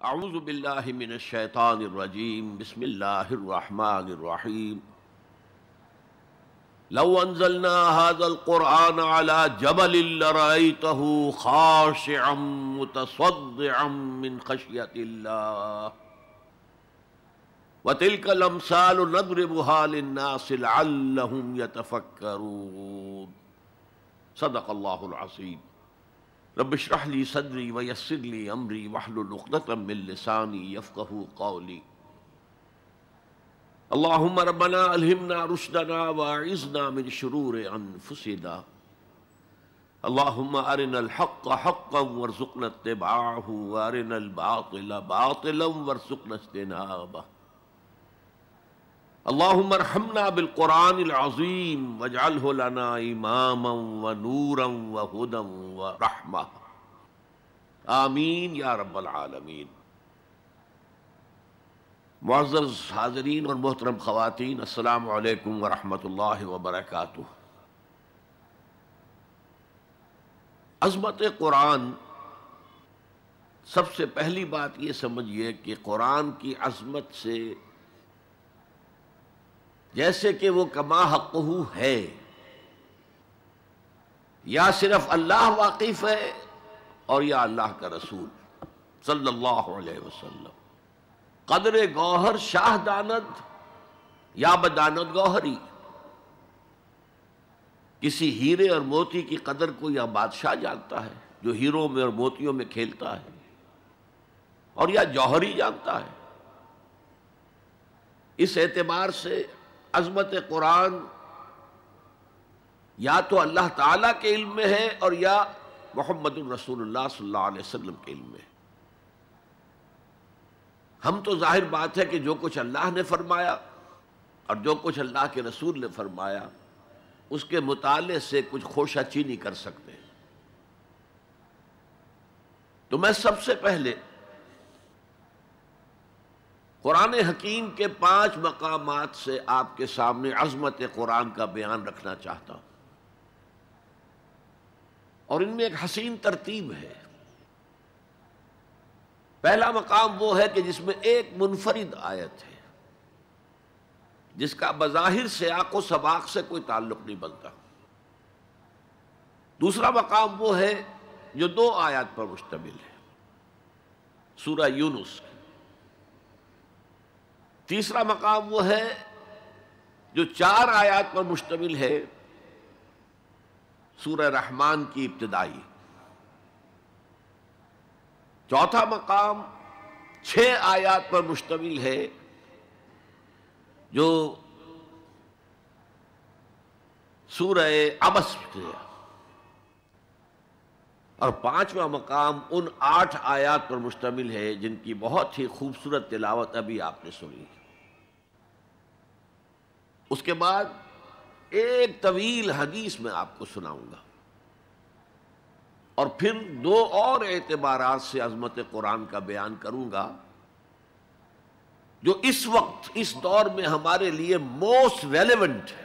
اعوذ باللہ من الشیطان الرجیم بسم اللہ الرحمن الرحیم لو انزلنا هذا القرآن على جبل لرأيته خاشعا متصدعا من خشية الله وتلك الامثال نضربها للناس لعلهم يتفكرون صدق اللہ العظیم رب اشرح لي صدري ويسر لي امري واحلل عقدة من لساني يفقهوا قولي اللهم ربنا الهمنا رشدنا واعذنا من شرور انفسنا اللهم ارنا الحق حقا وارزقنا اتباعه وارنا الباطل باطلا وارزقنا اجتنابه اللهم ارحمنا بالقرآن العظیم واجعله لنا اماما ونورا وهدى ورحمة آمین یا رب العالمین۔ معزز حاضرین اور محترم خواتین، السلام علیکم ورحمۃ اللہ وبرکاتہ۔ عظمت قرآن، سب سے پہلی بات یہ سمجھیے کہ قرآن کی عظمت سے جیسے کہ وہ کما حقہ ہے، یا صرف اللہ واقف ہے اور یا اللہ کا رسول صلی اللہ علیہ وسلم، قدر گوہر شاہ داند یا بداند گوہری، کسی ہیرے اور موتی کی قدر کو یا بادشاہ جانتا ہے جو ہیروں میں اور موتیوں میں کھیلتا ہے، اور یا جوہری جانتا ہے۔ اس اعتبار سے عظمت قرآن یا تو اللہ تعالیٰ کے علم میں ہے اور یا محمد الرسول اللہ صلی اللہ علیہ وسلم کے علم میں ہے۔ ہم تو ظاہر بات ہے کہ جو کچھ اللہ نے فرمایا اور جو کچھ اللہ کے رسول نے فرمایا اس کے مطالعے سے کچھ خوشہ چینی کر سکتے ہیں۔ تو میں سب سے پہلے قرآن حکیم کے 5 مقامات سے آپ کے سامنے عظمت قرآن کا بیان رکھنا چاہتا ہوں، اور ان میں ایک حسین ترتیب ہے۔ پہلا مقام وہ ہے کہ جس میں ایک منفرد آیت ہے جس کا بظاہر سیاق و سباق سے کوئی تعلق نہیں بنتا۔ دوسرا مقام وہ ہے جو 2 آیات پر مشتمل ہے، سورہ یونس۔ تیسرا مقام وہ ہے جو 4 آیات پر مشتمل ہے، سورہ رحمان کی ابتدائی۔ چوتھا مقام 6 آیات پر مشتمل ہے جو سورہ عبس ہے، اور 5واں مقام ان 8 آیات پر مشتمل ہے جن کی بہت ہی خوبصورت تلاوت ابھی آپ نے سنی۔ اس کے بعد ایک طویل حدیث میں آپ کو سناؤں گا، اور پھر 2 اور اعتبارات سے عظمت قرآن کا بیان کروں گا جو اس وقت اس دور میں ہمارے لیے موسٹ ریلیونٹ ہے۔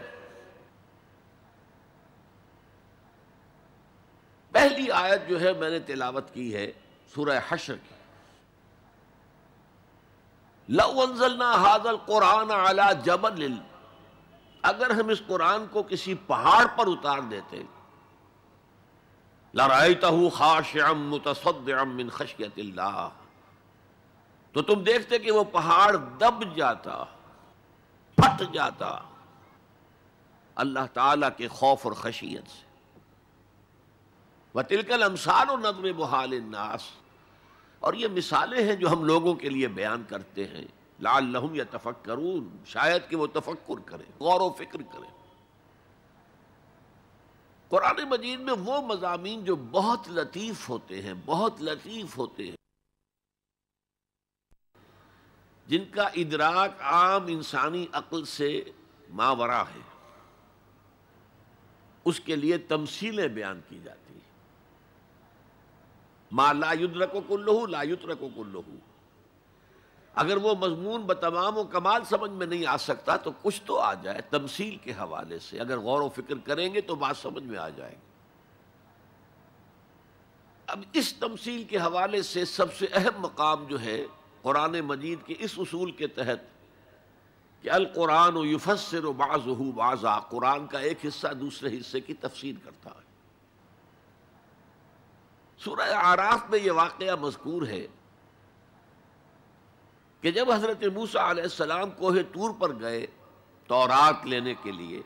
پہلی آیت جو ہے میں نے تلاوت کی ہے سورہ حشر کی، لَوْ أَنزَلْنَا هَذَا الْقُرْآنَ عَلَى جَبَلٍ، اگر ہم اس قرآن کو کسی پہاڑ پر اتار دیتے، لَرَأَيْتَهُ خَاشِعًا مُتَصَدِّعًا مِنْ خَشْيَةِ اللَّهِ، تو تم دیکھتے کہ وہ پہاڑ دب جاتا، پھٹ جاتا اللہ تعالیٰ کے خوف اور خشیت سے۔ وَتِلْكَ الْأَمْثَالُ نَضْرِبُهَا لِلنَّاسِ، اور یہ مثالیں ہیں جو ہم لوگوں کے لیے بیان کرتے ہیں، لَعَلَّهُمْ يَتَفَكَّرُونَ، شاید کہ وہ تفکر کریں، غور و فکر کریں۔ قرآن مجید میں وہ مضامین جو بہت لطیف ہوتے ہیں، بہت لطیف ہوتے ہیں، جن کا ادراک عام انسانی عقل سے ماورا ہے، اس کے لیے تمثیلیں بیان کی جاتی ہیں۔ ما لا یدرک کلہ لا یترک کلہ، اگر وہ مضمون بتمام و کمال سمجھ میں نہیں آ سکتا تو کچھ تو آ جائے تمثیل کے حوالے سے، اگر غور و فکر کریں گے تو بات سمجھ میں آ جائے گی۔ اب اس تمثیل کے حوالے سے سب سے اہم مقام جو ہے قرآن مجید کے اس اصول کے تحت کہ القرآن یفسر بعضہ بعضا، قرآن کا ایک حصہ دوسرے حصے کی تفسیر کرتا ہے۔ سورہ اعراف میں یہ واقعہ مذکور ہے کہ جب حضرت موسیٰ علیہ السلام کوہ طور پر گئے تورات لینے کے لیے،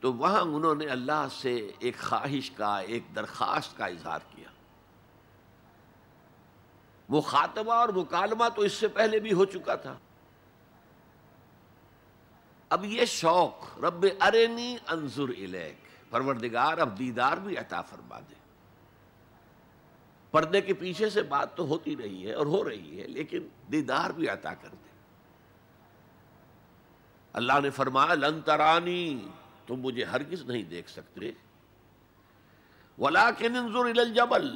تو وہاں انہوں نے اللہ سے ایک خواہش کا، ایک درخواست کا اظہار کیا۔ وہ خاتمہ اور مکالمہ تو اس سے پہلے بھی ہو چکا تھا، اب یہ شوق رب ارنی انظر الیک، پروردگار اب دیدار بھی عطا فرما دے۔ پردے کے پیچھے سے بات تو ہوتی رہی ہے اور ہو رہی ہے، لیکن دیدار بھی عطا کر دے۔ اللہ نے فرمایا لن ترانی، تم مجھے ہرگز نہیں دیکھ سکتے، ولیکن انظر الی الجبل،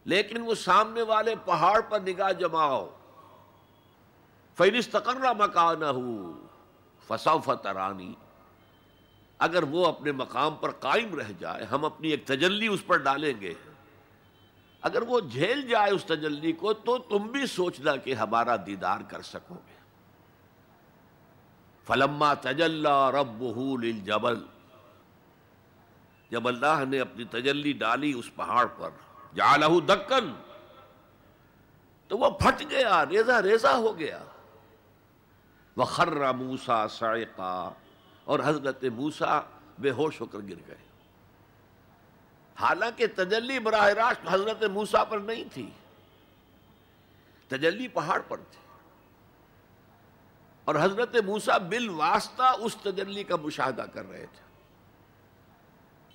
لیکن وہ سامنے والے پہاڑ پر نگاہ جماؤ، فَإِنِ اسْتَقَرَّ مَكَانَهُ فَسَوْفَ تَرَانِي، اگر وہ اپنے مقام پر قائم رہ جائے، ہم اپنی ایک تجلی اس پر ڈالیں گے، اگر وہ جھیل جائے اس تجلی کو تو تم بھی سوچنا کہ ہمارا دیدار کر سکو گے۔ فَلَمَّا تَجَلَّى رَبُّهُ لِلْجَبَلِ، جب اللہ نے اپنی تجلی ڈالی اس پہاڑ پر، جعلہ دکن، تو وہ پھٹ گیا، ریزہ ریزہ ہو گیا۔ وَخَرَّ مُوسَىٰ صَعِقًا، اور حضرت موسیٰ بے ہوش ہو کر گر گئے۔ حالانکہ تجلی براہ راست حضرت موسیٰ پر نہیں تھی، تجلی پہاڑ پر تھی، اور حضرت موسیٰ بالواسطہ اس تجلی کا مشاہدہ کر رہے تھے،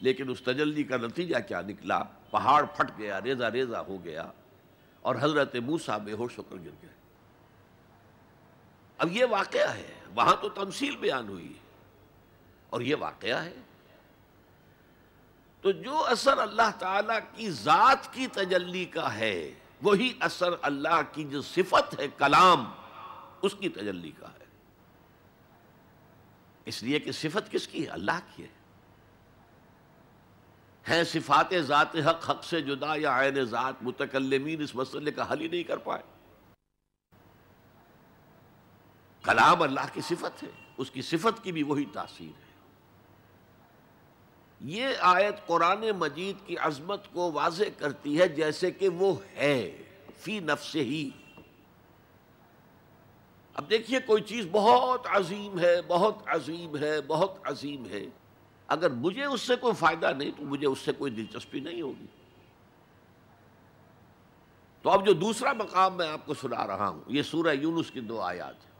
لیکن اس تجلی کا نتیجہ کیا نکلا؟ پہاڑ پھٹ گیا، ریزہ ریزہ ہو گیا، اور حضرت موسیٰ بے ہوش ہو کر گر گئے۔ اب یہ واقعہ ہے، وہاں تو تمثیل بیان ہوئی اور یہ واقعہ ہے۔ تو جو اثر اللہ تعالیٰ کی ذات کی تجلی کا ہے، وہی اثر اللہ کی جو صفت ہے کلام، اس کی تجلی کا ہے۔ اس لیے کہ صفت کس کی ہے؟ اللہ کی ہے صفات ذات حق حق سے جدا یا عین ذات، متکلمین اس مسئلے کا حل ہی نہیں کر پائے۔ کلام اللہ کی صفت ہے، اس کی صفت کی بھی وہی تاثیر ہے۔ یہ آیت قرآن مجید کی عظمت کو واضح کرتی ہے، جیسے کہ وہ ہے فی نفسہ ہی۔ اب دیکھیے کوئی چیز بہت عظیم ہے، بہت عظیم ہے، بہت عظیم ہے، اگر مجھے اس سے کوئی فائدہ نہیں تو مجھے اس سے کوئی دلچسپی نہیں ہوگی۔ تو اب جو دوسرا مقام میں آپ کو سنا رہا ہوں، یہ سورہ یونس کی 2 آیات ہیں۔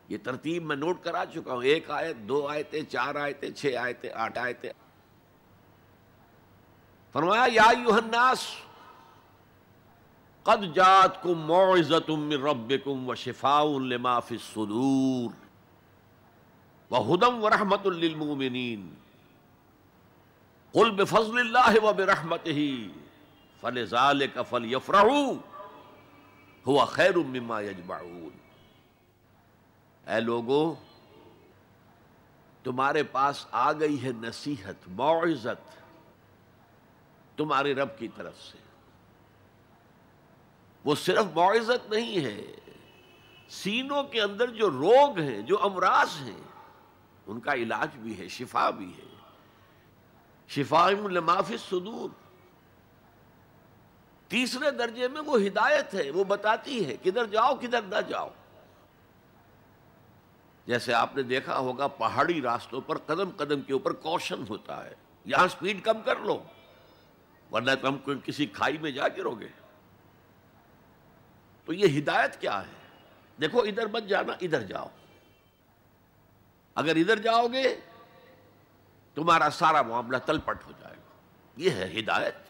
یہ ترتیب میں نوٹ کرا چکا ہوں، 1 آیت، 2 آیتیں، 4 آیتیں، 6 آیتیں، 8 آیتیں۔ فرمایا یا ایھا الناس قد جاءتکم موعظۃ من ربکم وشفاء لما فی الصدور وہدی ورحمۃ للمؤمنین قل بفضل اللہ وبرحمتہ فلذلک فلیفرحوا ھو خیر مما یجمعون۔ اے لوگو، تمہارے پاس آ گئی ہے نصیحت، موعظت تمہارے رب کی طرف سے۔ وہ صرف موعظت نہیں ہے، سینوں کے اندر جو روگ ہیں، جو امراض ہیں، ان کا علاج بھی ہے، شفا بھی ہے۔ شفاء لما فی الصدور۔ تیسرے درجے میں وہ ہدایت ہے، وہ بتاتی ہے کدھر جاؤ کدھر نہ جاؤ۔ جیسے آپ نے دیکھا ہوگا پہاڑی راستوں پر قدم قدم کے اوپر کوشن ہوتا ہے، یہاں سپیڈ کم کر لو ورنہ تم کسی کھائی میں جا گرو گے۔ تو یہ ہدایت کیا ہے؟ دیکھو ادھر مت جانا، ادھر جاؤ، اگر ادھر جاؤ گے تمہارا سارا معاملہ تل پٹ ہو جائے گا۔ یہ ہے ہدایت۔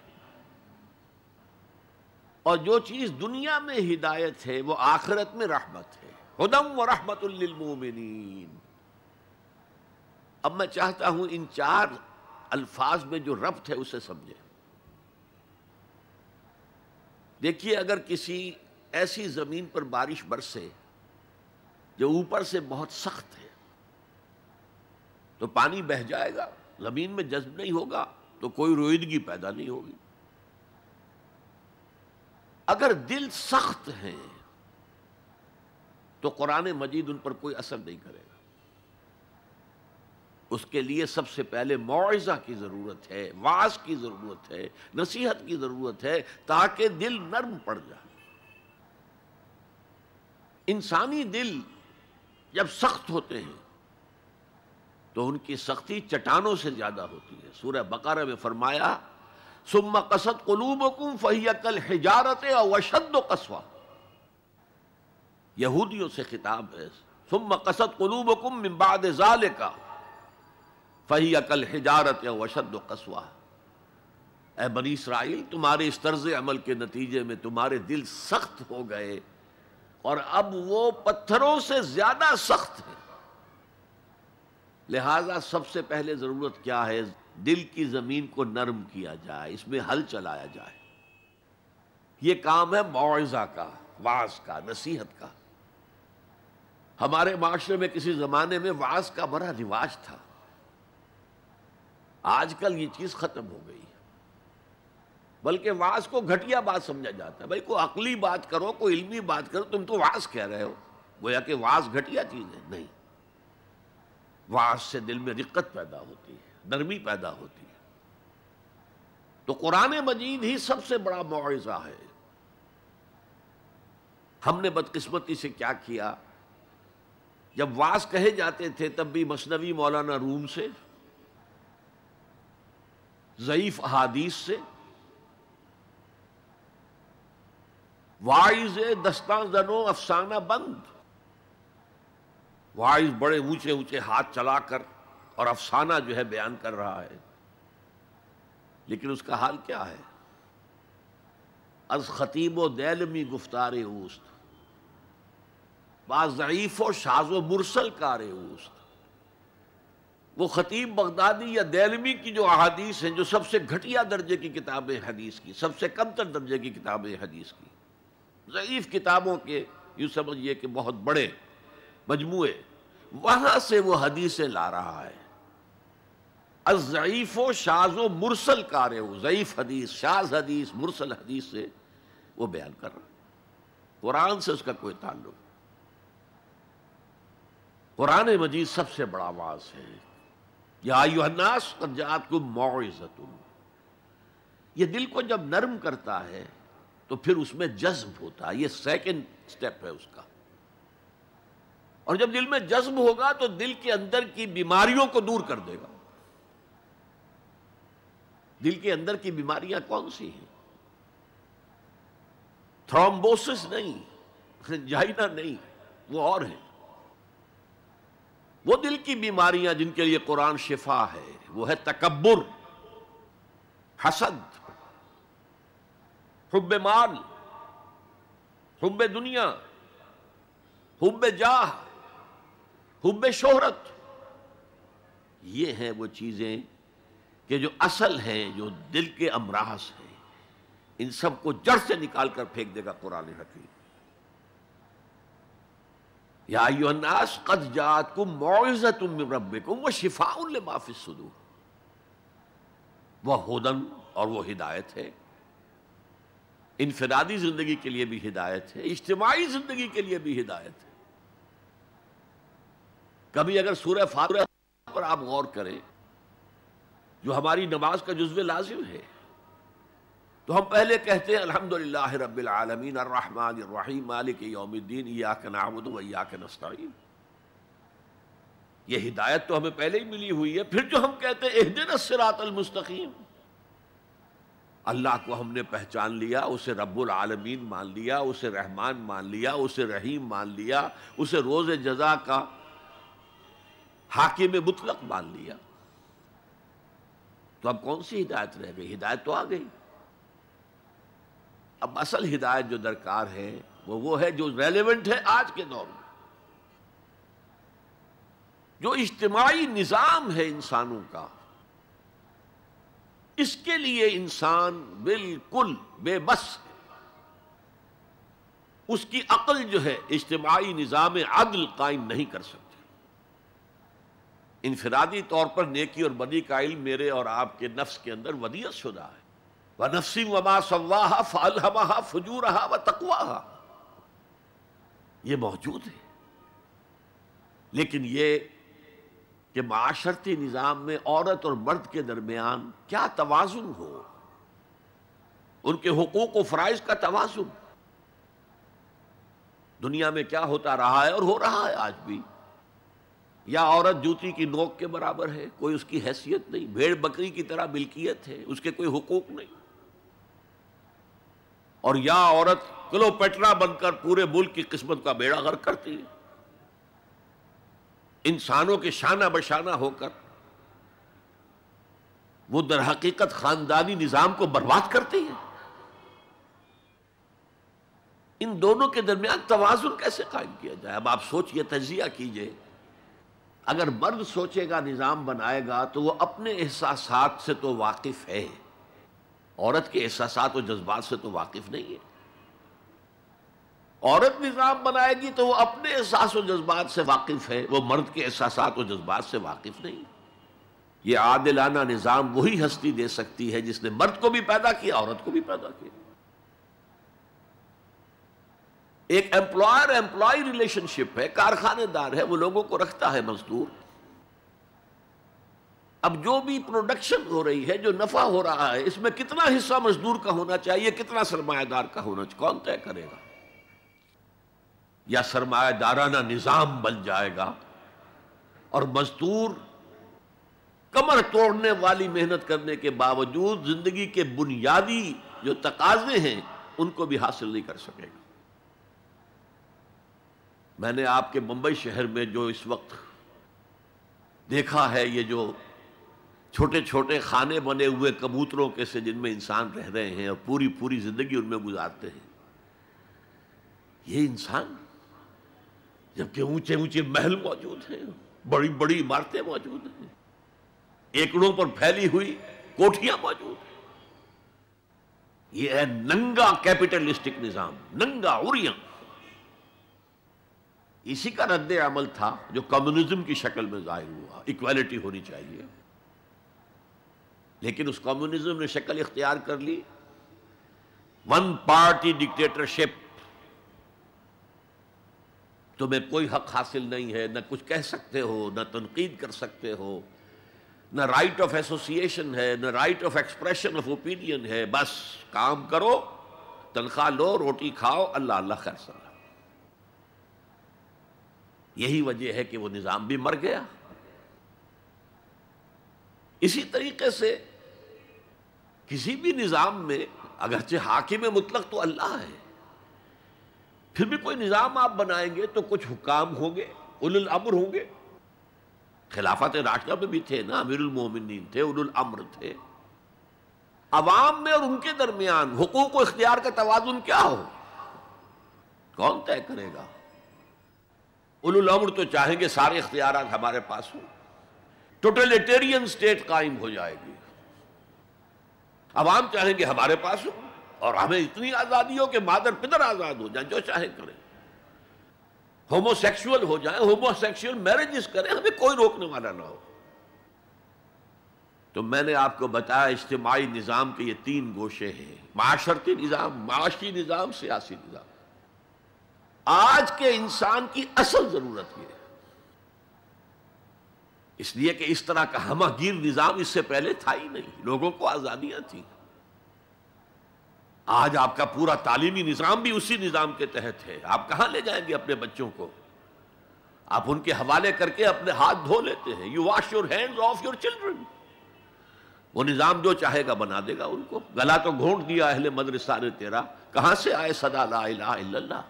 اور جو چیز دنیا میں ہدایت ہے وہ آخرت میں رحمت ہے، ہدی ورحمۃ للمؤمنین۔ اب میں چاہتا ہوں ان 4 الفاظ میں جو ربط ہے اسے سمجھیں۔ دیکھیے اگر کسی ایسی زمین پر بارش برسے جو اوپر سے بہت سخت ہے تو پانی بہہ جائے گا، زمین میں جذب نہیں ہوگا تو کوئی رویدگی پیدا نہیں ہوگی۔ اگر دل سخت ہیں تو قرآن مجید ان پر کوئی اثر نہیں کرے گا۔ اس کے لیے سب سے پہلے موعظہ کی ضرورت ہے، وعظ کی ضرورت ہے، نصیحت کی ضرورت ہے، تاکہ دل نرم پڑ جائے۔ انسانی دل جب سخت ہوتے ہیں تو ان کی سختی چٹانوں سے زیادہ ہوتی ہے۔ سورہ بقرہ میں فرمایا ثم قست قلوبکم فہی کالحجارۃ او اشد قسوہ، یہودیوں سے خطاب ہے۔ ثم قست قلوبکم من بعد ذلک فہی کالحجارۃ او اشد قسوہ، اے بنی اسرائیل تمہارے اس طرز عمل کے نتیجے میں تمہارے دل سخت ہو گئے اور اب وہ پتھروں سے زیادہ سخت ہے۔ لہذا سب سے پہلے ضرورت کیا ہے؟ دل کی زمین کو نرم کیا جائے، اس میں ہل چلایا جائے۔ یہ کام ہے موعظہ کا، وعظ کا، نصیحت کا۔ ہمارے معاشرے میں کسی زمانے میں وعظ کا بڑا رواج تھا، آج کل یہ چیز ختم ہو گئی ہے۔ بلکہ وعظ کو گھٹیا بات سمجھا جاتا ہے۔ بھائی کوئی عقلی بات کرو، کوئی علمی بات کرو، تم تو وعظ کہہ رہے ہو، گویا کہ وعظ گھٹیا چیز ہے۔ نہیں، وعظ سے دل میں رقت پیدا ہوتی ہے، نرمی پیدا ہوتی ہے۔ تو قرآن مجید ہی سب سے بڑا موعظہ ہے۔ ہم نے بدقسمتی سے کیا کیا، جب وعظ کہے جاتے تھے تب بھی مثنوی مولانا روم سے، ضعیف احادیث سے، واعظ دستاں زنو افسانہ بند، واعظ بڑے اونچے اونچے ہاتھ چلا کر اور افسانہ جو ہے بیان کر رہا ہے، لیکن اس کا حال کیا ہے؟ از خطیب و دیلمی گفتار اوست، بعض ضعیف و شاذ و مرسل کار اوست۔ وہ خطیب بغدادی یا دیلمی کی جو احادیث ہیں، جو سب سے گھٹیا درجے کی کتابیں حدیث کی، سب سے کم تر درجے کی کتابیں حدیث کی، ضعیف کتابوں کے یوں سمجھیے کہ بہت بڑے مجموعے، وہاں سے وہ حدیثیں لا رہا ہے۔ الضعیف و شاذ و مرسل کار ہو، ضعیف حدیث، شاذ حدیث، مرسل حدیث سے وہ بیان کر رہا ہے۔ قرآن سے اس کا کوئی تعلق۔ قرآن مجید سب سے بڑا واعظ ہے۔ یا ایھا الناس قد جاءتکم موعظۃ، یہ دل کو جب نرم کرتا ہے تو پھر اس میں جذب ہوتا ہے، یہ سیکنڈ سٹیپ ہے اس کا۔ اور جب دل میں جذب ہوگا تو دل کے اندر کی بیماریوں کو دور کر دے گا۔ دل کے اندر کی بیماریاں کون سی ہیں؟ تھرومبوسس نہیں، انجائنا نہیں، وہ اور ہیں۔ وہ دل کی بیماریاں جن کے لیے قرآن شفا ہے، وہ ہے تکبر، حسد، حب مال، حب دنیا، حب جاہ، حب شہرت۔ یہ ہیں وہ چیزیں کہ جو اصل ہیں، جو دل کے امراض ہیں، ان سب کو جڑ سے نکال کر پھینک دے گا قرآن حکیم۔ یا ایھا الناس قد جاءتکم موعظۃ من ربکم وشفاء لما فی الصدور، وہ ہدن، اور وہ ہدایت ہے۔ انفرادی زندگی کے لیے بھی ہدایت ہے، اجتماعی زندگی کے لیے بھی ہدایت ہے۔ کبھی اگر سورہ فاتحہ پر آپ غور کریں، جو ہماری نماز کا جزو لازم ہے، تو ہم پہلے کہتے ہیں الحمدللہ رب العالمین الرحمن الرحیم مالک یوم الدین ایاک نعبد و ایاک نستعین۔ یہ ہدایت تو ہمیں پہلے ہی ملی ہوئی ہے۔ پھر جو ہم کہتے ہیں اہدنا الصراط المستقیم، اللہ کو ہم نے پہچان لیا، اسے رب العالمین مان لیا، اسے رحمان مان لیا، اسے رحیم مان لیا، اسے روز جزا کا حاکم مطلق مان لیا، تو اب کون سی ہدایت رہ گئی؟ ہدایت تو آ گئی۔ اب اصل ہدایت جو درکار ہے وہ ہے جو ریلیونٹ ہے آج کے دور میں، جو اجتماعی نظام ہے انسانوں کا، اس کے لیے انسان بالکل بے بس ہے۔ اس کی عقل جو ہے اجتماعی نظام عدل قائم نہیں کر سکتی۔ انفرادی طور پر نیکی اور بدی کا علم میرے اور آپ کے نفس کے اندر ودیعت شدہ ہے. وَنَفْسٍ وَمَا سَوَّاهَا فَأَلْهَمَهَا فُجُورَهَا وَتَقْوَاهَا، یہ موجود ہے. لیکن یہ کہ معاشرتی نظام میں عورت اور مرد کے درمیان کیا توازن ہو، ان کے حقوق و فرائض کا توازن. دنیا میں کیا ہوتا رہا ہے اور ہو رہا ہے آج بھی، یا عورت جوتی کی نوک کے برابر ہے، کوئی اس کی حیثیت نہیں، بھیڑ بکری کی طرح ملکیت ہے، اس کے کوئی حقوق نہیں. اور یا عورت کلوپیٹرا بن کر پورے ملک کی قسمت کا بیڑا غرق کرتی ہے، انسانوں کے شانہ بشانہ ہو کر وہ در حقیقت خاندانی نظام کو برباد کرتی ہے. ان دونوں کے درمیان توازن کیسے قائم کیا جائے؟ اب آپ سوچئے، تجزیہ کیجئے. اگر مرد سوچے گا، نظام بنائے گا، تو وہ اپنے احساسات سے تو واقف ہے، عورت کے احساسات و جذبات سے تو واقف نہیں ہے. عورت نظام بنائے گی تو وہ اپنے احساس و جذبات سے واقف ہے، وہ مرد کے احساسات و جذبات سے واقف نہیں. یہ عادلانہ نظام وہی ہستی دے سکتی ہے جس نے مرد کو بھی پیدا کیا، عورت کو بھی پیدا کیا. ایک ایمپلائر ایمپلائی ریلیشن شپ ہے، کارخانے دار ہے، وہ لوگوں کو رکھتا ہے مزدور. اب جو بھی پروڈکشن ہو رہی ہے، جو نفع ہو رہا ہے، اس میں کتنا حصہ مزدور کا ہونا چاہیے، کتنا سرمایہ دار کا ہونا چاہیے، کون طے کرے گا؟ یا سرمایہ دارانہ نظام بن جائے گا اور مزدور کمر توڑنے والی محنت کرنے کے باوجود زندگی کے بنیادی جو تقاضے ہیں ان کو بھی حاصل نہیں کر سکے گا. میں نے آپ کے ممبئی شہر میں جو اس وقت دیکھا ہے، یہ جو چھوٹے چھوٹے خانے بنے ہوئے کبوتروں کے سے جن میں انسان رہ رہے ہیں اور پوری پوری زندگی ان میں گزارتے ہیں، یہ انسان، جبکہ اونچے اونچے محل موجود ہیں، بڑی بڑی عمارتیں موجود ہیں، ایکڑوں پر پھیلی ہوئی کوٹھیاں موجود ہیں. یہ ہے ننگا کیپٹلسٹک نظام، ننگا عریاں. اسی کا رد عمل تھا جو کمیونزم کی شکل میں ظاہر ہوا. ایکویلٹی ہونی چاہیے، لیکن اس کمیونزم نے شکل اختیار کر لی ون پارٹی ڈکٹیٹرشپ. تمہیں کوئی حق حاصل نہیں ہے، نہ کچھ کہہ سکتے ہو، نہ تنقید کر سکتے ہو، نہ رائٹ آف ایسوسیشن ہے، نہ right of expression of opinion ہے. بس کام کرو، تنخواہ لو، روٹی کھاؤ، اللہ اللہ خیر سلام. یہی وجہ ہے کہ وہ نظام بھی مر گیا. اسی طریقے سے کسی بھی نظام میں اگرچہ حاکم مطلق تو اللہ ہے، پھر بھی کوئی نظام آپ بنائیں گے تو کچھ حکام ہوں گے، اولو الامر ہوں گے. خلافت راشدہ میں بھی تھے نا، امیر المومنین تھے، اولو الامر تھے. عوام میں اور ان کے درمیان حقوق و اختیار کا توازن کیا ہو، کون طے کرے گا؟ اولو الامر تو چاہیں گے سارے اختیارات ہمارے پاس ہوں، ٹوٹلیٹیرین سٹیٹ قائم ہو جائے گی. عوام چاہیں گے ہمارے پاس ہوں اور ہمیں اتنی آزادی ہو کہ مادر پدر آزاد ہو جائیں، جو چاہیں کریں. ہومو سیکشول ہو جائیں، ہومو سیکشول میرجز کریں، ہمیں کوئی روکنے والا نہ ہو. تو میں نے آپ کو بتایا اجتماعی نظام کے یہ تین گوشے ہیں: معاشرتی نظام، معاشی نظام، سیاسی نظام. آج کے انسان کی اصل ضرورت یہ ہے، اس لیے کہ اس طرح کا ہمہ گیر نظام اس سے پہلے تھا ہی نہیں. لوگوں کو آزادیاں تھیں. آج آپ کا پورا تعلیمی نظام بھی اسی نظام کے تحت ہے. آپ کہاں لے جائیں گے اپنے بچوں کو؟ آپ ان کے حوالے کر کے اپنے ہاتھ دھو لیتے ہیں. You wash your hands of your children. وہ نظام جو چاہے گا بنا دے گا ان کو. گلا تو گھونٹ دیا اہل مدرسہ نے تیرا، کہاں سے آئے صدا لا الہ الا اللہ.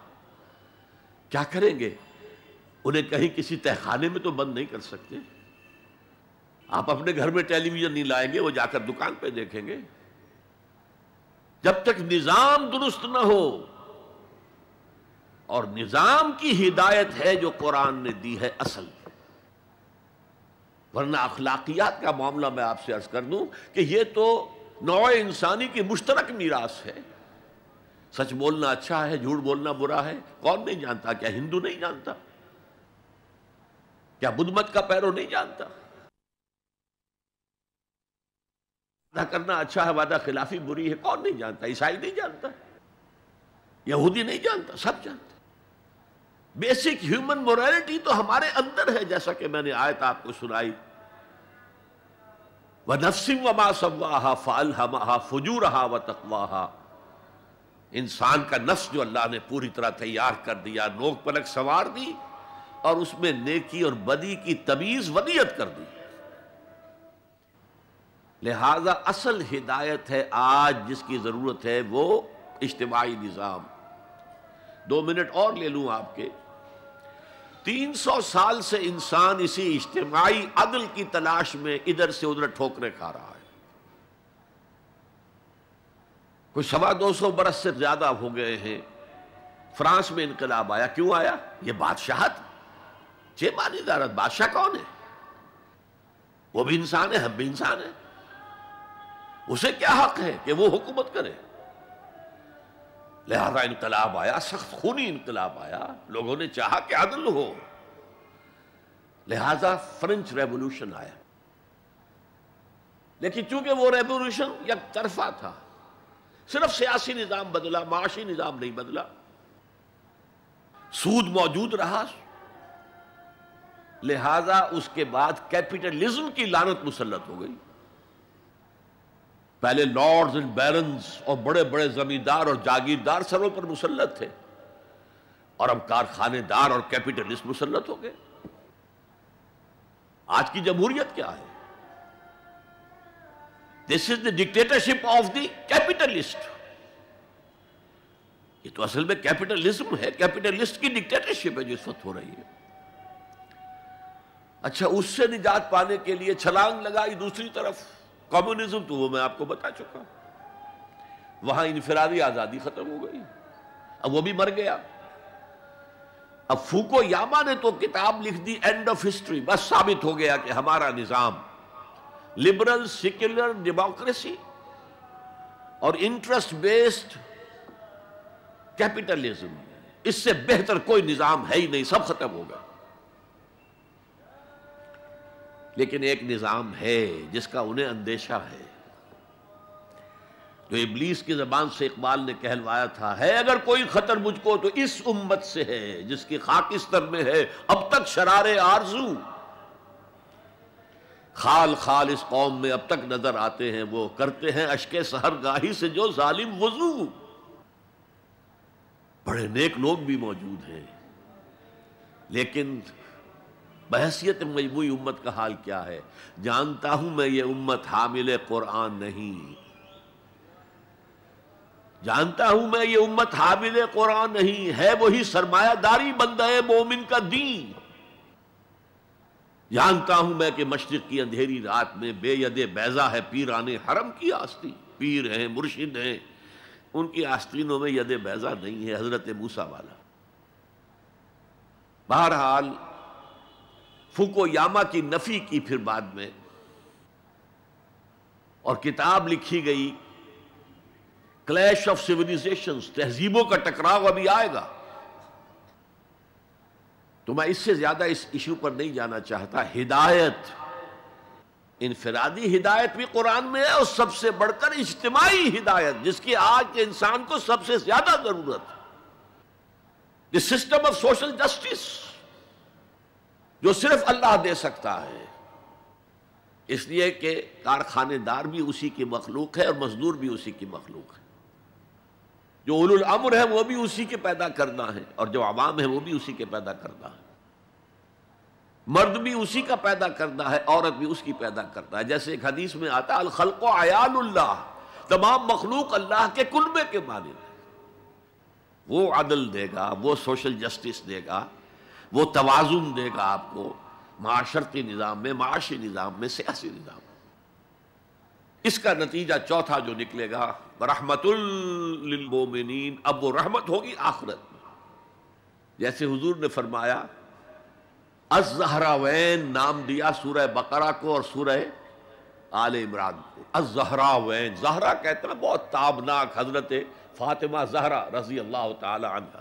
کیا کریں گے؟ انہیں کہیں کسی تہخانے میں تو بند نہیں کر سکتے. آپ اپنے گھر میں ٹیلی ویژن نہیں لائیں گے، وہ جا کر دکان پہ دیکھیں گے. جب تک نظام درست نہ ہو، اور نظام کی ہدایت ہے جو قرآن نے دی ہے اصل، ورنہ اخلاقیات کا معاملہ میں آپ سے عرض کر دوں کہ یہ تو نوع انسانی کی مشترک میراث ہے. سچ بولنا اچھا ہے، جھوٹ بولنا برا ہے، کون نہیں جانتا؟ کیا ہندو نہیں جانتا؟ کیا بدھ مت کا پیرو نہیں جانتا؟ وعدہ کرنا اچھا ہے، وعدہ خلافی بری ہے، کون نہیں جانتا؟ عیسائی نہیں جانتا، یہودی نہیں جانتا، سب جانتے۔ بیسک ہیومن مورالٹی تو ہمارے اندر ہے، جیسا کہ میں نے آیت آپ کو سنائی، وَنَفْسٍ وَمَا سَوَّاهَا فَأَلْهَمَهَا فُجُورَهَا وَتَقْوَاهَا، انسان کا نفس جو اللہ نے پوری طرح تیار کر دیا، نوک پلک سنوار دی، اور اس میں نیکی اور بدی کی تمیز ودیت کر دی۔ لہذا اصل ہدایت ہے آج جس کی ضرورت ہے وہ اجتماعی نظام۔ 2 منٹ اور لے لوں آپ کے۔ 300 سال سے انسان اسی اجتماعی عدل کی تلاش میں ادھر سے ادھر ٹھوکریں کھا رہا ہے۔ کوئی 250 برس سے زیادہ ہو گئے ہیں۔ فرانس میں انقلاب آیا، کیوں آیا؟ یہ بادشاہت، چیمانی ادارت۔ بادشاہ کون ہے؟ وہ بھی انسان ہے، ہم بھی انسان ہیں۔ اسے کیا حق ہے کہ وہ حکومت کرے؟ لہذا انقلاب آیا، سخت خونی انقلاب آیا، لوگوں نے چاہا کہ عدل ہو، لہذا فرینچ ریولوشن آیا۔ لیکن چونکہ وہ ریولوشن یک طرفہ تھا، صرف سیاسی نظام بدلا، معاشی نظام نہیں بدلا، سود موجود رہا، لہذا اس کے بعد کیپٹلزم کی لعنت مسلط ہو گئی۔ پہلے لارڈز اینڈ بیرنز اور بڑے بڑے زمیندار اور جاگیردار سروں پر مسلط تھے، اور اب کارخانے دار اور کیپٹلسٹ مسلط ہو گئے۔ آج کی جمہوریت کیا ہے؟ دس از دی ڈکٹیٹرشپ آف دی کیپٹلسٹ۔ یہ تو اصل میں کیپٹلزم ہے، کیپٹلسٹ کی ڈکٹیٹرشپ ہے جو اس وقت ہو رہی ہے۔ اچھا، اس سے نجات پانے کے لیے چھلانگ لگائی دوسری طرف کمیونزم، تو وہ میں آپ کو بتا چکا، وہاں انفرادی آزادی ختم ہو گئی، اب وہ بھی مر گیا۔ اب فوکو یاما نے تو کتاب لکھ دی اینڈ آف ہسٹری، بس ثابت ہو گیا کہ ہمارا نظام لبرل سیکولر ڈیموکریسی اور انٹرسٹ بیسڈ کیپٹلزم، اس سے بہتر کوئی نظام ہے ہی نہیں، سب ختم ہو گیا۔ لیکن ایک نظام ہے جس کا انہیں اندیشہ ہے، جو ابلیس کی زبان سے اقبال نے کہلوایا تھا، ہے اگر کوئی خطر مجھ کو تو اس امت سے ہے جس کی خاکستر میں ہے اب تک شرار آرزو۔ خال خال اس قوم میں اب تک نظر آتے ہیں، وہ کرتے ہیں اشک سحر گاہی سے جو ظالم وضو۔ بڑے نیک لوگ بھی موجود ہیں، لیکن بحیثیت مجموعی امت کا حال کیا ہے؟ جانتا ہوں میں یہ امت حامل قرآن نہیں، جانتا ہوں میں یہ امت حامل قرآن نہیں، ہے وہی سرمایہ داری بندہ مومن کا دین۔ جانتا ہوں میں کہ مشرق کی اندھیری رات میں بے ید بیضا ہے پیران حرم کی آستین، پیر ہیں، مرشد ہیں، ان کی آستینوں میں ید بیضا نہیں ہے، حضرت موسیٰ والا۔ بہرحال فوکو یاما کی نفی کی پھر بعد میں، اور کتاب لکھی گئی کلیش آف سیویلائزیشنز، تہذیبوں کا ٹکراؤ ابھی آئے گا۔ تو میں اس سے زیادہ اس ایشو پر نہیں جانا چاہتا۔ ہدایت، انفرادی ہدایت بھی قرآن میں ہے، اور سب سے بڑھ کر اجتماعی ہدایت جس کی آج کے انسان کو سب سے زیادہ ضرورت ہے، the system of social justice, جو صرف اللہ دے سکتا ہے، اس لیے کہ کارخانے دار بھی اسی کی مخلوق ہے اور مزدور بھی اسی کی مخلوق ہے، جو اولو الامر ہے وہ بھی اسی کے پیدا کرنا ہے، اور جو عوام ہے وہ بھی اسی کے پیدا کرنا ہے، مرد بھی اسی کا پیدا کرنا ہے، عورت بھی اس کی پیدا کرنا ہے۔ جیسے ایک حدیث میں آتا ہے الخلق عیال اللہ، تمام مخلوق اللہ کے کلبے کے مانند ہے۔ وہ عدل دے گا، وہ سوشل جسٹس دے گا، وہ توازن دے گا آپ کو معاشرتی نظام میں، معاشی نظام میں، سیاسی نظام میں۔ اس کا نتیجہ چوتھا جو نکلے گا رحمت للمومنین، اب وہ رحمت ہوگی آخرت میں۔ جیسے حضور نے فرمایا الزہراوین نام دیا سورہ بقرہ کو اور سورہ آل عمران کو۔ الزہراوین، زہرا کہتے ہیں بہت تابناک حضرت فاطمہ زہرا رضی اللہ تعالی عنہ۔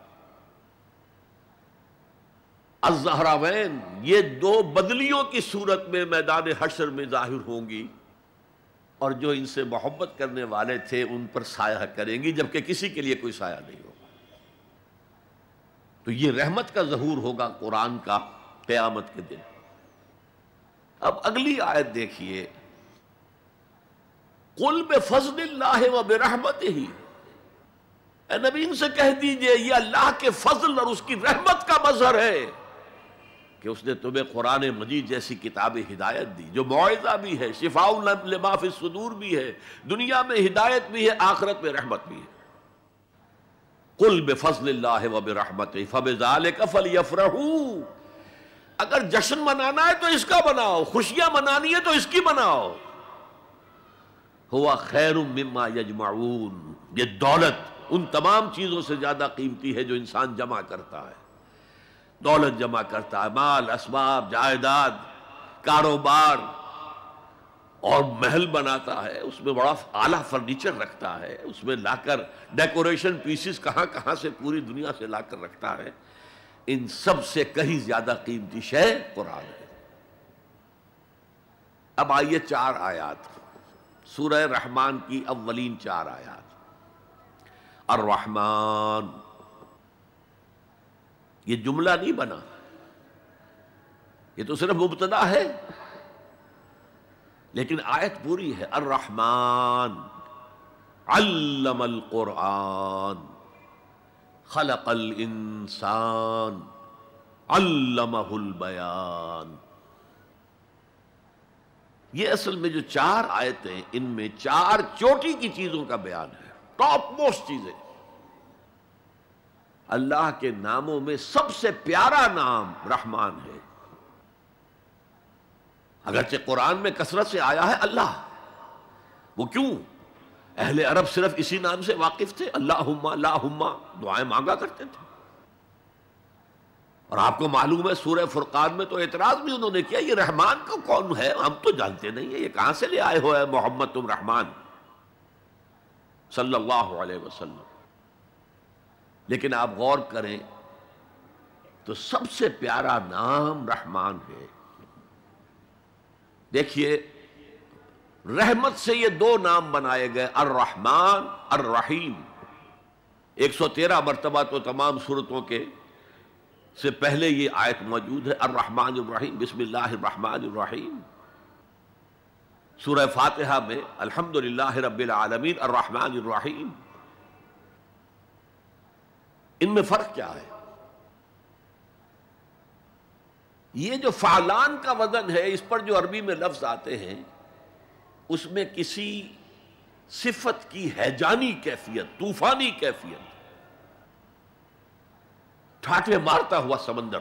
الزہراوین، یہ دو بدلیوں کی صورت میں میدان حشر میں ظاہر ہوں گی۔ اور جو ان سے محبت کرنے والے تھے ان پر سایہ کریں گی، جبکہ کسی کے لیے کوئی سایہ نہیں ہوگا۔ تو یہ رحمت کا ظہور ہوگا قرآن کا قیامت کے دن۔ اب اگلی آیت دیکھیے، قُلْ بِفَضْلِ اللَّهِ وَبِرَحْمَتِهِ، اے نبی ان سے کہہ دیجئے یہ اللہ کے فضل اور اس کی رحمت کا مظہر ہے کہ اس نے تمہیں قرآن مجید جیسی کتاب ہدایت دی، جو موعظہ بھی ہے، شفاء لما فی الصدور بھی ہے، دنیا میں ہدایت بھی ہے، آخرت میں رحمت بھی ہے۔ قُلْ بِفَضْلِ اللَّهِ وَبِرَحْمَتِهِ فَبِذَلِكَ فَلْيَفْرَحُوا، اگر جشن منانا ہے تو اس کا مناؤ، خوشیاں منانی ہے تو اس کی مناؤ۔ هُوَ خَيْرٌ مِّمَّا يَجْمَعُونَ، یہ دولت ان تمام چیزوں سے زیادہ قیمتی ہے جو انسان جمع کرتا ہے۔ دولت جمع کرتا ہے، مال، اسباب، جائیداد، کاروبار، اور محل بناتا ہے، اس میں بڑا اعلیٰ فرنیچر رکھتا ہے، اس میں لا کر ڈیکوریشن پیسز کہاں کہاں سے پوری دنیا سے لا کر رکھتا ہے۔ ان سب سے کہیں زیادہ قیمتی شے قرآن ہے۔ اب آئیے 4 آیات، سورہ رحمان کی اولین 4 آیات۔ الرحمن، یہ جملہ نہیں بنا، یہ تو صرف مبتدا ہے، لیکن آیت پوری ہے۔ الرحمن علم القرآن خلق الانسان علمہ البیان۔ یہ اصل میں جو 4 آیتیں، ان میں 4 چوٹی کی چیزوں کا بیان ہے، ٹاپ موسٹ چیزیں۔ اللہ کے ناموں میں سب سے پیارا نام رحمان ہے، اگرچہ قرآن میں کثرت سے آیا ہے اللہ۔ وہ کیوں؟ اہل عرب صرف اسی نام سے واقف تھے، اللہم اللہم دعائیں مانگا کرتے تھے۔ اور آپ کو معلوم ہے سورہ فرقان میں تو اعتراض بھی انہوں نے کیا، یہ رحمان کو کون ہے؟ ہم تو جانتے نہیں ہیں، یہ کہاں سے لے آئے ہو ہے محمد تم رحمان صلی اللہ علیہ وسلم۔ لیکن آپ غور کریں تو سب سے پیارا نام رحمان ہے۔ دیکھیے رحمت سے یہ 2 نام بنائے گئے، الرحمن الرحیم۔ 113 مرتبہ تو تمام سورتوں کے سے پہلے یہ آیت موجود ہے، الرحمن الرحیم، بسم اللہ الرحمن الرحیم۔ سورہ فاتحہ میں الحمدللہ رب العالمین الرحمن الرحیم۔ ان میں فرق کیا ہے؟ یہ جو فعلان کا وزن ہے، اس پر جو عربی میں لفظ آتے ہیں، اس میں کسی صفت کی ہیجانی کیفیت، طوفانی کیفیت، ٹھاٹھے مارتا ہوا سمندر،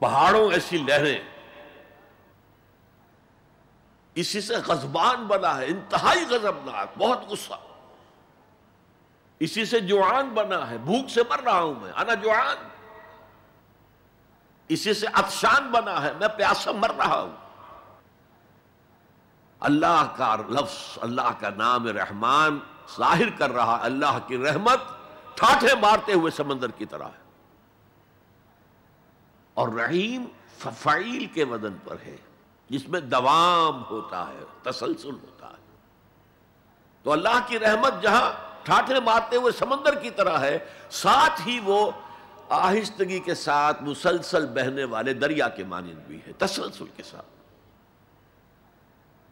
پہاڑوں ایسی لہریں، اسی سے غضبان بنا ہے، انتہائی غضبناک، بہت غصہ۔ اسی سے جوعان بنا ہے، بھوک سے مر رہا ہوں میں، انا جوعان۔ اسی سے عطشان بنا ہے، میں پیاسا مر رہا ہوں۔ اللہ کا لفظ، اللہ کا نام رحمان ظاہر کر رہا اللہ کی رحمت ٹھاٹھے مارتے ہوئے سمندر کی طرح ہے۔ اور رحیم فعیل کے وزن پر ہے، جس میں دوام ہوتا ہے، تسلسل ہوتا ہے۔ تو اللہ کی رحمت جہاں ٹھاٹھے مارتے ہوئے سمندر کی طرح ہے، ساتھ ہی وہ آہستگی کے ساتھ مسلسل بہنے والے دریا کے مانند بھی ہے، تسلسل کے ساتھ۔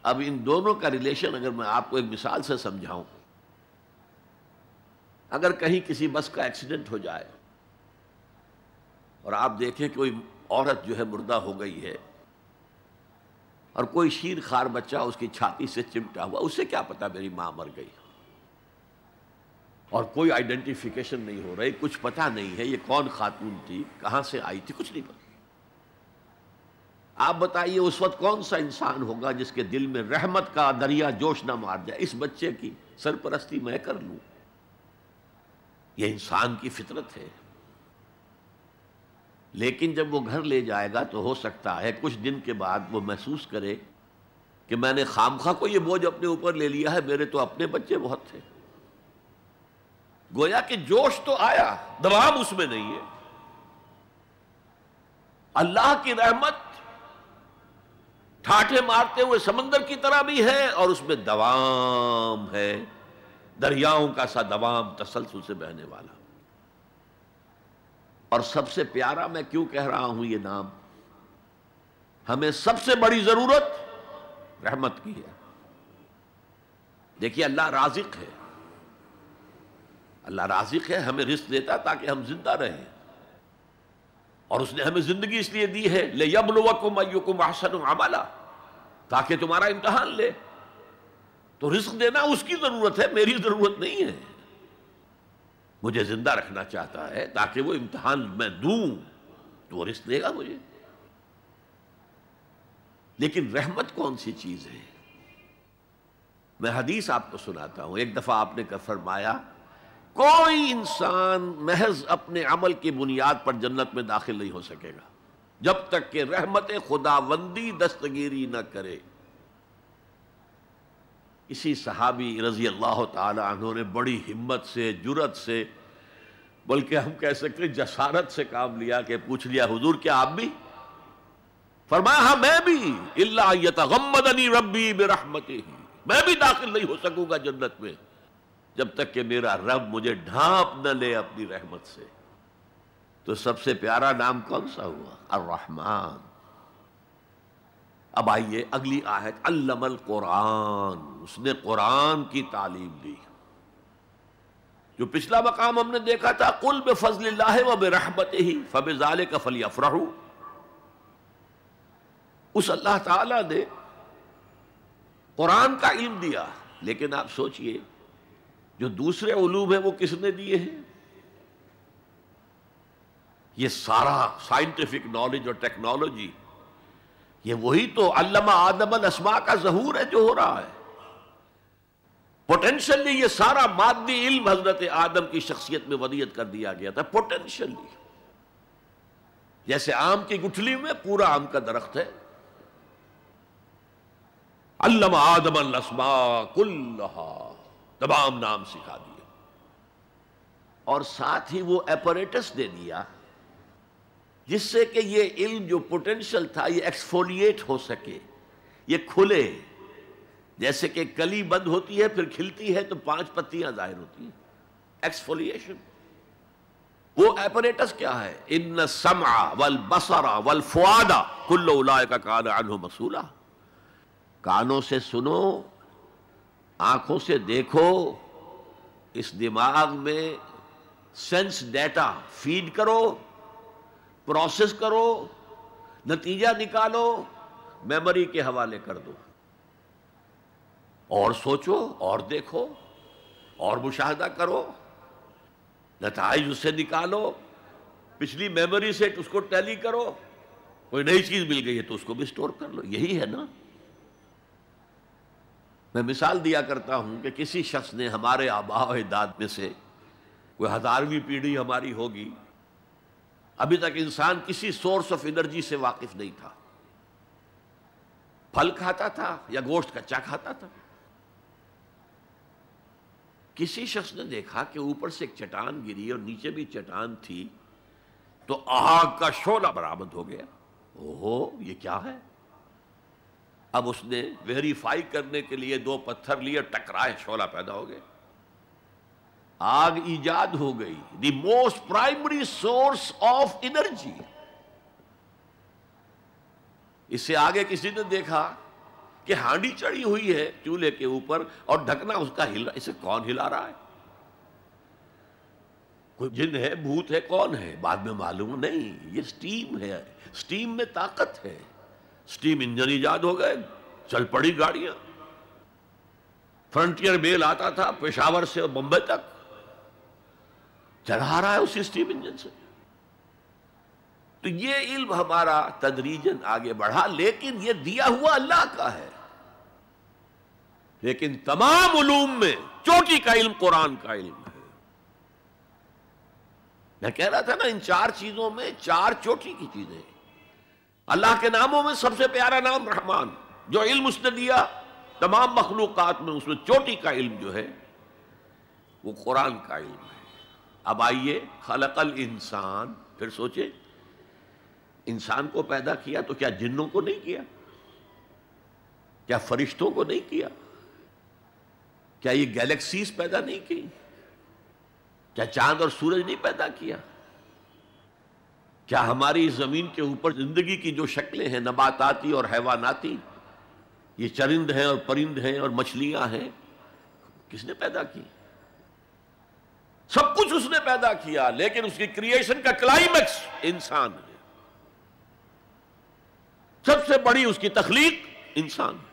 اب ان دونوں کا ریلیشن اگر میں آپ کو ایک مثال سے سمجھاؤں، اگر کہیں کسی بس کا ایکسیڈنٹ ہو جائے اور آپ دیکھیں کوئی عورت جو ہے مردہ ہو گئی ہے، اور کوئی شیر خوار بچہ اس کی چھاتی سے چمٹا ہوا، اسے کیا پتا میری ماں مر گئی، اور کوئی آئیڈینٹیفیکیشن نہیں ہو رہی، کچھ پتہ نہیں ہے یہ کون خاتون تھی، کہاں سے آئی تھی، کچھ نہیں پتا۔ آپ بتائیے اس وقت کون سا انسان ہوگا جس کے دل میں رحمت کا دریا جوش نہ مار جائے، اس بچے کی سرپرستی میں کر لوں۔ یہ انسان کی فطرت ہے۔ لیکن جب وہ گھر لے جائے گا تو ہو سکتا ہے کچھ دن کے بعد وہ محسوس کرے کہ میں نے خامخواہ کو یہ بوجھ اپنے اوپر لے لیا ہے، میرے تو اپنے بچے بہت تھے۔ گویا کہ جوش تو آیا، دوام اس میں نہیں ہے۔ اللہ کی رحمت ٹھاٹھے مارتے ہوئے سمندر کی طرح بھی ہے اور اس میں دوام ہے، دریاؤں کا سا دوام تسلسل سے بہنے والا۔ اور سب سے پیارا میں کیوں کہہ رہا ہوں یہ نام، ہمیں سب سے بڑی ضرورت رحمت کی ہے۔ دیکھیے اللہ رازق ہے، اللہ رازق ہے، ہمیں رزق دیتا تاکہ ہم زندہ رہیں، اور اس نے ہمیں زندگی اس لیے دی ہے لِيَبْلُوَكُمْ أَيُّكُمْ أَحْسَنُ عَمَلًا، تاکہ تمہارا امتحان لے۔ تو رزق دینا اس کی ضرورت ہے، میری ضرورت نہیں ہے۔ مجھے زندہ رکھنا چاہتا ہے تاکہ وہ امتحان میں دوں تو وہ رزق دے گا مجھے۔ لیکن رحمت کون سی چیز ہے؟ میں حدیث آپ کو سناتا ہوں۔ ایک دفعہ آپ نے فرمایا کوئی انسان محض اپنے عمل کی بنیاد پر جنت میں داخل نہیں ہو سکے گا جب تک کہ رحمت خداوندی دستگیری نہ کرے۔ اسی صحابی رضی اللہ تعالی عنہ نے بڑی ہمت سے، جرأت سے، بلکہ ہم کہہ سکتے جسارت سے کام لیا کہ پوچھ لیا حضور کیا آپ بھی؟ فرمایا ہاں میں بھی، الا ان یتغمدنی ربی برحمتہ، میں بھی داخل نہیں ہو سکوں گا جنت میں جب تک کہ میرا رب مجھے ڈھانپ نہ لے اپنی رحمت سے۔ تو سب سے پیارا نام کون سا ہوا؟ الرحمن۔ اب آئیے اگلی آیت، علم القرآن، اس نے قرآن کی تعلیم دی۔ جو پچھلا مقام ہم نے دیکھا تھا قل بفضل اللہ وبرحمتہ فبذلک فلیفرحوا، اس اللہ تعالی نے قرآن کا علم دیا، لیکن آپ سوچئے جو دوسرے علوم ہیں وہ کس نے دیے ہیں؟ یہ سارا سائنٹیفک نالج اور ٹیکنالوجی، یہ وہی تو علم آدم الاسماء کا ظہور ہے جو ہو رہا ہے۔ پوٹینشلی یہ سارا مادی علم حضرت آدم کی شخصیت میں ودیت کر دیا گیا تھا، پوٹینشلی۔ جیسے آم کی گٹھلی میں پورا آم کا درخت ہے، علم آدم الاسماء کلھا، تمام نام سکھا دیے، اور ساتھ ہی وہ ایپریٹس دے دیا جس سے کہ یہ علم جو پوٹینشل تھا یہ ایکسفولیٹ ہو سکے، یہ کھلے۔ جیسے کہ کلی بند ہوتی ہے پھر کھلتی ہے تو 5 پتیاں ظاہر ہوتی ہیں، ایکسفولیشن۔ وہ ایپریٹس کیا ہے؟ ان السمع والبصر والفؤاد کل اولئک کان عنہ مسئولا۔ کانوں سے سنو، آنکھوں سے دیکھو، اس دماغ میں سینس ڈیٹا فیڈ کرو، پروسیس کرو، نتیجہ نکالو، میموری کے حوالے کر دو، اور سوچو اور دیکھو اور مشاہدہ کرو، نتائج اس سے نکالو، پچھلی میموری سے اس کو ٹیلی کرو، کوئی نئی چیز مل گئی ہے تو اس کو بھی سٹور کر لو۔ یہی ہے نا۔ میں مثال دیا کرتا ہوں کہ کسی شخص نے، ہمارے آباء و اجداد میں سے کوئی 1000ویں پیڑھی ہماری ہوگی، ابھی تک انسان کسی سورس آف انرجی سے واقف نہیں تھا، پھل کھاتا تھا یا گوشت کچا کھاتا تھا۔ کسی شخص نے دیکھا کہ اوپر سے ایک چٹان گری اور نیچے بھی چٹان تھی، تو آگ کا شعلہ برآمد ہو گیا۔ اوہو یہ کیا ہے؟ اب اس نے ویریفائی کرنے کے لیے 2 پتھر لیے، ٹکرائے، شعلہ پیدا ہو گیا، آگ ایجاد ہو گئی، the most primary source of energy. اس سے آگے کسی نے دیکھا کہ ہانڈی چڑھی ہوئی ہے چولہے کے اوپر اور ڈھکنا اس کا ہل رہا، اسے کون ہلا رہا ہے؟ کوئی جن ہے، بھوت ہے، کون ہے؟ بعد میں معلوم نہیں، یہ سٹیم ہے، سٹیم میں طاقت ہے، سٹیم انجن ایجاد ہو گئے، چل پڑی گاڑیاں۔ فرنٹیئر میل آتا تھا پشاور سے بمبئی تک، چلا رہا ہے اسی سٹیم انجن سے۔ تو یہ علم ہمارا تدریجاً آگے بڑھا، لیکن یہ دیا ہوا اللہ کا ہے۔ لیکن تمام علوم میں چوٹی کا علم قرآن کا علم ہے۔ میں کہہ رہا تھا نا، ان 4 چیزوں میں 4 چوٹی کی چیزیں۔ اللہ کے ناموں میں سب سے پیارا نام رحمان، جو علم اس نے دیا تمام مخلوقات میں، اس میں چوٹی کا علم جو ہے وہ قرآن کا علم ہے۔ اب آئیے خلق الانسان، پھر سوچے انسان کو پیدا کیا تو کیا جنوں کو نہیں کیا؟ کیا فرشتوں کو نہیں کیا؟ کیا یہ گیلیکسیز پیدا نہیں کی؟ کیا چاند اور سورج نہیں پیدا کیا؟ کیا ہماری زمین کے اوپر زندگی کی جو شکلیں ہیں نباتاتی اور حیواناتی، یہ چرند ہیں اور پرند ہیں اور مچھلیاں ہیں، کس نے پیدا کی؟ سب کچھ اس نے پیدا کیا، لیکن اس کی کریشن کا کلائمیکس انسان ہے۔ سب سے بڑی اس کی تخلیق انسان ہے،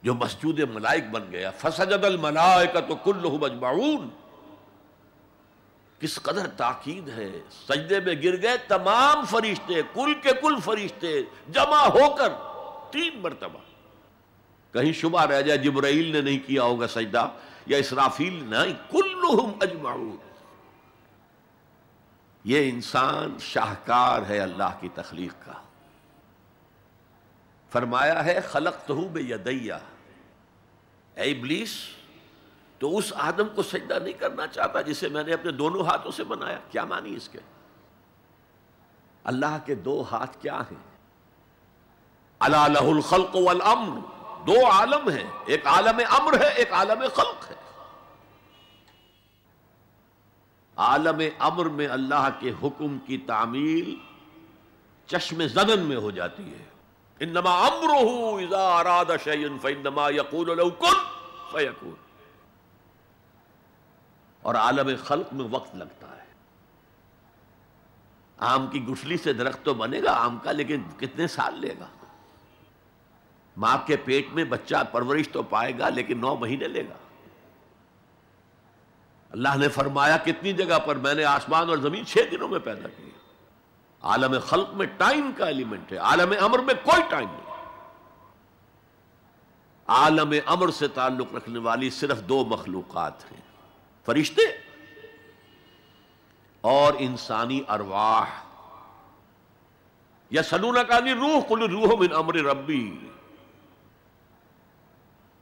جو مسجود ملائک بن گیا۔ فسجد الملائکۃ کلھم اجمعون، کس قدر تاکید ہے، سجدے میں گر گئے تمام فرشتے، کل کے کل فرشتے جمع ہو کر 3 مرتبہ۔ کہیں شبہ رہ جائے جبرائیل نے نہیں کیا ہوگا سجدہ یا اسرافیل، نہیں، کلھم اجمعون۔ یہ انسان شاہکار ہے اللہ کی تخلیق کا۔ فرمایا ہے خلقتہ بیدی، اے ابلیس تو اس آدم کو سجدہ نہیں کرنا چاہتا جسے میں نے اپنے دونوں ہاتھوں سے بنایا؟ کیا معنی اس کے؟ اللہ کے 2 ہاتھ کیا ہیں؟ الا لہ الخلق والامر، 2 عالم ہیں، ایک عالم امر ہے، ایک عالم خلق ہے۔ عالم امر میں اللہ کے حکم کی تعمیل چشم زدن میں ہو جاتی ہے، انما امرہ اذا اراد شیئا فانما یقول له کن فیکون۔ اور عالم خلق میں وقت لگتا ہے۔ آم کی گٹھلی سے درخت تو بنے گا آم کا، لیکن کتنے سال لے گا؟ ماں کے پیٹ میں بچہ پرورش تو پائے گا، لیکن 9 مہینے لے گا۔ اللہ نے فرمایا کتنی جگہ پر میں نے آسمان اور زمین 6 دنوں میں پیدا کی۔ عالم خلق میں ٹائم کا ایلیمنٹ ہے، عالم امر میں کوئی ٹائم نہیں۔ عالم امر سے تعلق رکھنے والی صرف 2 مخلوقات ہیں، فرشتے اور انسانی ارواح۔ یسألونک عن الروح قل الروح من امر ربی۔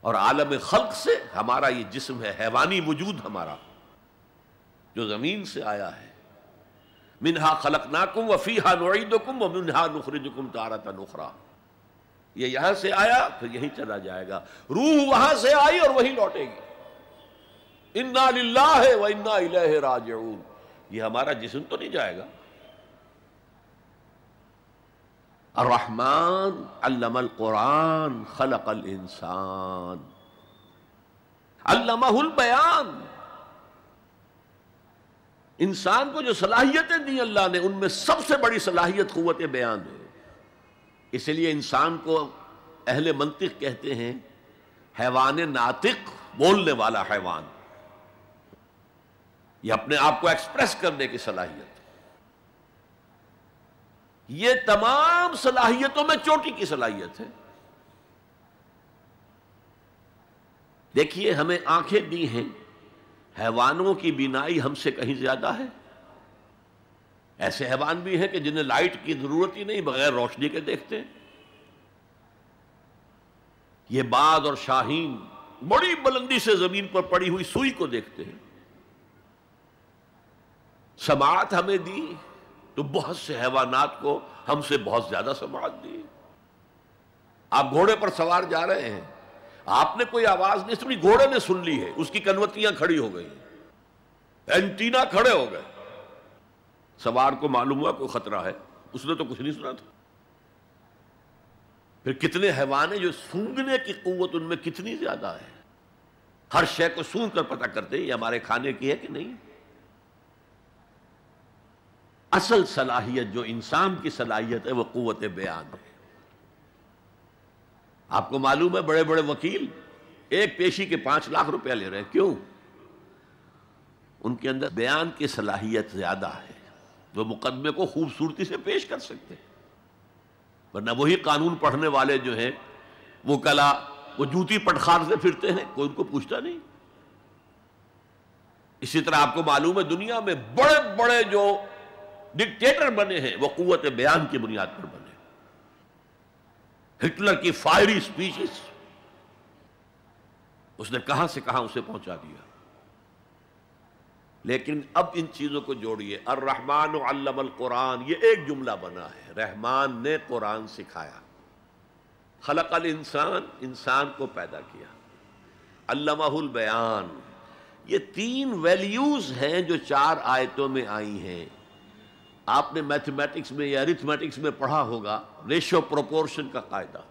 اور عالم خلق سے ہمارا یہ جسم ہے، حیوانی وجود ہمارا جو زمین سے آیا ہے، منہا خلقناکم وفیہا نعیدکم ومنہا نخرجکم تارۃ اخری۔ یہ یہاں سے آیا پھر یہیں چلا جائے گا، روح وہاں سے آئی اور وہیں لوٹے گی۔ انا للہ و انا الیہ راجعون، یہ ہمارا جسم تو نہیں جائے گا۔ الرحمن علم القرآن خلق الانسان علمہ البیان۔ انسان کو جو صلاحیتیں دی اللہ نے، ان میں سب سے بڑی صلاحیت قوت بیان ہے۔ اس لیے انسان کو اہل منطق کہتے ہیں حیوان ناطق، بولنے والا حیوان، یہ اپنے آپ کو ایکسپریس کرنے کی صلاحیت۔ یہ تمام صلاحیتوں میں چوٹی کی صلاحیت ہے۔ دیکھیے ہمیں آنکھیں دی ہیں، حیوانوں کی بینائی ہم سے کہیں زیادہ ہے۔ ایسے حیوان بھی ہیں کہ جنہیں لائٹ کی ضرورت ہی نہیں، بغیر روشنی کے دیکھتے ہیں۔ یہ باز اور شاہین بڑی بلندی سے زمین پر پڑی ہوئی سوئی کو دیکھتے ہیں۔ سماعت ہمیں دی تو بہت سے حیوانات کو ہم سے بہت زیادہ سماعت دی۔ آپ گھوڑے پر سوار جا رہے ہیں، آپ نے کوئی آواز نہیں سنی، گھوڑے نے سن لی ہے، اس کی کنوتیاں کھڑی ہو گئی، اینٹینا کھڑے ہو گئے۔ سوار کو معلوم ہوا کوئی خطرہ ہے، اس نے تو کچھ نہیں سنا تھا۔ پھر کتنے حیوان ہیں جو سونگنے کی قوت ان میں کتنی زیادہ ہے، ہر شے کو سونگ کر پتہ کرتے ہیں یہ ہمارے کھانے کی ہے کہ نہیں۔ اصل صلاحیت جو انسان کی صلاحیت ہے وہ قوت بیان ہے۔ آپ کو معلوم ہے بڑے بڑے وکیل ایک پیشی کے 5 لاکھ روپیہ لے رہے ہیں، کیوں؟ ان کے اندر بیان کی صلاحیت زیادہ ہے، وہ مقدمے کو خوبصورتی سے پیش کر سکتے ہیں۔ ورنہ وہی قانون پڑھنے والے جو ہیں وہ کلا وہ جوتی پٹخار سے پھرتے ہیں، کوئی ان کو پوچھتا نہیں۔ اسی طرح آپ کو معلوم ہے دنیا میں بڑے بڑے جو ڈکٹیٹر بنے ہیں وہ قوت بیان کی بنیاد پر بنے۔ ہٹلر کی فائری سپیچز اس نے کہاں سے کہاں اسے پہنچا دیا۔ لیکن اب ان چیزوں کو جوڑیے، الرحمن علم القرآن، یہ ایک جملہ بنا ہے، رحمان نے قرآن سکھایا۔ خلق الانسان، انسان کو پیدا کیا، علمہ البیان، یہ تین ویلیوز ہیں جو 4 آیتوں میں آئی ہیں۔ آپ نے میتھمیٹکس میں یا ارتھمیٹکس میں پڑھا ہوگا ریشو پروپورشن کا قاعدہ،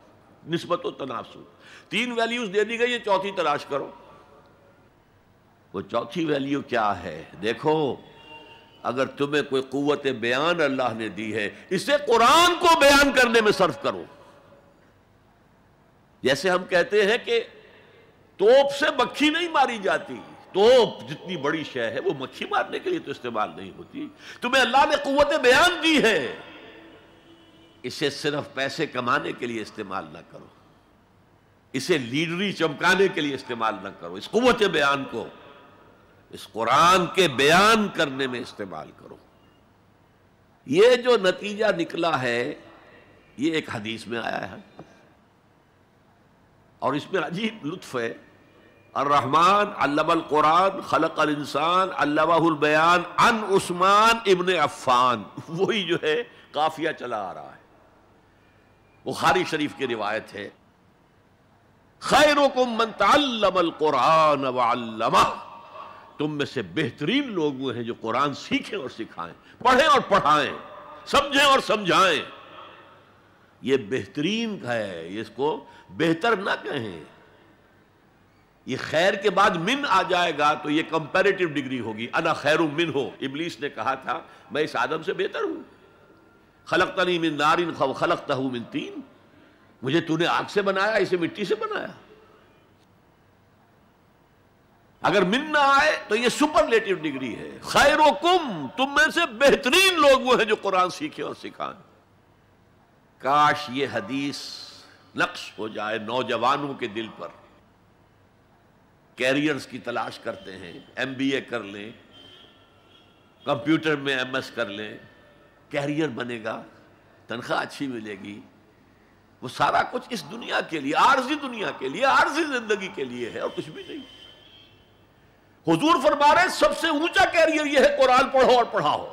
نسبت و تناسب۔ 3 ویلیوز دے دی گئی، یہ چوتھی تلاش کرو۔ وہ چوتھی ویلیو کیا ہے؟ دیکھو، اگر تمہیں کوئی قوت بیان اللہ نے دی ہے، اسے قرآن کو بیان کرنے میں صرف کرو۔ جیسے ہم کہتے ہیں کہ توپ سے مکھی نہیں ماری جاتی، توپ جتنی بڑی شے ہے وہ مکھی مارنے کے لیے تو استعمال نہیں ہوتی۔ تمہیں اللہ نے قوت بیان دی ہے، اسے صرف پیسے کمانے کے لیے استعمال نہ کرو، اسے لیڈری چمکانے کے لیے استعمال نہ کرو، اس قوت بیان کو اس قرآن کے بیان کرنے میں استعمال کرو۔ یہ جو نتیجہ نکلا ہے یہ ایک حدیث میں آیا ہے، اور اس میں عجیب لطف ہے۔ الرحمن علم القرآن خلق الانسان علمہ البیان عن عثمان ابن عفان، وہی جو ہے قافیہ چلا آ رہا ہے، بخاری شریف کی روایت ہے، خیرکم من تعلم القرآن وعلمہ، تم میں سے بہترین لوگ وہ ہیں جو قرآن سیکھیں اور سکھائیں، پڑھیں اور پڑھائیں، سمجھیں اور سمجھائیں۔ یہ بہترین ہے، اس کو بہتر نہ کہیں۔ یہ خیر کے بعد من آ جائے گا تو یہ کمپیریٹیو ڈگری ہوگی، انا خیر منہ۔ ابلیس نے کہا تھا میں اس آدم سے بہتر ہوں، خلقتنی من نار خلقتہ من طین، مجھے تو نے آگ سے بنایا، اسے مٹی سے بنایا۔ اگر من نہ آئے تو یہ سپرلیٹیو ڈگری ہے، خیرکم، تم میں سے بہترین لوگ وہ ہیں جو قرآن سیکھیں اور سکھائیں۔ کاش یہ حدیث نقش ہو جائے نوجوانوں کے دل پر۔ کیریئرز کی تلاش کرتے ہیں، MBA کر لیں، کمپیوٹر میں MS کر لیں، کیریئر بنے گا، تنخواہ اچھی ملے گی، وہ سارا کچھ اس دنیا کے لیے، عارضی دنیا کے لیے، عارضی زندگی کے لیے ہے اور کچھ بھی نہیں۔ حضور فرما رہے سب سے اونچا کیریئر یہ ہے قرآن پڑھو اور پڑھاؤ،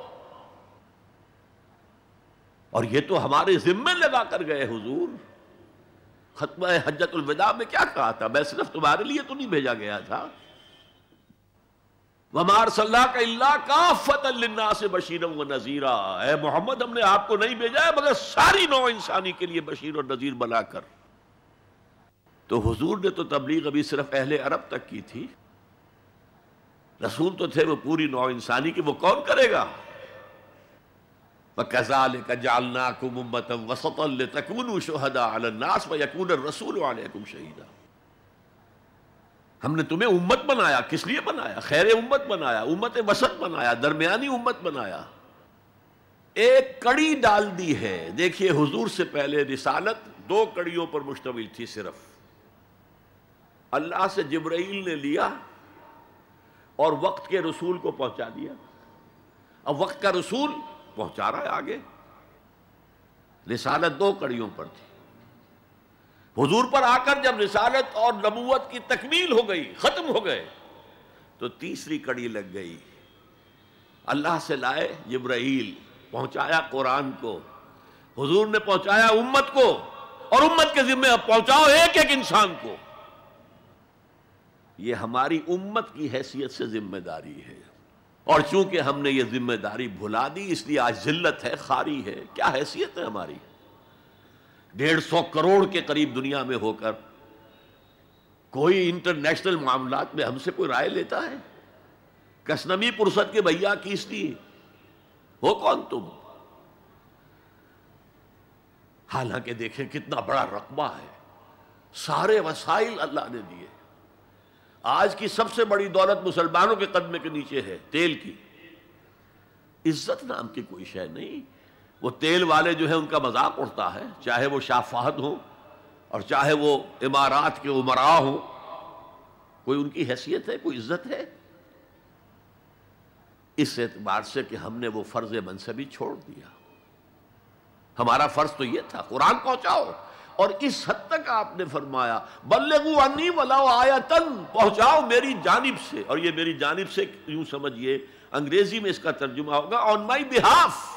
اور یہ تو ہمارے ذمے لگا کر گئے حضور۔ ختمہ حجۃ الوداع میں کیا کہا تھا؟ میں صرف تمہارے لیے تو نہیں بھیجا گیا تھا، وَمَا أَرْسَلْنَاكَ إِلَّا كَافَّةً لِلنَّاسِ بَشِيرًا وَنَذِيرًا، اے محمد ہم نے آپ کو نہیں بھیجا ہے مگر ساری نوع انسانی کے لیے بشیر اور نذیر بنا کر۔ تو حضور نے تو تبلیغ ابھی صرف اہل عرب تک کی تھی، رسول تو تھے وہ پوری نوع انسانی کی، وہ کون کرے گا؟ وَكَذَلِكَ جَعَلْنَاكُمْ أُمَّةً وَسَطًا لِتَكُونُوا شُهَدَاءَ عَلَى النَّاسِ وَيَكُونَ الرَّسُولُ عَلَيْكُمْ شَهِيدًا۔ ہم نے تمہیں امت بنایا، کس لیے بنایا؟ خیر امت بنایا، امت وسط بنایا، درمیانی امت بنایا، ایک کڑی ڈال دی ہے۔ دیکھیے حضور سے پہلے رسالت 2 کڑیوں پر مشتمل تھی صرف۔ اللہ سے جبرائیل نے لیا اور وقت کے رسول کو پہنچا دیا، اب وقت کا رسول پہنچا رہا ہے آگے۔ رسالت 2 کڑیوں پر تھی، حضور پر آ کر جب رسالت اور نبوت کی تکمیل ہو گئی، ختم ہو گئے، تو تیسری کڑی لگ گئی۔ اللہ سے لائے جبرائیل، پہنچایا قرآن کو، حضور نے پہنچایا امت کو، اور امت کے ذمہ اب پہنچاؤ ایک ایک انسان کو۔ یہ ہماری امت کی حیثیت سے ذمہ داری ہے، اور چونکہ ہم نے یہ ذمہ داری بھلا دی اس لیے آج ذلت ہے، خاری ہے۔ کیا حیثیت ہے ہماری؟ 150 کروڑ کے قریب دنیا میں ہو کر کوئی انٹرنیشنل معاملات میں ہم سے کوئی رائے لیتا ہے؟ کسنمی پرست کے بھیا کیستی ہو کون تم؟ حالانکہ دیکھیں کتنا بڑا رقبہ ہے، سارے وسائل اللہ نے دیے۔ آج کی سب سے بڑی دولت مسلمانوں کے قدمے کے نیچے ہے، تیل کی۔ عزت نام کی کوئی شے نہیں۔ وہ تیل والے جو ہیں ان کا مذاق اڑتا ہے، چاہے وہ شاہ فہد ہوں اور چاہے وہ امارات کے امراء ہوں، کوئی ان کی حیثیت ہے، کوئی عزت ہے؟ اس اعتبار سے کہ ہم نے وہ فرض منصبی چھوڑ دیا۔ ہمارا فرض تو یہ تھا قرآن پہنچاؤ، اور اس حد تک آپ نے فرمایا بلغوا عنی ولو آیۃ، پہنچاؤ میری جانب سے، اور یہ میری جانب سے یوں سمجھیے انگریزی میں اس کا ترجمہ ہوگا آن مائی بہاف۔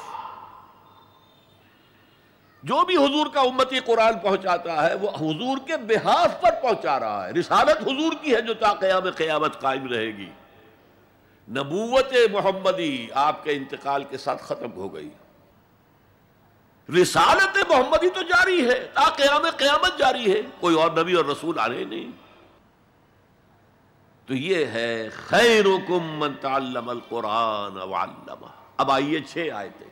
جو بھی حضور کا امتی قرآن پہنچاتا ہے وہ حضور کے بہاف پر پہنچا رہا ہے. رسالت حضور کی ہے جو تا قیام قیامت قائم رہے گی. نبوت محمدی آپ کے انتقال کے ساتھ ختم ہو گئی. رسالت محمدی تو جاری ہے، تا قیام قیامت جاری ہے، کوئی اور نبی اور رسول آ رہے نہیں. تو یہ ہے خیرکم من تعلم القرآن وعلمہ. اب آئیے 6 آیتیں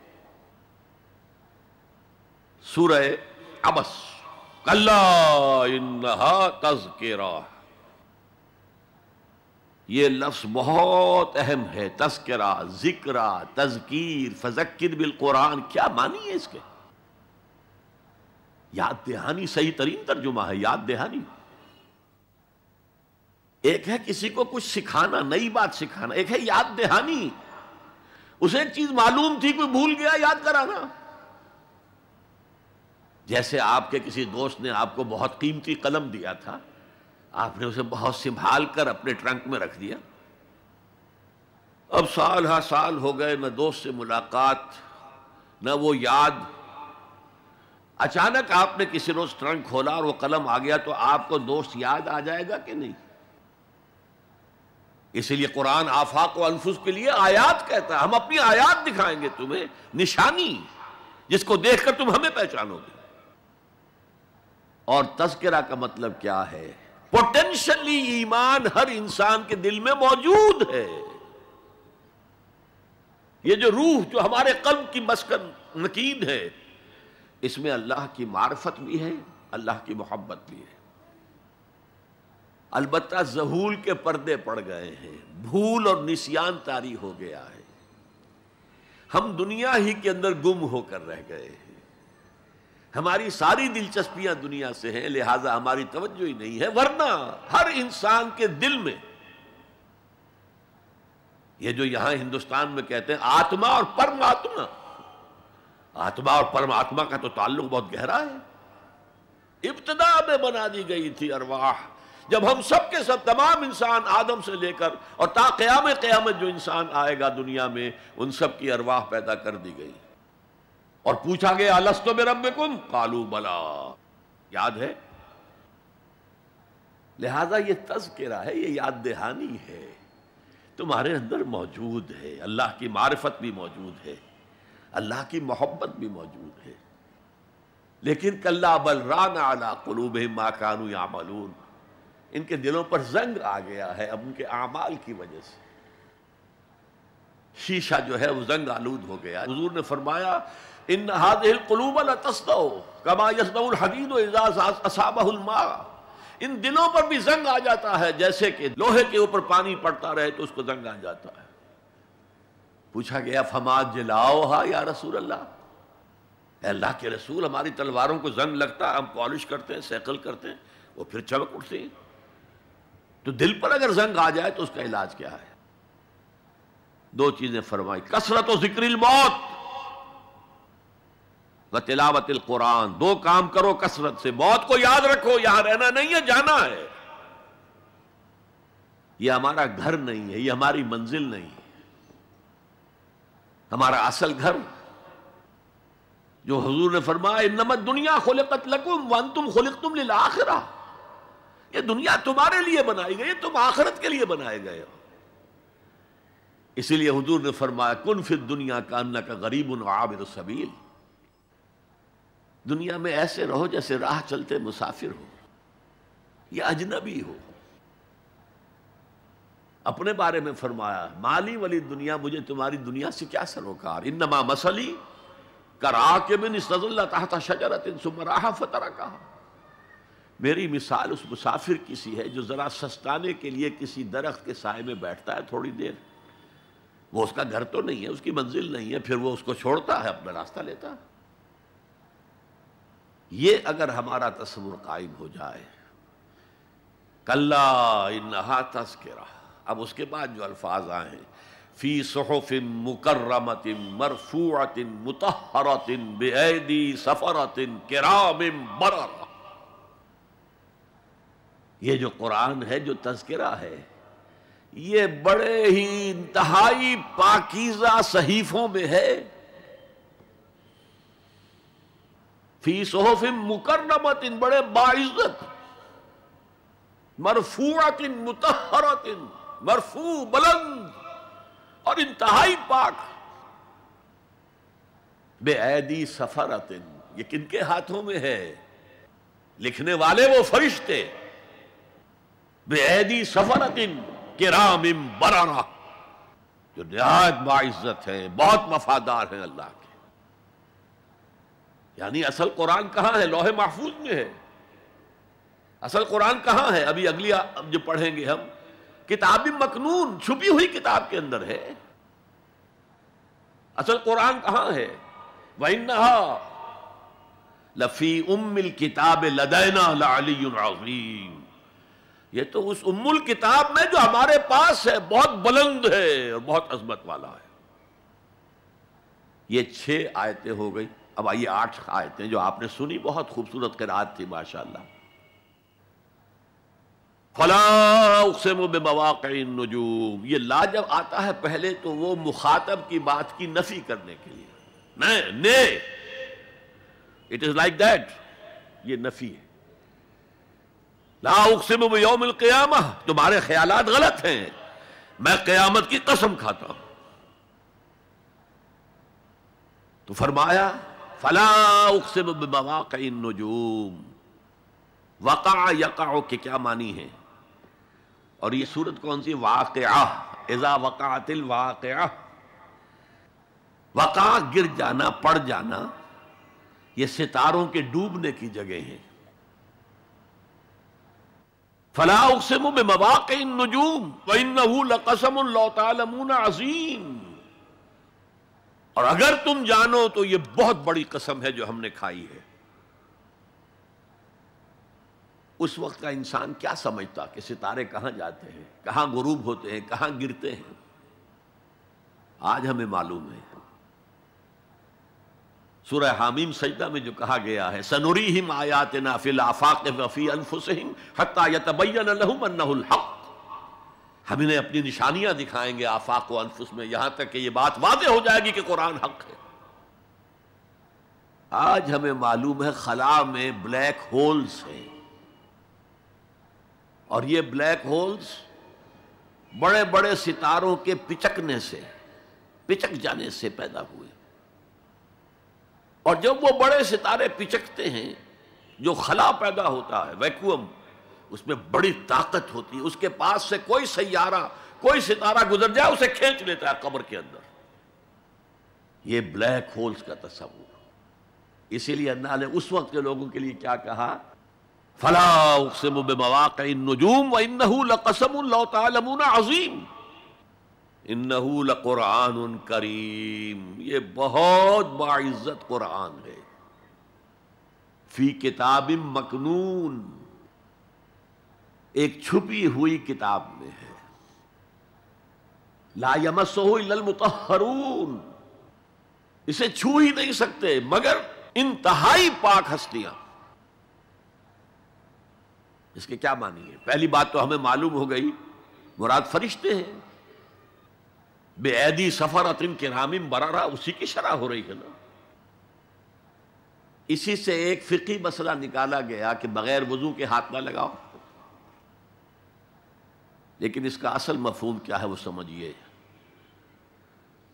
سورہ عبس. کلا انہا تذکرہ، یہ لفظ بہت اہم ہے. تذکرہ، ذکرہ، تذکیر، فذکر بالقرآن، کیا معنی ہے اس کے؟ یاد دہانی صحیح ترین ترجمہ ہے، یاد دہانی. ایک ہے کسی کو کچھ سکھانا، نئی بات سکھانا، ایک ہے یاد دہانی. اسے ایک چیز معلوم تھی، کوئی بھول گیا، یاد کرانا. جیسے آپ کے کسی دوست نے آپ کو بہت قیمتی قلم دیا تھا، آپ نے اسے بہت سنبھال کر اپنے ٹرنک میں رکھ دیا. اب سال ہا سال ہو گئے، نہ دوست سے ملاقات، نہ وہ یاد. اچانک آپ نے کسی روز ٹرنک کھولا اور وہ قلم آ گیا، تو آپ کو دوست یاد آ جائے گا کہ نہیں؟ اسی لیے قرآن آفاق و انفس کے لیے آیات کہتا ہے. ہم اپنی آیات دکھائیں گے تمہیں، نشانی جس کو دیکھ کر تم ہمیں پہچانو گے. اور تذکرہ کا مطلب کیا ہے؟ پوٹینشلی ایمان ہر انسان کے دل میں موجود ہے. یہ جو روح جو ہمارے قلب کی مسکن مکین ہے، اس میں اللہ کی معرفت بھی ہے، اللہ کی محبت بھی ہے. البتہ ذہول کے پردے پڑ گئے ہیں، بھول اور نسیان طاری ہو گیا ہے. ہم دنیا ہی کے اندر گم ہو کر رہ گئے ہیں. ہماری ساری دلچسپیاں دنیا سے ہیں، لہٰذا ہماری توجہ ہی نہیں ہے. ورنہ ہر انسان کے دل میں یہ جو یہاں ہندوستان میں کہتے ہیں آتما اور پرماتما، آتما اور پرماتما کا تو تعلق بہت گہرا ہے. ابتدا میں بنا دی گئی تھی ارواح، جب ہم سب کے سب تمام انسان آدم سے لے کر اور تا قیام قیامت جو انسان آئے گا دنیا میں، ان سب کی ارواح پیدا کر دی گئی. اور پوچھا گیا الست بربکم قالوا بلا، یاد ہے؟ لہذا یہ تذکرہ ہے، یہ یاد دہانی ہے، تمہارے اندر موجود ہے. اللہ کی معرفت بھی موجود ہے، اللہ کی محبت بھی موجود ہے. لیکن کلا بل ران علی قلوبہم ما کانوا یعملون، ان کے دلوں پر زنگ آ گیا ہے اب ان کے اعمال کی وجہ سے. شیشہ جو ہے وہ زنگ آلود ہو گیا. حضور نے فرمایا ان هذه القلوب لتصدع كما يصدع الحديد اذا اصابه الماء. ان دلوں پر بھی زنگ آ جاتا ہے جیسے کہ لوہے کے اوپر پانی پڑتا رہے تو اس کو زنگ آ جاتا ہے. پوچھا گیا فما جلاؤها یا رسول اللہ، اے اللہ کے رسول ہماری تلواروں کو زنگ لگتا ہے، ہم پالش کرتے ہیں، سیکل کرتے ہیں، وہ پھر چمک اٹھتے ہیں. تو دل پر اگر زنگ آ جائے تو اس کا علاج کیا ہے؟ 2 چیزیں فرمائی، کثرت و ذکر الموت و تلاوت القرآن. 2 کام کرو کثرت سے، موت کو یاد رکھو، یہاں رہنا نہیں ہے، جانا ہے. یہ ہمارا گھر نہیں ہے، یہ ہماری منزل نہیں ہے. ہمارا اصل گھر جو حضور نے فرمایا انما الدنیا خلقت لکم وانتم خلقتم للآخرہ، یہ دنیا تمہارے لیے بنائی گئی، تم آخرت کے لیے بنائے گئے ہو. اسی لیے حضور نے فرمایا کن فی الدنیا کانک غریب وعابر السبیل، دنیا میں ایسے رہو جیسے راہ چلتے مسافر ہو یا اجنبی ہو. اپنے بارے میں فرمایا مالی ولی دنیا، مجھے تمہاری دنیا سے کیا سروکار، انما مثلی کراکب استظل تحت شجرۃ ثم راح فترکها. میری مثال اس مسافر کی سی ہے جو ذرا سستانے کے لیے کسی درخت کے سائے میں بیٹھتا ہے تھوڑی دیر. وہ اس کا گھر تو نہیں ہے، اس کی منزل نہیں ہے، پھر وہ اس کو چھوڑتا ہے، اپنا راستہ لیتا ہے. یہ اگر ہمارا تصور قائم ہو جائے، کلا انہا تذکرہ. اب اس کے بعد جو الفاظ آئے ہیں فی صحف مکرمۃ مرفوعۃ مطہرۃ بایدی سفرۃ کرام بررہ. یہ جو قرآن ہے، جو تذکرہ ہے، یہ بڑے ہی انتہائی پاکیزہ صحیفوں میں ہے. فی صحف مکرمۃ، بڑے باعزت، مرفوعۃ مطہرۃ، مرفوع بلند اور انتہائی پاک، بے ایدی سفرۃ، یہ کن کے ہاتھوں میں ہے؟ لکھنے والے وہ فرشتے، بے ایدی سفرۃ کرام بررہ، جو نہایت باعزت ہیں، بہت وفادار ہیں اللہ کے۔ یعنی اصل قرآن کہاں ہے؟ لوح محفوظ میں ہے۔ اصل قرآن کہاں ہے؟ ابھی اگلی جو پڑھیں گے ہم، کتاب مکنون، چھپی ہوئی کتاب کے اندر ہے۔ اصل قرآن کہاں ہے؟ وَإِنَّهَا لَفِي أُمِّ الْكِتَابِ لَدَيْنَا لَعَلِيٌّ عَظِيمٌ، یہ تو اس ام الکتاب میں جو ہمارے پاس ہے، بہت بلند ہے اور بہت عظمت والا ہے۔ یہ 6 آیتیں ہو گئی۔ اب آئیے 8 آیتیں جو آپ نے سنی، بہت خوبصورت قرات تھی ماشاءاللہ۔ فَلَا أُقْسِمُ بِمَوَاقِعِ النُّجُومِ، یہ لا جب آتا ہے پہلے تو وہ مخاطب کی بات کی نفی کرنے کے لیے، نہیں، اٹ از لائک دیٹ، یہ نفی ہے۔ لا اقسم بیوم القیامہ، تمہارے خیالات غلط ہیں، میں قیامت کی قسم کھاتا ہوں۔ تو فرمایا فلا اقسم بمواقع النجوم، وقع یقع کے کیا معنی ہے؟ اور یہ سورت کون سی؟ واقعہ، اذا وقعت الواقعہ، وقع گر جانا، پڑ جانا، یہ ستاروں کے ڈوبنے کی جگہ ہے۔ فلا اقسم بمواقع النجوم وانه لقسم لو تعلمون عظیم، اور اگر تم جانو تو یہ بہت بڑی قسم ہے جو ہم نے کھائی ہے۔ اس وقت کا انسان کیا سمجھتا کہ ستارے کہاں جاتے ہیں، کہاں غروب ہوتے ہیں، کہاں گرتے ہیں؟ آج ہمیں معلوم ہے۔ سورہ حامیم سجدہ میں جو کہا گیا ہے سنریہم آیاتنا فی الآفاق وفی انفسہم حتی یتبین لہم انہ الحق، ہم انہیں اپنی نشانیاں دکھائیں گے آفاق و انفس میں، یہاں تک کہ یہ بات واضح ہو جائے گی کہ قرآن حق ہے۔ آج ہمیں معلوم ہے خلا میں بلیک ہولز ہیں، اور یہ بلیک ہولز بڑے بڑے ستاروں کے پچکنے سے، پچک جانے سے پیدا ہوئے، اور جب وہ بڑے ستارے پچکتے ہیں، جو خلا پیدا ہوتا ہے، ویکیوم، اس میں بڑی طاقت ہوتی ہے، اس کے پاس سے کوئی سیارہ، کوئی ستارہ گزر جائے اسے کھینچ لیتا ہے قبر کے اندر۔ یہ بلیک ہولز کا تصور۔ اسی لیے اللہ نے اس وقت کے لوگوں کے لیے کیا کہا؟ فلا اقسم بمواقع النجوم وانہ لقسم لو تعلمون عظیم انہ لقرآن کریم، یہ بہت باعزت قرآن ہے، فی کتاب مکنون، ایک چھپی ہوئی کتاب میں ہے، لا یمسہ الا المطہرون، اسے چھو ہی نہیں سکتے مگر انتہائی پاک ہستیاں۔ اس کے کیا معنی ہے؟ پہلی بات تو ہمیں معلوم ہو گئی، مراد فرشتے ہیں، بے ایدی سفرۃ کرام بررہ، اسی کی شرح ہو رہی ہے نا۔ اسی سے ایک فقہی مسئلہ نکالا گیا کہ بغیر وضو کے ہاتھ نہ لگاؤ، لیکن اس کا اصل مفہوم کیا ہے وہ سمجھیے۔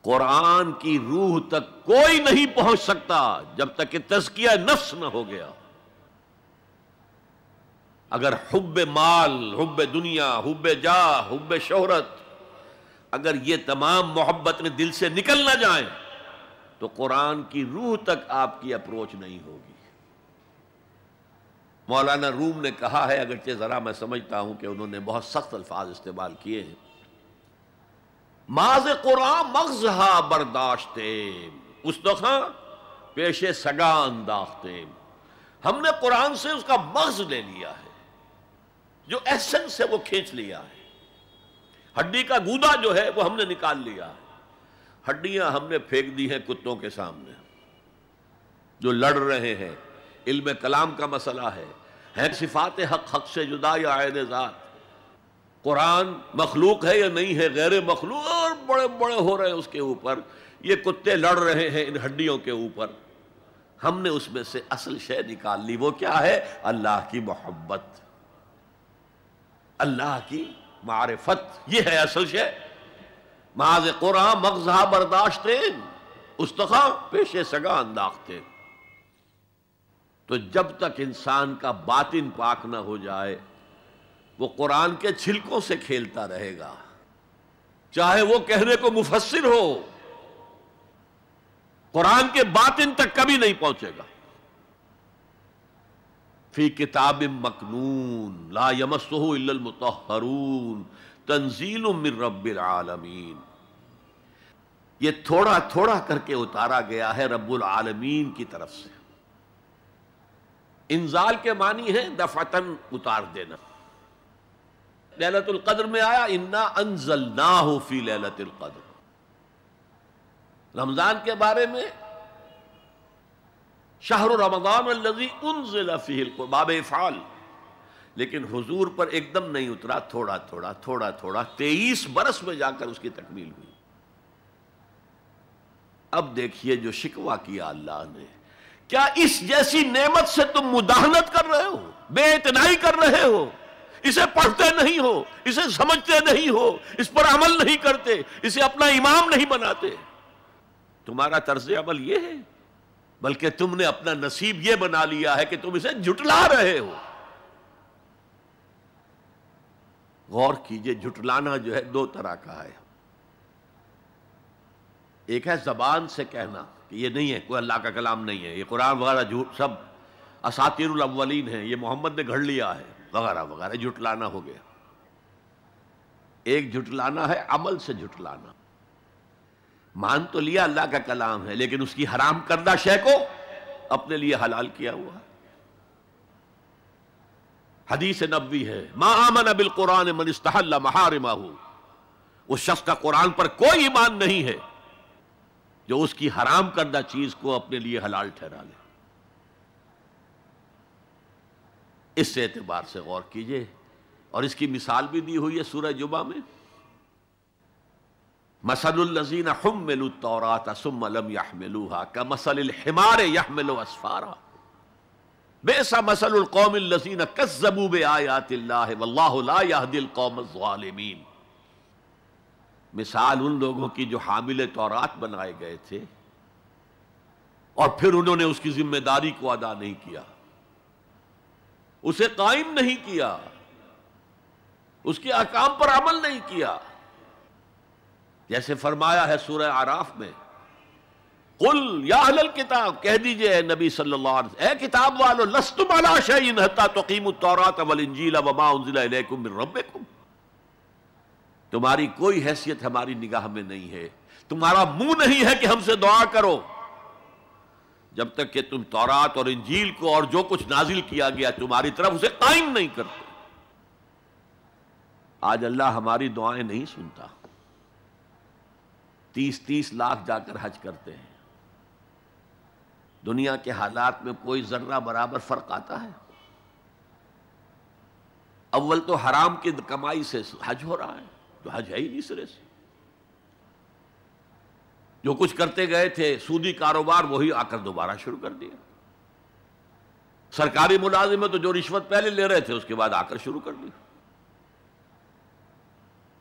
قرآن کی روح تک کوئی نہیں پہنچ سکتا جب تک کہ تزکیہ نفس نہ ہو گیا۔ اگر حب مال، حب دنیا، حب جاہ، حب شہرت، اگر یہ تمام محبتیں دل سے نکل نہ جائیں تو قرآن کی روح تک آپ کی اپروچ نہیں ہوگی۔ مولانا روم نے کہا ہے، اگرچہ ذرا میں سمجھتا ہوں کہ انہوں نے بہت سخت الفاظ استعمال کیے ہیں، ماز قرآن مغزہا برداشتے استخاں پیش سگا انداختے، ہم نے قرآن سے اس کا مغز لے لیا ہے، جو ایسنس ہے وہ کھینچ لیا ہے، ہڈی کا گودا جو ہے وہ ہم نے نکال لیا ہے، ہڈیاں ہم نے پھینک دی ہیں کتوں کے سامنے جو لڑ رہے ہیں۔ علم کلام کا مسئلہ ہے صفات حق حق سے جدا یا عین ذات، قرآن مخلوق ہے یا نہیں ہے، غیر مخلوق، اور بڑے بڑے ہو رہے ہیں اس کے اوپر، یہ کتے لڑ رہے ہیں ان ہڈیوں کے اوپر، ہم نے اس میں سے اصل شے نکال لی، وہ کیا ہے؟ اللہ کی محبت، اللہ کی معرفت، یہ ہے اصل شے۔ معاذ قرآن مغزہ برداشتیں استخاں پیش سگاں انداختیں۔ تو جب تک انسان کا باطن پاک نہ ہو جائے وہ قرآن کے چھلکوں سے کھیلتا رہے گا، چاہے وہ کہنے کو مفسر ہو، قرآن کے باطن تک کبھی نہیں پہنچے گا۔ فی کتاب مکنون لا یمسہ الا المطہرون تنزیل من رب العالمین، یہ تھوڑا تھوڑا کر کے اتارا گیا ہے رب العالمین کی طرف سے۔ انزال کے معنی ہے دفعتاً اتار دینا۔ لیلۃ القدر میں آیا انا انزلناہ فی لیلۃ القدر، رمضان کے بارے میں شہر رمضان الذی انزل فیہ القرآن، باب افعال، لیکن حضور پر ایک دم نہیں اترا، تھوڑا تھوڑا تھوڑا تھوڑا 23 برس میں جا کر اس کی تکمیل ہوئی۔ اب دیکھیے جو شکوہ کیا اللہ نے، کیا اس جیسی نعمت سے تم مداہنت کر رہے ہو، بے اعتنائی کر رہے ہو، اسے پڑھتے نہیں ہو، اسے سمجھتے نہیں ہو، اس پر عمل نہیں کرتے، اسے اپنا امام نہیں بناتے؟ تمہارا طرز عمل یہ ہے، بلکہ تم نے اپنا نصیب یہ بنا لیا ہے کہ تم اسے جھٹلا رہے ہو۔ غور کیجئے، جھٹلانا جو ہے دو طرح کا ہے۔ ایک ہے زبان سے کہنا کہ یہ نہیں ہے، کوئی اللہ کا کلام نہیں ہے، یہ قرآن وغیرہ جھوٹ، سب اساطیر الاولین ہیں، یہ محمد نے گھڑ لیا ہے وغیرہ وغیرہ، جھٹلانا ہو گیا۔ ایک جھٹلانا ہے عمل سے جھٹلانا، مان تو لیا اللہ کا کلام ہے لیکن اس کی حرام کردہ شے کو اپنے لیے حلال کیا ہوا ہے۔ حدیث نبوی ہے ما آمن بالقرآن من استحل محارمہ، اس شخص کا قرآن پر کوئی ایمان نہیں ہے جو اس کی حرام کردہ چیز کو اپنے لیے حلال ٹھہرا لے۔ اس اعتبار سے غور کیجئے، اور اس کی مثال بھی دی ہوئی ہے سورہ جمعہ میں، مثل الذین حملوا التوراۃ ثم لم يحملوها كمثل الحمار يحمل اسفارا بئس مثل القوم الذین کذبوا بآیات اللہ واللہ لا يهدی القوم الظالمین۔ مثال ان لوگوں کی جو حامل تورات بنائے گئے تھے اور پھر انہوں نے اس کی ذمہ داری کو ادا نہیں کیا، اسے قائم نہیں کیا، اس کے احکام پر عمل نہیں کیا۔ جیسے فرمایا ہے سورہ اعراف میں، قل یا اہل الکتاب، کہہ دیجئے اے نبی صلی اللہ علیہ وسلم، اے کتاب والو، لستم علی شیء حتی تقیموا التوراۃ والانجیل وما انزل الیکم من ربکم، تمہاری کوئی حیثیت ہماری نگاہ میں نہیں ہے، تمہارا منہ نہیں ہے کہ ہم سے دعا کرو جب تک کہ تم تورات اور انجیل کو اور جو کچھ نازل کیا گیا تمہاری طرف اسے قائم نہیں کرتے۔ آج اللہ ہماری دعائیں نہیں سنتا، 30 لاکھ جا کر حج کرتے ہیں، دنیا کے حالات میں کوئی ذرہ برابر فرق آتا ہے؟ اول تو حرام کی کمائی سے حج ہو رہا ہے، تو حج ہے ہی نہیں سرے سے۔ جو کچھ کرتے گئے تھے سودی کاروبار وہی آ کر دوبارہ شروع کر دیا، سرکاری ملازم میں تو جو رشوت پہلے لے رہے تھے اس کے بعد آ کر شروع کر دی۔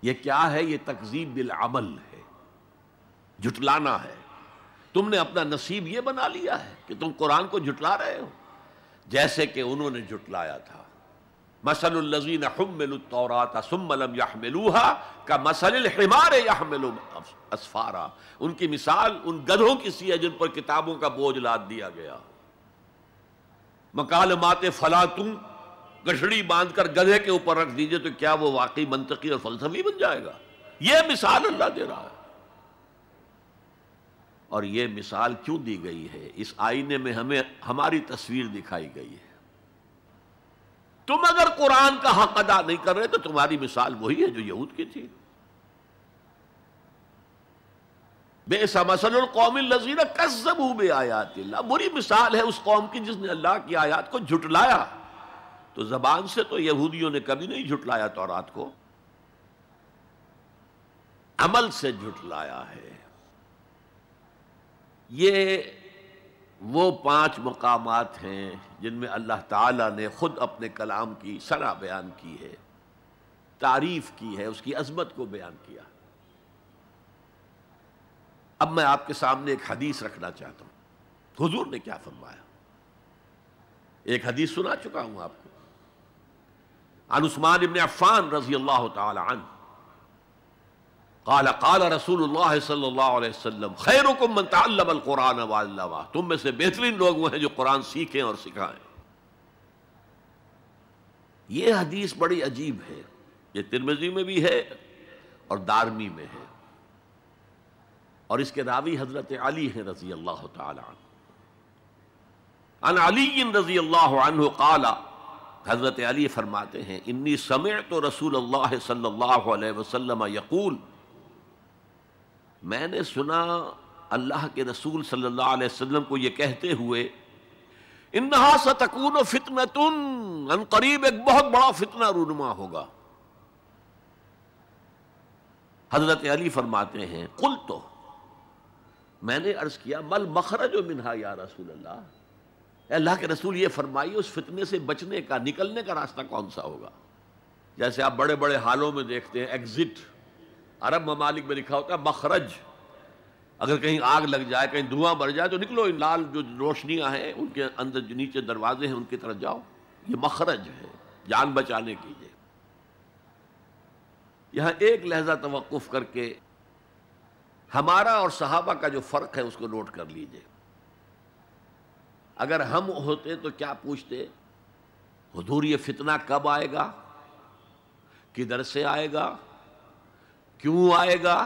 یہ کیا ہے؟ یہ تکذیب بالعمل ہے، جھٹلانا ہے۔ تم نے اپنا نصیب یہ بنا لیا ہے کہ تم قرآن کو جھٹلا رہے ہو، جیسے کہ انہوں نے جھٹلایا تھا۔ مثل الذین حملوا التوراۃ ثم لم يحملوها كمثل الحمار يحمل اسفارا، ان کی مثال ان گدھوں کی سی ہے جن پر کتابوں کا بوجھ لاد دیا گیا۔ مکالمات فلاطوں، گٹھڑی باندھ کر گدھے کے اوپر رکھ دیجئے تو کیا وہ واقعی منطقی اور فلسفی بن جائے گا؟ یہ مثال اللہ دے رہا ہے۔ اور یہ مثال کیوں دی گئی ہے؟ اس آئینے میں ہمیں ہماری تصویر دکھائی گئی ہے۔ تم اگر قرآن کا حق ادا نہیں کر رہے تو تمہاری مثال وہی ہے جو یہود کی تھی۔ بئس مثل القوم الذین کذبوا بآیات اللہ، بری مثال ہے اس قوم کی جس نے اللہ کی آیات کو جھٹلایا۔ تو زبان سے تو یہودیوں نے کبھی نہیں جھٹلایا تورات کو، عمل سے جھٹلایا ہے۔ یہ وہ 5 مقامات ہیں جن میں اللہ تعالیٰ نے خود اپنے کلام کی ثنا بیان کی ہے، تعریف کی ہے، اس کی عظمت کو بیان کیا۔ اب میں آپ کے سامنے ایک حدیث رکھنا چاہتا ہوں، حضور نے کیا فرمایا۔ ایک حدیث سنا چکا ہوں آپ کو، عن عثمان بن عفان رضی اللہ تعالی عنہ قال قال رسول اللہ صلی اللہ علیہ وسلم خیرکم من تعلم القرآن وعلمہ، تم میں سے بہترین لوگ وہ ہیں جو قرآن سیکھیں اور سکھائیں۔ یہ حدیث بڑی عجیب ہے، یہ ترمذی میں بھی ہے اور دارمی میں ہے، اور اس کے راوی حضرت علی ہیں رضی اللہ تعالی عنہ۔ عن علی رضی اللہ عنہ قال، حضرت علی فرماتے ہیں انی سمعت رسول اللہ صلی اللہ علیہ وسلم یقول، میں نے سنا اللہ کے رسول صلی اللہ علیہ وسلم کو یہ کہتے ہوئے، انہا ستکون فتنۃ، ان قریب ایک بہت بڑا فتنہ رونما ہوگا۔ حضرت علی فرماتے ہیں قلت، میں نے عرض کیا مل مخرج منہا یا رسول اللہ، اے اللہ کے رسول یہ فرمائیے اس فتنے سے بچنے کا، نکلنے کا راستہ کون سا ہوگا؟ جیسے آپ بڑے بڑے حالوں میں دیکھتے ہیں ایگزٹ، عرب ممالک میں لکھا ہوتا ہے مخرج، اگر کہیں آگ لگ جائے، کہیں دھواں بھر جائے تو نکلو، ان لال جو روشنیاں ہیں ان کے اندر جو نیچے دروازے ہیں ان کی طرف جاؤ، یہ مخرج ہے جان بچانے کے لیے۔ یہاں ایک لحظہ توقف کر کے ہمارا اور صحابہ کا جو فرق ہے اس کو نوٹ کر لیجئے۔ اگر ہم ہوتے تو کیا پوچھتے، حضور یہ فتنہ کب آئے گا، کدھر سے آئے گا، کیوں آئے گا،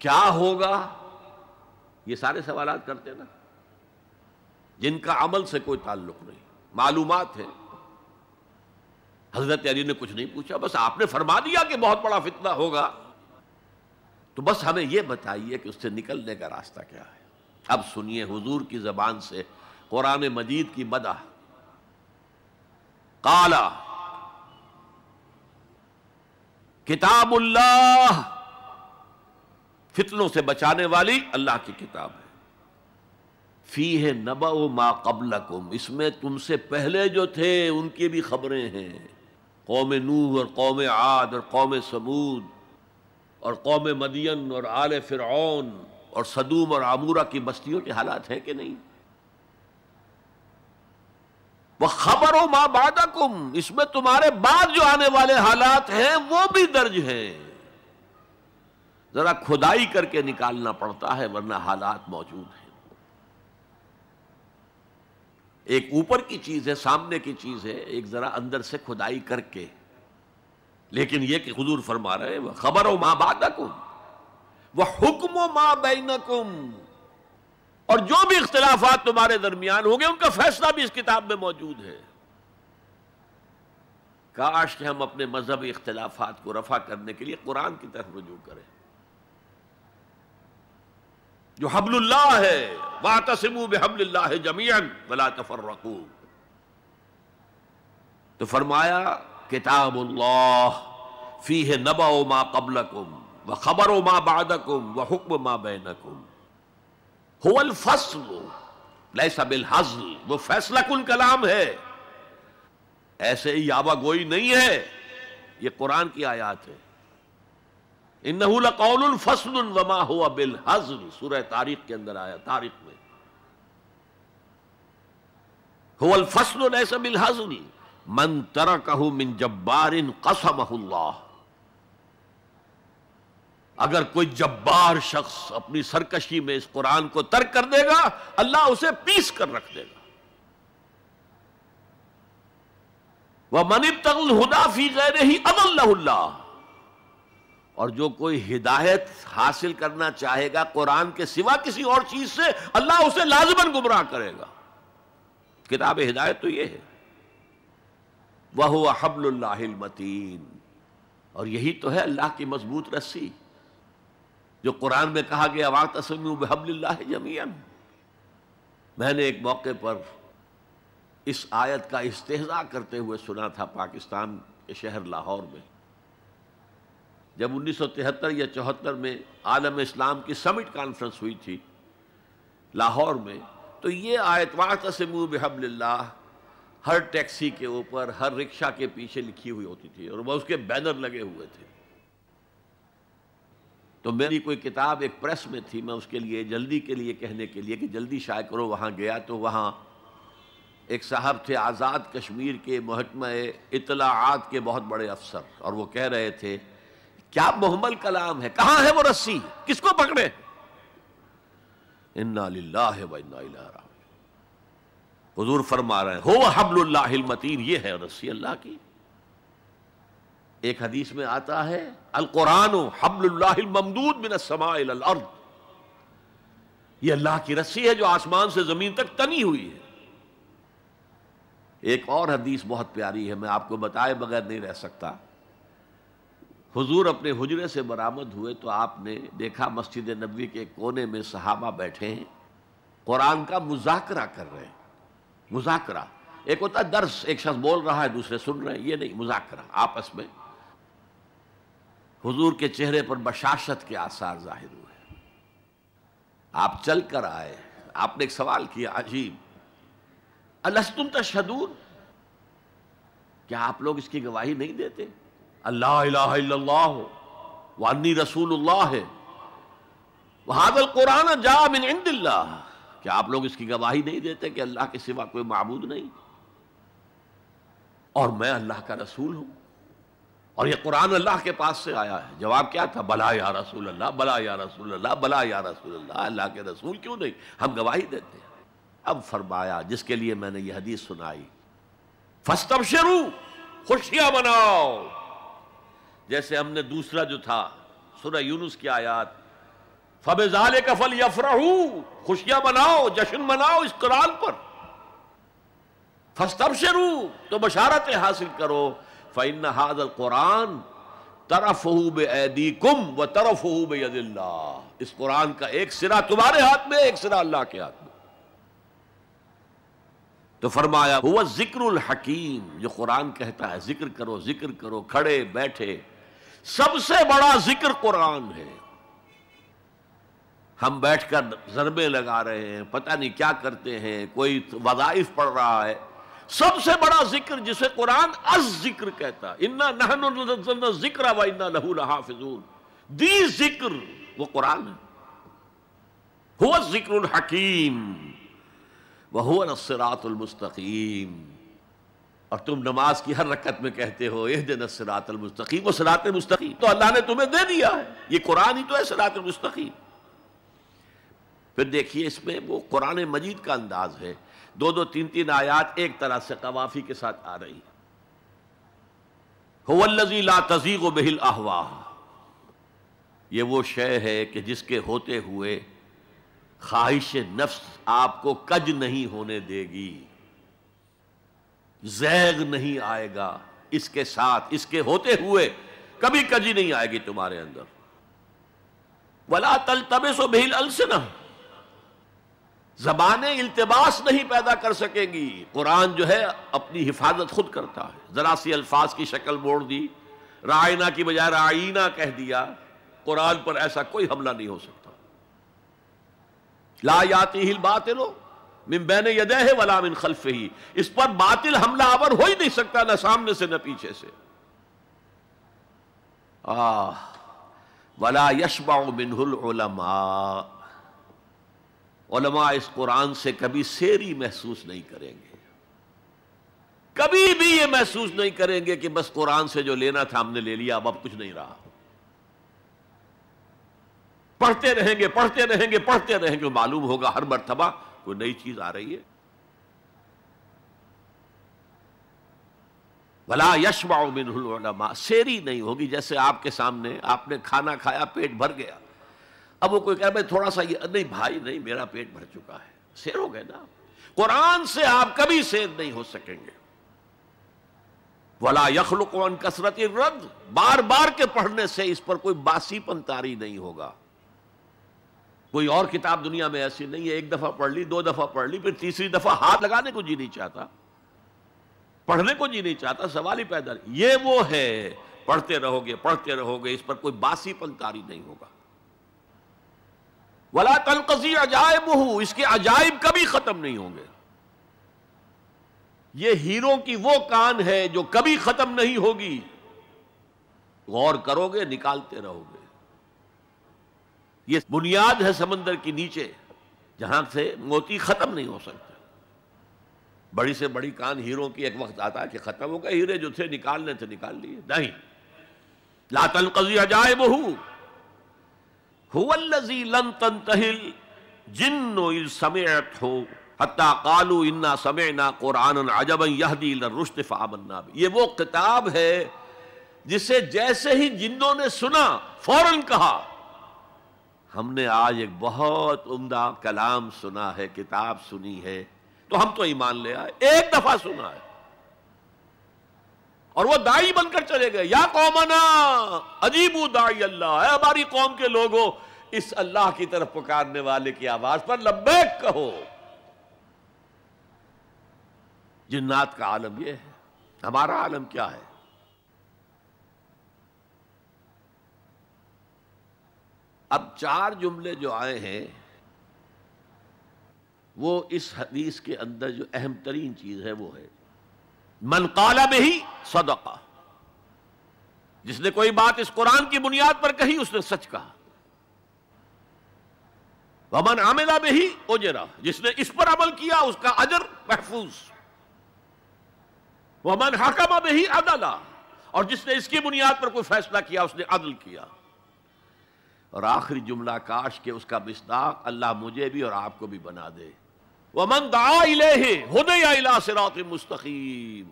کیا ہوگا، یہ سارے سوالات کرتے نا، جن کا عمل سے کوئی تعلق نہیں، معلومات ہیں۔ حضرت علی نے کچھ نہیں پوچھا، بس آپ نے فرما دیا کہ بہت بڑا فتنہ ہوگا، تو بس ہمیں یہ بتائیے کہ اس سے نکلنے کا راستہ کیا ہے۔ اب سنیے حضور کی زبان سے قرآن مجید کی مدح۔ قال کتاب اللہ، فتنوں سے بچانے والی اللہ کی کتاب ہے، فیہ نبأ ما قبلکم، اس میں تم سے پہلے جو تھے ان کی بھی خبریں ہیں، قوم نوح اور قوم عاد اور قوم سمود اور قوم مدین اور آل فرعون اور سدوم اور عمورہ کی بستیوں کے حالات ہیں کہ نہیں؟ وَخَبَرُ مَا بَعْدَكُمْ، اس میں تمہارے بعد جو آنے والے حالات ہیں وہ بھی درج ہیں، ذرا کھدائی کر کے نکالنا پڑتا ہے ورنہ حالات موجود ہیں۔ ایک اوپر کی چیز ہے، سامنے کی چیز ہے، ایک ذرا اندر سے کھدائی کر کے، لیکن یہ کہ حضور فرما رہے ہیں خبرو ما بعدکم وحکم ما بینکم، اور جو بھی اختلافات تمہارے درمیان ہوں گے ان کا فیصلہ بھی اس کتاب میں موجود ہے۔ کاش کہ ہم اپنے مذہبی اختلافات کو رفع کرنے کے لیے قرآن کی طرف رجوع کریں، جو حبل اللہ ہے، واعتصموا بحبل اللہ جميعا ولا تفرقوا۔ تو فرمایا کتاب اللہ فیہ نبأ ما قبلکم وخبر ما بعدکم وحکم ما بینکم، هو الفصل لیس بالحزل، وہ فیصلہ کن کلام ہے، ایسے ہی یاوہ گوئی نہیں ہے، یہ قرآن کی آیات ہے۔ انہ لقول فصل وما هو بالحزل، سورہ طارق کے اندر آیا، طارق میں هو الفصل لیس بالحزل من ترکہ من جبار قسمہ اللہ، اگر کوئی جبار شخص اپنی سرکشی میں اس قرآن کو ترک کر دے گا اللہ اسے پیس کر رکھ دے گا۔ وَمَنِ ابْتَغَى الْهُدَى فِي غَيْرِهِ أَضَلَّهُ اللَّهُ، اور جو کوئی ہدایت حاصل کرنا چاہے گا قرآن کے سوا کسی اور چیز سے، اللہ اسے لازماً گمراہ کرے گا۔ کتاب ہدایت تو یہ ہے، وَهُوَ حَبْلُ اللَّهِ الْمَتِينُ، اور یہی تو ہے اللہ کی مضبوط رسی، جو قرآن میں کہا گیا وَاعْتَصِمُوا بِحَبْلِ اللَّهِ جَمِيعًا۔ میں نے ایک موقع پر اس آیت کا استہزاء کرتے ہوئے سنا تھا پاکستان کے شہر لاہور میں، جب 1973 یا 74 میں عالم اسلام کی سمٹ کانفرنس ہوئی تھی لاہور میں، تو یہ آیت واعتصموا بحبل اللہ ہر ٹیکسی کے اوپر، ہر رکشہ کے پیچھے لکھی ہوئی ہوتی تھی اور وہ اس کے بینر لگے ہوئے تھے۔ تو میری کوئی کتاب ایک پریس میں تھی، میں اس کے لیے جلدی کے لیے کہنے کے لیے کہ جلدی شائع کرو وہاں گیا، تو وہاں ایک صاحب تھے آزاد کشمیر کے محکمہ اطلاعات کے بہت بڑے افسر، اور وہ کہہ رہے تھے کیا محمل کلام ہے، کہاں ہے وہ رسی، کس کو پکڑے؟ انا للہ و انا الیہ راجعون۔ حضور فرما رہے ہیں ہو حبل اللہ المتین، یہ ہے رسی اللہ کی۔ ایک حدیث میں آتا ہے القرآن حبل اللہ الممدود من السماء الی الارض، یہ اللہ کی رسی ہے جو آسمان سے زمین تک تنی ہوئی ہے۔ ایک اور حدیث بہت پیاری ہے، میں آپ کو بتائے بغیر نہیں رہ سکتا۔ حضور اپنے حجرے سے برآمد ہوئے تو آپ نے دیکھا مسجد نبوی کے کونے میں صحابہ بیٹھے ہیں، قرآن کا مذاکرہ کر رہے ہیں۔ مذاکرہ ایک ہوتا ہے درس، ایک شخص بول رہا ہے دوسرے سن رہے ہیں، یہ نہیں، مذاکرہ آپس میں۔ حضور کے چہرے پر بشاشت کے آثار ظاہر ہوئے، آپ چل کر آئے، آپ نے ایک سوال کیا عجیب، الستم تشہدون، کیا آپ لوگ اس کی گواہی نہیں دیتے اللہ الہ الا اللہ وانی رسول اللہ ہے وہذا القرآن جاء من عند اللہ، کیا آپ لوگ اس کی گواہی نہیں دیتے کہ اللہ کے سوا کوئی معبود نہیں اور میں اللہ کا رسول ہوں اور یہ قرآن اللہ کے پاس سے آیا ہے؟ جواب کیا تھا؟ بلا یا رسول اللہ، بلا یا رسول اللہ، بلا یا رسول اللہ، اللہ کے رسول کیوں نہیں، ہم گواہی دیتے ہیں۔ اب فرمایا جس کے لیے میں نے یہ حدیث سنائی، فاستبشروا، خوشیاں مناؤ، جیسے ہم نے دوسرا جو تھا سورہ یونس کی آیات فَبِذَلِكَ فَلْيَفْرَحُوا، خوشیاں مناؤ، جشن مناؤ اس قرآن پر، فاستبشروا، تو بشارتیں حاصل کرو، فَإِنَّ هَذَا الْقُرْآنَ طَرَفُهُ بِأَيْدِيكُمْ وَطَرَفُهُ بِيَدِ اللَّهِ، اس قرآن کا ایک سرا تمہارے ہاتھ میں، ایک سرا اللہ کے ہاتھ میں۔ تو فرمایا هو الذکر الحکیم، جو قرآن کہتا ہے ذکر کرو ذکر کرو، کھڑے بیٹھے، سب سے بڑا ذکر قرآن ہے۔ ہم بیٹھ کر ضربیں لگا رہے ہیں، پتہ نہیں کیا کرتے ہیں، کوئی وظائف پڑھ رہا ہے، سب سے بڑا ذکر جسے قرآن الذکر کہتا ہے، انا نحن نزلنا الذکر و انا لہ لحافظون، دی ذکر وہ قرآن ہے، هو الذکر الحکیم وَهُوَ الصِّرَاطُ الْمُسْتَقِيمُ، اور تم نماز کی ہر رکعت میں کہتے ہو اهدنا الصراط المستقیم، وہ صراط مستقیم تو اللہ نے تمہیں دے دیا ہے، یہ قرآن ہی تو ہے صراط المستقیم۔ پھر دیکھیے اس میں وہ قرآن مجید کا انداز ہے، دو دو تین تین آیات ایک طرح سے قوافی کے ساتھ آ رہی ہیں۔ هُوَ الَّذِي لَا تَزِيغُ بِهِ الْأَهْوَاءُ، یہ وہ شے ہے کہ جس کے ہوتے ہوئے خواہش نفس آپ کو کج نہیں ہونے دے گی، زیغ نہیں آئے گا اس کے ساتھ، اس کے ہوتے ہوئے کبھی کجی نہیں آئے گی تمہارے اندر۔ وَلَا تَلْتَبِسُ بِهِ الْأَلْسِنَةُ، زبانیں التباس نہیں پیدا کر سکیں گی، قرآن جو ہے اپنی حفاظت خود کرتا ہے۔ ذرا سی الفاظ کی شکل موڑ دی، رائنا کی بجائے رائنا کہہ دیا، قرآن پر ایسا کوئی حملہ نہیں ہو سکتا۔ لا یاتیہ الباطل من بین یدیہ ولا من خلفہ، اس پر باطل حملہ آور ہو ہی نہیں سکتا، نہ سامنے سے نہ پیچھے سے۔ ولا یشبع منہ العلماء، علماء اس قرآن سے کبھی سیری محسوس نہیں کریں گے، کبھی بھی یہ محسوس نہیں کریں گے کہ بس قرآن سے جو لینا تھا ہم نے لے لیا، اب کچھ نہیں رہا۔ پڑھتے رہیں گے پڑھتے رہیں گے پڑھتے رہیں گے، معلوم ہوگا ہر مرتبہ کوئی نئی چیز آ رہی ہے۔ وَلَا يَشْبَعُ مِنْهُ الْعُلَمَاء، سیری نہیں ہوگی، جیسے آپ کے سامنے آپ نے کھانا کھایا، پیٹ بھر گیا، اب وہ کوئی کہہ بھائی تھوڑا سا یہ، نہیں بھائی نہیں میرا پیٹ بھر چکا ہے، سیر ہو گئے نا۔ قرآن سے آپ کبھی سیر نہیں ہو سکیں گے۔ وَلَا يَخْلُقُ عَنْ كَثْرَةِ الرَّدِّ، بار بار کے پڑھنے سے اس پر کوئی باسی پن طاری نہیں ہوگا۔ کوئی اور کتاب دنیا میں ایسی نہیں ہے، ایک دفعہ پڑھ لی، دو دفعہ پڑھ لی، پھر تیسری دفعہ ہاتھ لگانے کو جی نہیں چاہتا، پڑھنے کو جی نہیں چاہتا، سوال ہی پیدا نہیں۔ یہ وہ ہے، پڑھتے رہو گے اس پر کوئی باسی پن طاری نہیں ہوگا۔ ولا تنقضی عجائبہ، اس کے عجائب کبھی ختم نہیں ہوں گے. یہ ہیروں کی وہ کان ہے جو کبھی ختم نہیں ہوگی، غور کرو گے نکالتے رہو گے. یہ بنیاد ہے سمندر کی نیچے جہاں سے موتی ختم نہیں ہو سکتے. بڑی سے بڑی کان ہیروں کی، ایک وقت آتا ہے کہ ختم ہو گئے، ہیرے جو تھے نکالنے تھے نکال لیے. نہیں، لا تنقضی عجائبہ هو الذی لن تنتہی الجن اذ سمعتہ حتی قالوا انا سمعنا قرآنا عجبا یہدی الی الرشد فآمنا بہ. یہ وہ کتاب ہے جسے جیسے ہی جنوں نے سنا فوراً کہا ہم نے آج ایک بہت عمدہ کلام سنا ہے، کتاب سنی ہے، تو ہم تو ایمان لے آئے. ایک دفعہ سنا ہے اور وہ داعی بن کر چلے گئے. یا قومنا اجیبوا داعی اللہ، اے ہماری قوم کے لوگوں اس اللہ کی طرف پکارنے والے کی آواز پر لبیک کہو. جنات کا عالم یہ ہے، ہمارا عالم کیا ہے؟ اب 4 جملے جو آئے ہیں وہ اس حدیث کے اندر جو اہم ترین چیز ہے وہ ہے من قال بہ صدق. جس نے کوئی بات اس قرآن کی بنیاد پر کہی اس نے سچ کہا. ومن عمل بہ اجر، جس نے اس پر عمل کیا اس کا اجر محفوظ. ومن حکم بہ عدل، اور جس نے اس کی بنیاد پر کوئی فیصلہ کیا اس نے عدل کیا. اور آخری جملہ کاش کہ اس کا مصداق اللہ مجھے بھی اور آپ کو بھی بنا دے. وَمَن دَعَا إِلَيْهِ هُدِيَ إِلَىٰ صِرَاطٍ مُسْتَقِيمٍ،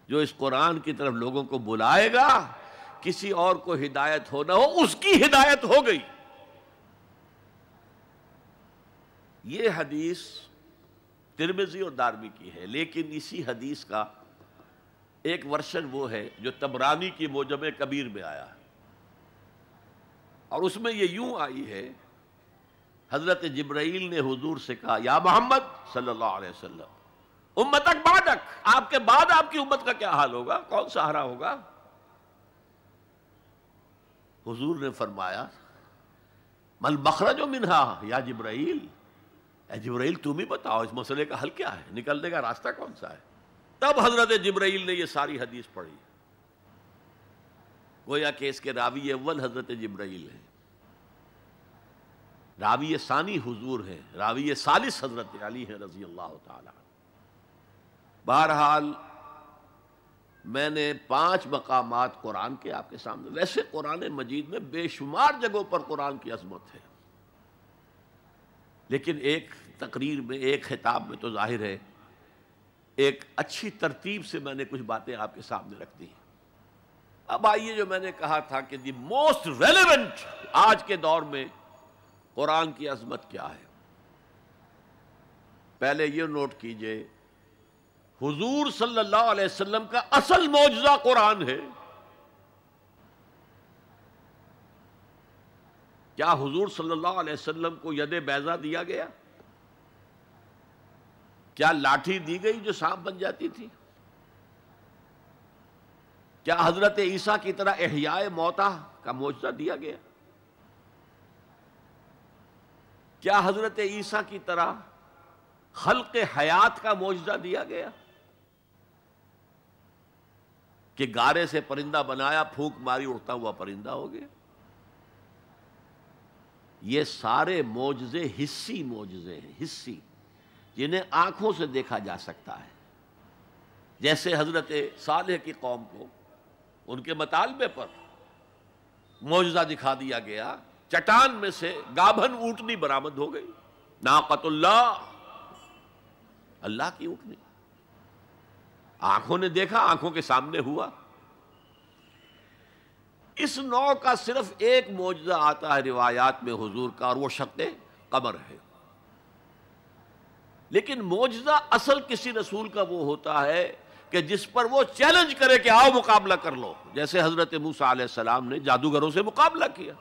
جو اس قرآن کی طرف لوگوں کو بلائے گا، کسی اور کو ہدایت ہو نہ ہو، اس کی ہدایت ہو گئی. یہ حدیث ترمذی اور دارمی کی ہے، لیکن اسی حدیث کا ایک ورشن وہ ہے جو طبرانی کی معجم کبیر میں آیا ہے، اور اس میں یہ یوں آئی ہے حضرت جبرائیل نے حضور سے کہا یا محمد صلی اللہ علیہ وسلم امتک بعدک، آپ کے بعد آپ کی امت کا کیا حال ہوگا، کون سہارا ہوگا؟ حضور نے فرمایا مل مخرج منہا یا جبرائیل، اے جبرائیل تم ہی بتاؤ اس مسئلے کا حل کیا ہے، نکلنے کا راستہ کون سا ہے؟ تب حضرت جبرائیل نے یہ ساری حدیث پڑھی. گویا کہ اس کے راوی اول حضرت جبرائیل ہیں، راوی ثانی حضور ہیں، راوی ثالث حضرت علی ہیں رضی اللہ تعالی. بہرحال میں نے 5 مقامات قرآن کے آپ کے سامنے، ویسے قرآن مجید میں بے شمار جگہوں پر قرآن کی عظمت ہے، لیکن ایک تقریر میں، ایک خطاب میں تو ظاہر ہے ایک اچھی ترتیب سے میں نے کچھ باتیں آپ کے سامنے رکھ دی. اب آئیے جو میں نے کہا تھا کہ دی موسٹ ریلیونٹ آج کے دور میں قرآن کی عظمت کیا ہے. پہلے یہ نوٹ کیجئے حضور صلی اللہ علیہ وسلم کا اصل معجزہ قرآن ہے. کیا حضور صلی اللہ علیہ وسلم کو ید بیضا دیا گیا؟ کیا لاٹھی دی گئی جو سانپ بن جاتی تھی؟ کیا حضرت عیسیٰ کی طرح احیاء موتیٰ کا معجزہ دیا گیا؟ کیا حضرت عیسیٰ کی طرح خلق حیات کا معجزہ دیا گیا کہ گارے سے پرندہ بنایا، پھونک ماری اڑتا ہوا پرندہ ہو گیا؟ یہ سارے معجزے حسی معجزے ہیں، حسی، جنہیں آنکھوں سے دیکھا جا سکتا ہے. جیسے حضرت صالح کی قوم کو ان کے مطالبے پر معجزہ دکھا دیا گیا، چٹان میں سے گابھن اونٹنی برآمد ہو گئی، ناقۃ اللہ، اللہ کی اونٹنی، آنکھوں نے دیکھا، آنکھوں کے سامنے ہوا. اس نوع کا صرف ایک معجزہ آتا ہے روایات میں حضور کا، اور وہ شق قمر ہے. لیکن معجزہ اصل کسی رسول کا وہ ہوتا ہے کہ جس پر وہ چیلنج کرے کہ آؤ مقابلہ کر لو، جیسے حضرت موسیٰ علیہ السلام نے جادوگروں سے مقابلہ کیا.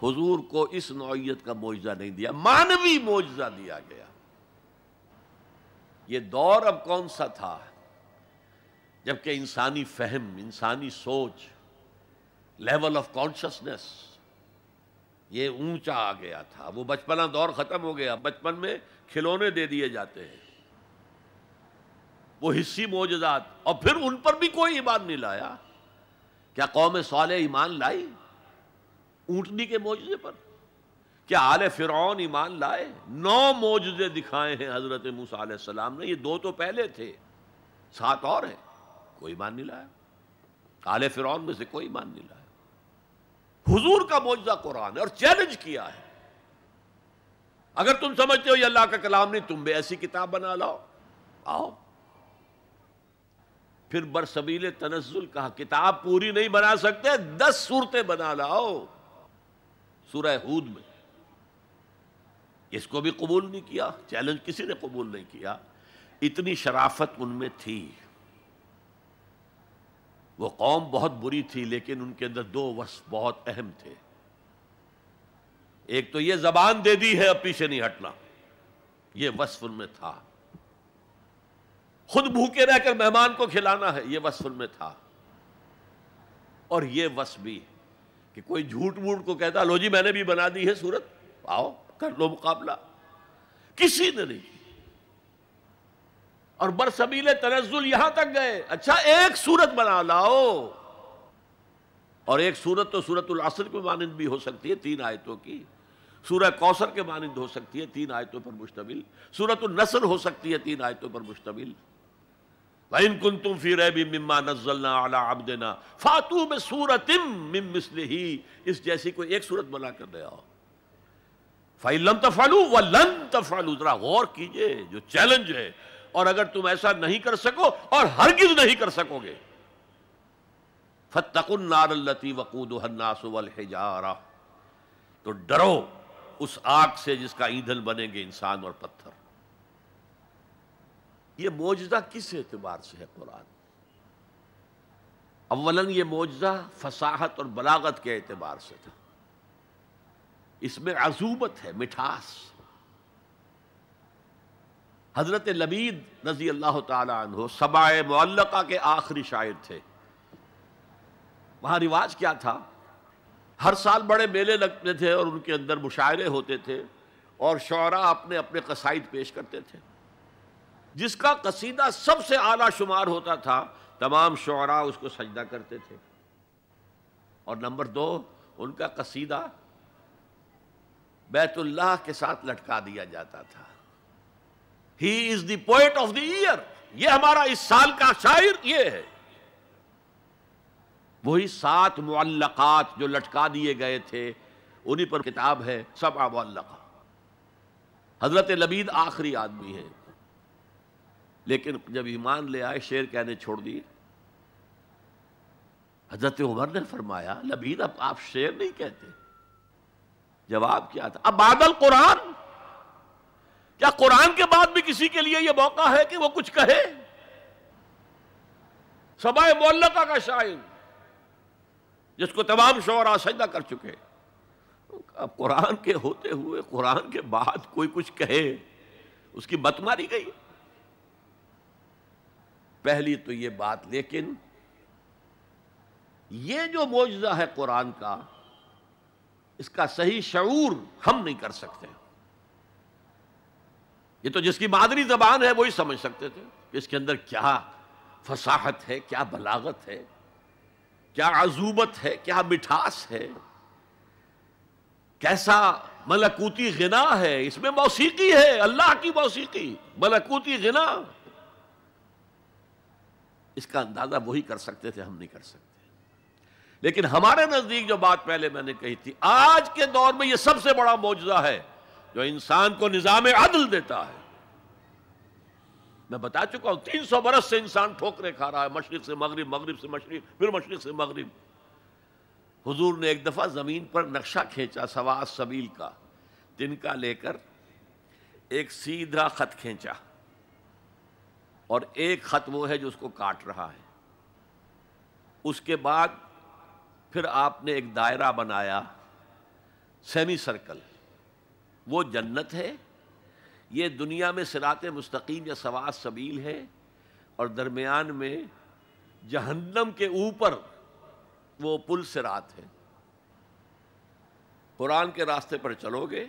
حضور کو اس نوعیت کا معجزہ نہیں دیا، مانوی معجزہ دیا گیا. یہ دور اب کون سا تھا جبکہ انسانی فہم، انسانی سوچ، لیول آف کانشسنس یہ اونچا آ گیا تھا، وہ بچپنا دور ختم ہو گیا، بچپن میں کھلونے دے دیے جاتے ہیں، وہ حصی معجزات، اور پھر ان پر بھی کوئی ایمان نہیں لایا۔ کیا قوم صالح ایمان لائی اونٹنی کے معجزے پر؟ کیا آل فرعون ایمان لائے؟ 9 معجزے دکھائے ہیں حضرت موسیٰ علیہ السلام نے، یہ 2 تو پہلے تھے، 7 اور ہیں، کوئی ایمان نہیں لایا۔ آل فرعون میں سے کوئی ایمان نہیں لایا۔ حضور کا معجزہ قرآن ہے، اور چیلنج کیا ہے، اگر تم سمجھتے ہو یہ اللہ کا کلام نہیں، تم بھی ایسی کتاب بنا لاؤ، آؤ۔ پھر برسبیل تنزل کہا کتاب پوری نہیں بنا سکتے، 10 صورتیں بنا لاؤ۔ سورہ ہود میں اس کو بھی قبول نہیں کیا، چیلنج کسی نے قبول نہیں کیا۔ اتنی شرافت ان میں تھی، وہ قوم بہت بری تھی، لیکن ان کے اندر 2 وصف بہت اہم تھے۔ ایک تو یہ زبان دے دی ہے اب پیچھے نہیں ہٹنا، یہ وصف ان میں تھا۔ خود بھوکے رہ کر مہمان کو کھلانا ہے، یہ وصف ان میں تھا۔ اور یہ وصف بھی کہ کوئی جھوٹ موٹ کو کہتا لو جی میں نے بھی بنا دی ہے سورت، آؤ کر لو مقابلہ، کسی نے نہیں کی۔ اور برسبیل تنزل یہاں تک گئے، اچھا ایک سورت بنا لاؤ، اور ایک سورت تو سورت العصر کے مانند بھی ہو سکتی ہے، 3 آیتوں کی، سورہ کوثر کے مانند ہو سکتی ہے، 3 آیتوں پر مشتمل، سورت النصر ہو سکتی ہے 3 آیتوں پر مشتمل۔ وَإِن كُنتُمْ فِي رَيْبٍ مِّمَّا نَزَّلْنَا عَلَىٰ عَبْدِنَا فَأْتُوا بِسُورَةٍ مِّن مِّثْلِهِ، اس جیسی کوئی ایک سورت بنا کر لے آؤ۔ فَإِن لَّمْ تَفْعَلُوا وَلَن تَفْعَلُوا، ذرا غور کیجئے، جو چیلنج ہے، اور اگر تم ایسا نہیں کر سکو اور ہرگز نہیں کر سکو گے، فَاتَّقُوا النَّارَ الَّتِي وَقُودُهَا النَّاسُ وَالْحِجَارَةُ، تو ڈرو اس آگ سے جس کا ایندھن بنیں گے انسان اور پتھر۔ یہ معجزہ کس اعتبار سے ہے قرآن؟ اولاً یہ معجزہ فصاحت اور بلاغت کے اعتبار سے تھا، اس میں عذوبت ہے، مٹھاس۔ حضرت لبید رضی اللہ تعالی عنہ سبع معلقہ کے آخری شاعر تھے۔ وہاں رواج کیا تھا، ہر سال بڑے میلے لگتے تھے اور ان کے اندر مشاعرے ہوتے تھے، اور شعراء اپنے اپنے قصائد پیش کرتے تھے۔ جس کا قصیدہ سب سے اعلیٰ شمار ہوتا تھا، تمام شعراء اس کو سجدہ کرتے تھے، اور نمبر 2 ان کا قصیدہ بیت اللہ کے ساتھ لٹکا دیا جاتا تھا۔ ہی از دی پوئٹ آف دی ایئر، یہ ہمارا اس سال کا شاعر یہ ہے۔ وہی 7 معلقات جو لٹکا دیے گئے تھے، انہی پر کتاب ہے سبع معلقہ۔ حضرت لبید آخری آدمی ہے، لیکن جب ایمان لے آئے شعر کہنے چھوڑ دیے۔ حضرت عمر نے فرمایا لبید اب آپ شعر نہیں کہتے، جواب کیا تھا، اب بعد القرآن، کیا قرآن کے بعد بھی کسی کے لیے یہ موقع ہے کہ وہ کچھ کہے؟ سبع معلقہ کا شاعر جس کو تمام شعراء سجدہ کر چکے، اب قرآن کے ہوتے ہوئے قرآن کے بعد کوئی کچھ کہے، اس کی مت ماری گئی۔ پہلی تو یہ بات، لیکن یہ جو معجزہ ہے قرآن کا، اس کا صحیح شعور ہم نہیں کر سکتے۔ یہ تو جس کی مادری زبان ہے وہی سمجھ سکتے تھے کہ اس کے اندر کیا فصاحت ہے، کیا بلاغت ہے، کیا عذوبت ہے، کیا مٹھاس ہے، کیسا ملکوتی غنا ہے، اس میں موسیقی ہے، اللہ کی موسیقی، ملکوتی غنا۔ اس کا اندازہ وہی کر سکتے تھے، ہم نہیں کر سکتے۔ لیکن ہمارے نزدیک جو بات پہلے میں نے کہی تھی، آج کے دور میں یہ سب سے بڑا معجزہ ہے جو انسان کو نظام عدل دیتا ہے۔ میں بتا چکا ہوں 300 برس سے انسان ٹھوکریں کھا رہا ہے، مشرق سے مغرب، مغرب سے مشرق، پھر مشرق سے مغرب۔ حضور نے ایک دفعہ زمین پر نقشہ کھینچا سواء السبیل کا، تنکا لے کر ایک سیدھا خط کھینچا، اور ایک خط وہ ہے جو اس کو کاٹ رہا ہے۔ اس کے بعد پھر آپ نے ایک دائرہ بنایا، سیمی سرکل، وہ جنت ہے، یہ دنیا میں صراط مستقیم یا سواء السبیل ہے، اور درمیان میں جہنم کے اوپر وہ پل صراط ہے۔ قرآن کے راستے پر چلو گے،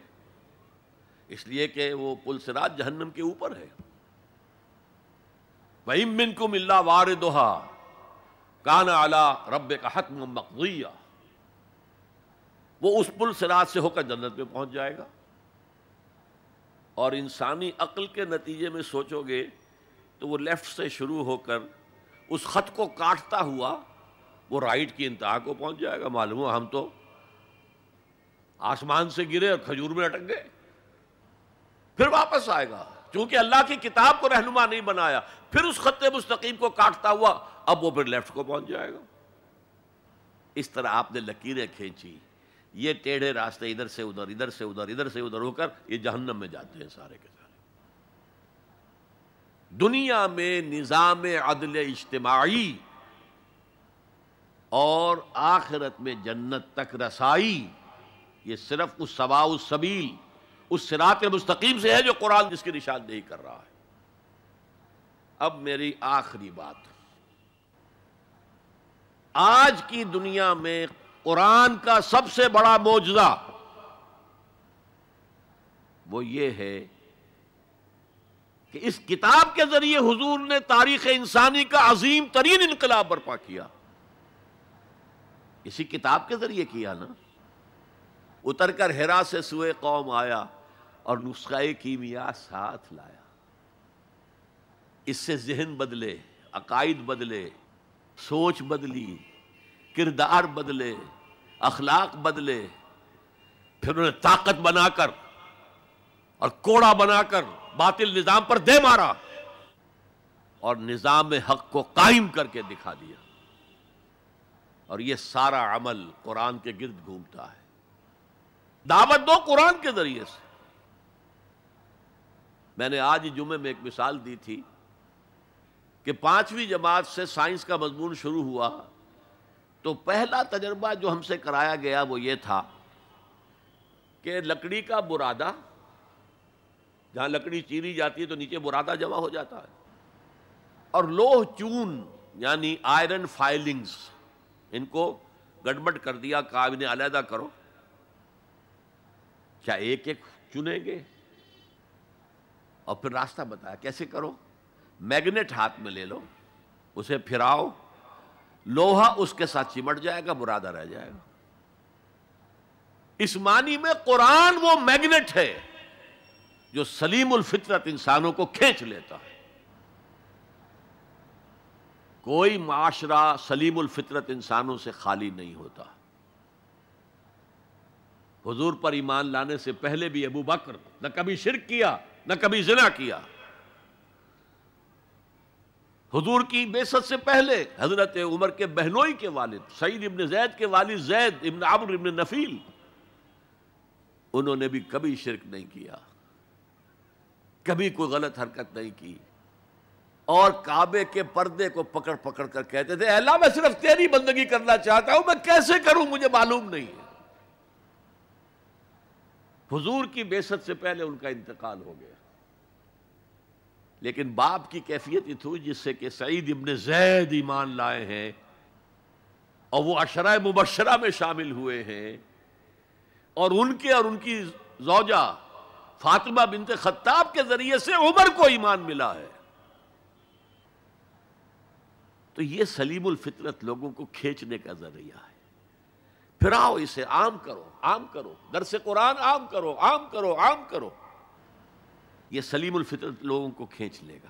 اس لیے کہ وہ پل صراط جہنم کے اوپر ہے۔ وَإِن مِّنكُمْ إِلَّا وَارِدُهَا كَانَ عَلَىٰ رَبِّكَ حَتْمًا مَّقْضِيًّا، وہ اس پل صراط سے ہو کر جنت میں پہنچ جائے گا۔ اور انسانی عقل کے نتیجے میں سوچو گے تو وہ لیفٹ سے شروع ہو کر اس خط کو کاٹتا ہوا وہ رائٹ کی انتہا کو پہنچ جائے گا۔ معلوم ہو ہم تو آسمان سے گرے اور کھجور میں اٹک گئے، پھر واپس آئے گا، چونکہ اللہ کی کتاب کو رہنما نہیں بنایا، پھر اس خط مستقیم کو کاٹتا ہوا اب وہ پھر لیفٹ کو پہنچ جائے گا۔ اس طرح آپ نے لکیریں کھینچی، یہ ٹیڑھے راستے ادھر سے ادھر، ادھر سے ادھر، ادھر سے ادھر ہو کر یہ جہنم میں جاتے ہیں سارے کے سارے۔ دنیا میں نظام عدل اجتماعی اور آخرت میں جنت تک رسائی، یہ صرف اس سواء السبیل، اس صراط مستقیم سے ہے جو قرآن جس کی نشاندہی کر رہا ہے۔ اب میری آخری بات، آج کی دنیا میں قرآن کا سب سے بڑا معجزہ وہ یہ ہے کہ اس کتاب کے ذریعے حضور نے تاریخ انسانی کا عظیم ترین انقلاب برپا کیا۔ اسی کتاب کے ذریعے کیا نا، اتر کر حرا سے سوئے قوم آیا اور نسخہ کیمیا ساتھ لایا۔ اس سے ذہن بدلے، عقائد بدلے، سوچ بدلی، کردار بدلے، اخلاق بدلے، پھر انہیں طاقت بنا کر اور کوڑا بنا کر باطل نظام پر دے مارا اور نظام حق کو قائم کر کے دکھا دیا۔ اور یہ سارا عمل قرآن کے گرد گھومتا ہے۔ دعوت دو قرآن کے ذریعے سے۔ میں نے آج جمعے میں ایک مثال دی تھی کہ 5ویں جماعت سے سائنس کا مضمون شروع ہوا تو پہلا تجربہ جو ہم سے کرایا گیا وہ یہ تھا کہ لکڑی کا برادہ، جہاں لکڑی چیری جاتی ہے تو نیچے برادہ جمع ہو جاتا ہے، اور لوہ چون یعنی آئرن فائلنگز، ان کو گڑبڑ کر دیا، کہا انہیں علیحدہ کرو۔ کیا ایک ایک چنیں گے؟ اور پھر راستہ بتایا کیسے کرو۔ میگنیٹ ہاتھ میں لے لو، اسے پھراؤ، لوہا اس کے ساتھ چمٹ جائے گا، برادہ رہ جائے گا۔ اس معنی میں قرآن وہ میگنیٹ ہے جو سلیم الفطرت انسانوں کو کھینچ لیتا ہے۔ کوئی معاشرہ سلیم الفطرت انسانوں سے خالی نہیں ہوتا۔ حضور پر ایمان لانے سے پہلے بھی ابو بکر نہ کبھی شرک کیا، نہ کبھی زنا کیا۔ حضور کی بعثت سے پہلے حضرت عمر کے بہنوئی کے والد سعید ابن زید کے والد زید ابن عمرو ابن نفیل، انہوں نے بھی کبھی شرک نہیں کیا، کبھی کوئی غلط حرکت نہیں کی، اور کعبے کے پردے کو پکڑ پکڑ کر کہتے تھے اے اللہ میں صرف تیری بندگی کرنا چاہتا ہوں، میں کیسے کروں مجھے معلوم نہیں ہے۔ حضور کی بعثت سے پہلے ان کا انتقال ہو گیا، لیکن باپ کی کیفیت یہ تھی جس سے کہ سعید ابن زید ایمان لائے ہیں اور وہ عشرہ مبشرہ میں شامل ہوئے ہیں، اور ان کی زوجہ فاطمہ بنت خطاب کے ذریعے سے عمر کو ایمان ملا ہے۔ تو یہ سلیم الفطرت لوگوں کو کھینچنے کا ذریعہ ہے۔ پھراؤ اسے، عام کرو، عام کرو، درس قرآن عام کرو، عام کرو، عام کرو، یہ سلیم الفطرت لوگوں کو کھینچ لے گا۔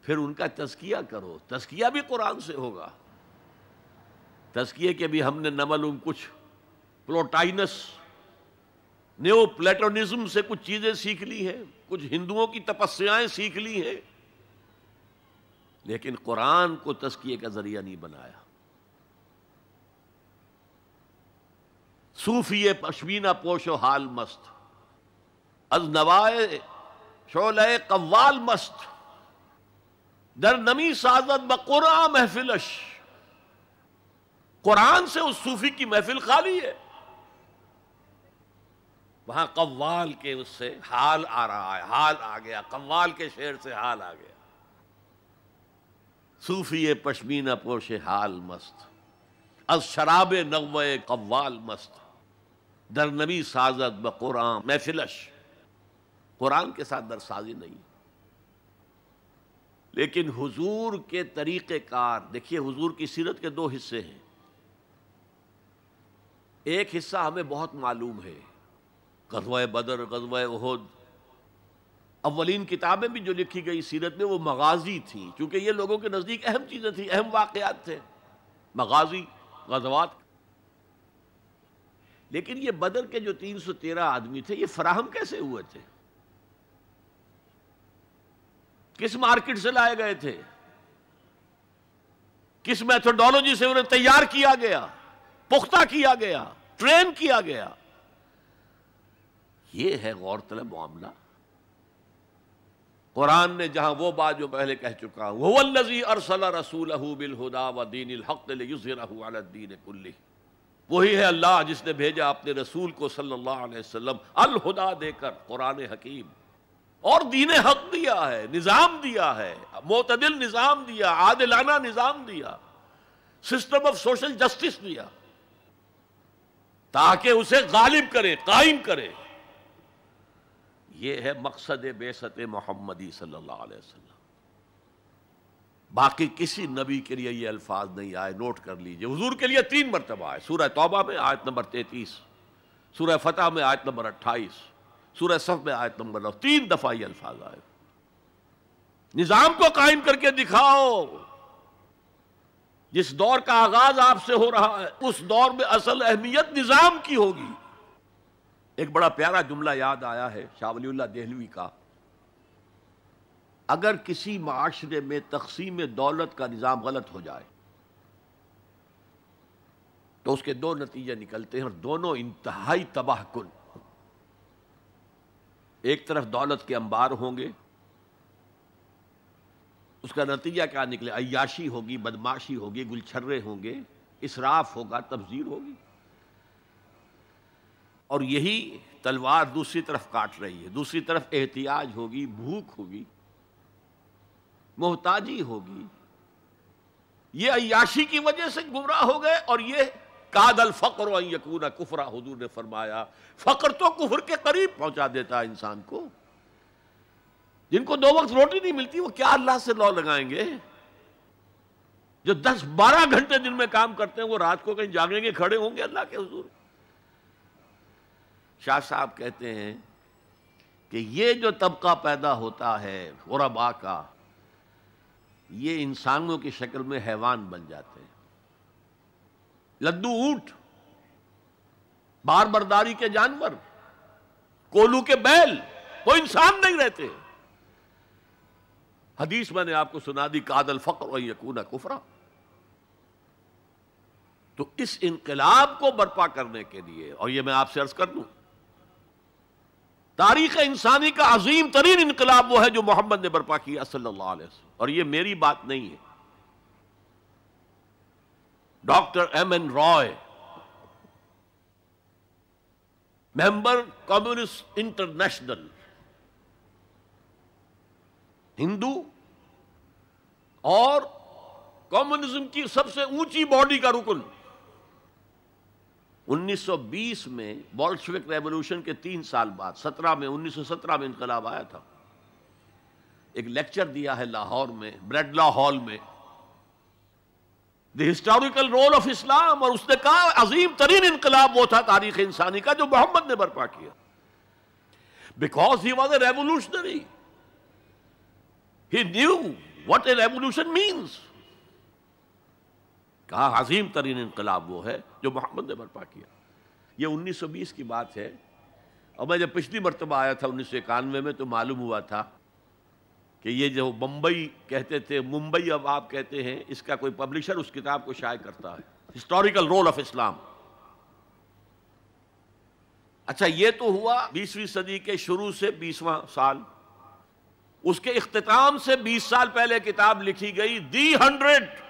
پھر ان کا تزکیہ کرو، تزکیہ بھی قرآن سے ہوگا۔ تزکیے کے بھی ہم نے نہ معلوم کچھ پلوٹائنس نیو پلیٹونزم سے کچھ چیزیں سیکھ لی ہیں، کچھ ہندوؤں کی تپسیائیں سیکھ لی ہیں، لیکن قرآن کو تزکیے کا ذریعہ نہیں بنایا۔ صوفی پشمینہ پوش و حال مست، از نوائے شعلہ قوال مست، در نمی سازد بقرآن محفلش۔ قرآن سے اس صوفی کی محفل خالی ہے، وہاں قوال کے اس سے حال آ رہا ہے، حال آ گیا، قوال کے شعر سے حال آ گیا۔ صوفی پشمینہ پوش حال مست، از شراب نغمہ قوال مست۔ در نبی سازد بقرآن محفلش، قرآن کے ساتھ در سازی نہیں. لیکن حضور کے طریقہ کار دیکھیے، حضور کی سیرت کے دو حصے ہیں. ایک حصہ ہمیں بہت معلوم ہے، غزوہ بدر، غزوہ احد. اولین کتابیں بھی جو لکھی گئی سیرت میں وہ مغازی تھیں، چونکہ یہ لوگوں کے نزدیک اہم چیزیں تھیں، اہم واقعات تھے، مغازی، غزوات. لیکن یہ بدر کے جو 313 آدمی تھے، یہ فراہم کیسے ہوئے تھے؟ کس مارکیٹ سے لائے گئے تھے؟ کس میتھڈالوجی سے انہیں تیار کیا گیا، پختہ کیا گیا، ٹرین کیا گیا؟ یہ ہے غور طلب معاملہ. قرآن نے جہاں وہ بات جو پہلے کہہ چکا ہوں، هو الذی ارسل رسولہ بالہدی ودین الحق لیظہرہ علی الدین کلہ، وہی ہے اللہ جس نے بھیجا اپنے رسول کو صلی اللہ علیہ وسلم الہدا دے کر، قرآن حکیم، اور دین حق دیا ہے، نظام دیا ہے، معتدل نظام دیا، عادلانہ نظام دیا، سسٹم آف سوشل جسٹس دیا، تاکہ اسے غالب کرے، قائم کرے. یہ ہے مقصد بعثت محمدی صلی اللہ علیہ وسلم. باقی کسی نبی کے لیے یہ الفاظ نہیں آئے، نوٹ کر لیجئے. حضور کے لیے 3 مرتبہ آئے، سورہ توبہ میں آیت نمبر 33، سورہ فتح میں آیت نمبر 28، سورہ صف میں آیت نمبر 9، 3 دفعہ یہ الفاظ آئے. نظام کو قائم کر کے دکھاؤ. جس دور کا آغاز آپ سے ہو رہا ہے، اس دور میں اصل اہمیت نظام کی ہوگی. ایک بڑا پیارا جملہ یاد آیا ہے شاہ ولی اللہ دہلوی کا، اگر کسی معاشرے میں تقسیم دولت کا نظام غلط ہو جائے تو اس کے 2 نتیجے نکلتے ہیں، اور دونوں انتہائی تباہ کن. ایک طرف دولت کے انبار ہوں گے، اس کا نتیجہ کیا نکلے؟ عیاشی ہوگی، بدماشی ہوگی، گلچھرے ہوں گے، اسراف ہوگا، تبذیر ہوگی. اور یہی تلوار دوسری طرف کاٹ رہی ہے. دوسری طرف احتیاج ہوگی، بھوک ہوگی، محتاجی ہوگی. یہ عیاشی کی وجہ سے گمراہ ہو گئے، اور یہ کاد الفقر ان یکون کفرا، حضور نے فرمایا فقر تو کفر کے قریب پہنچا دیتا ہے انسان کو. جن کو 2 وقت روٹی نہیں ملتی، وہ کیا اللہ سے لو لگائیں گے؟ جو 10-12 گھنٹے دن میں کام کرتے ہیں، وہ رات کو کہیں جاگیں گے، کھڑے ہوں گے اللہ کے حضور. شاہ صاحب کہتے ہیں کہ یہ جو طبقہ پیدا ہوتا ہے غرباء کا، یہ انسانوں کی شکل میں حیوان بن جاتے ہیں. لدو اونٹ، بار برداری کے جانور، کولو کے بیل، وہ انسان نہیں رہتے. حدیث میں نے آپ کو سنا دی، کاد الفقر ان یکون کفرا. تو اس انقلاب کو برپا کرنے کے لیے، اور یہ میں آپ سے عرض کر دوں، تاریخ انسانی کا عظیم ترین انقلاب وہ ہے جو محمد نے برپا کیا صلی اللہ علیہ وسلم. اور یہ میری بات نہیں ہے، ڈاکٹر ایم این رائے، ممبر کمیونسٹ انٹرنیشنل، ہندو اور کمیونزم کی سب سے اونچی باڈی کا رکن، 1920 میں بولشوک ریولوشن کے 3 سال بعد 1917 میں انقلاب آیا تھا. ایک لیکچر دیا ہے لاہور میں، بریڈلا ہال میں، دی ہسٹوریکل رول آف اسلام، اور اس نے کہا عظیم ترین انقلاب وہ تھا تاریخ انسانی کا جو محمد نے برپا کیا. Because he was a revolutionary, he knew what a revolution means. کہا عظیم ترین انقلاب وہ ہے جو محمد نے برپا کیا. یہ 1920 کی بات ہے. اور میں جب پچھلی مرتبہ آیا تھا 1991 میں، تو معلوم ہوا تھا کہ یہ جو بمبئی کہتے تھے، ممبئی اب آپ کہتے ہیں، اس کا کوئی پبلشر اس کتاب کو شائع کرتا ہے، ہسٹوریکل رول آف اسلام. اچھا، یہ تو ہوا 20ویں صدی کے شروع سے 20واں سال. اس کے اختتام سے 20 سال پہلے کتاب لکھی گئی، دی 100.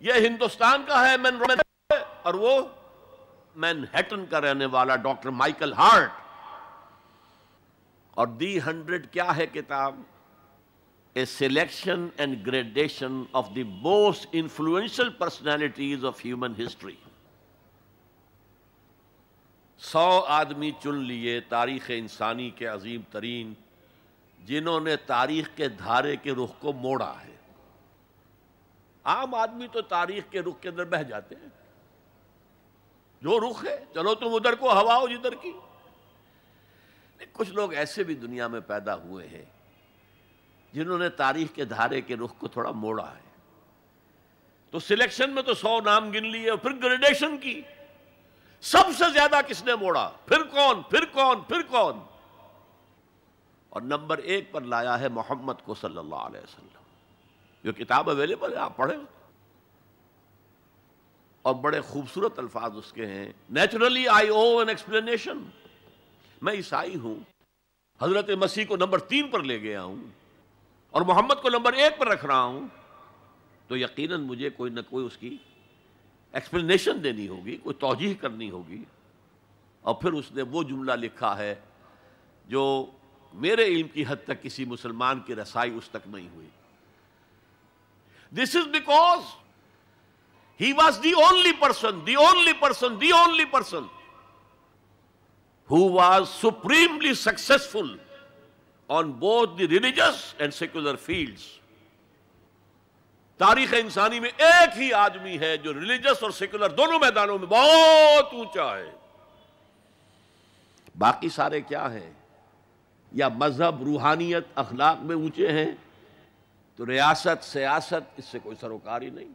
یہ ہندوستان کا ہے اور وہ مینہٹن کا رہنے والا ڈاکٹر مائیکل ہارٹ. اور دی 100 کیا ہے کتاب؟ A selection and gradation of the most influential personalities of human history. 100 آدمی چن لیے تاریخ انسانی کے عظیم ترین، جنہوں نے تاریخ کے دھارے کے رخ کو موڑا ہے۔ عام آدمی تو تاریخ کے رخ کے اندر بہہ جاتے ہیں، جو رخ ہے چلو تم ادھر کو ہوا ہو جدھر کی۔ کچھ لوگ ایسے بھی دنیا میں پیدا ہوئے ہیں جنہوں نے تاریخ کے دھارے کے رخ کو تھوڑا موڑا ہے۔ تو سلیکشن میں تو 100 نام گن لیے، اور پھر گریڈیشن کی، سب سے زیادہ کس نے موڑا، پھر کون پھر کون پھر کون، اور نمبر 1 پر لایا ہے محمد کو صلی اللہ علیہ وسلم۔ جو کتاب اویلیبل ہے آپ پڑھیں، اور بڑے خوبصورت الفاظ اس کے ہیں۔ Naturally I O an explanation, میں عیسائی ہوں، حضرت مسیح کو نمبر 3 پر لے گیا ہوں اور محمد کو نمبر 1 پر رکھ رہا ہوں، تو یقیناً مجھے کوئی نہ کوئی اس کی ایکسپلینیشن دینی ہوگی، کوئی توجیہ کرنی ہوگی۔ اور پھر اس نے وہ جملہ لکھا ہے جو میرے علم کی حد تک کسی مسلمان کی رسائی اس تک نہیں ہوئی۔ This is because he was the only person who was supremely successful on both the religious and secular fields۔ تاریخ انسانی میں ایک ہی آدمی ہے جو ریلیجس اور سیکولر دونوں میدانوں میں بہت اونچا ہے۔ باقی سارے کیا ہیں؟ یا مذہب، روحانیت، اخلاق میں اونچے ہیں، تو ریاست، سیاست اس سے کوئی سروکار ہی نہیں۔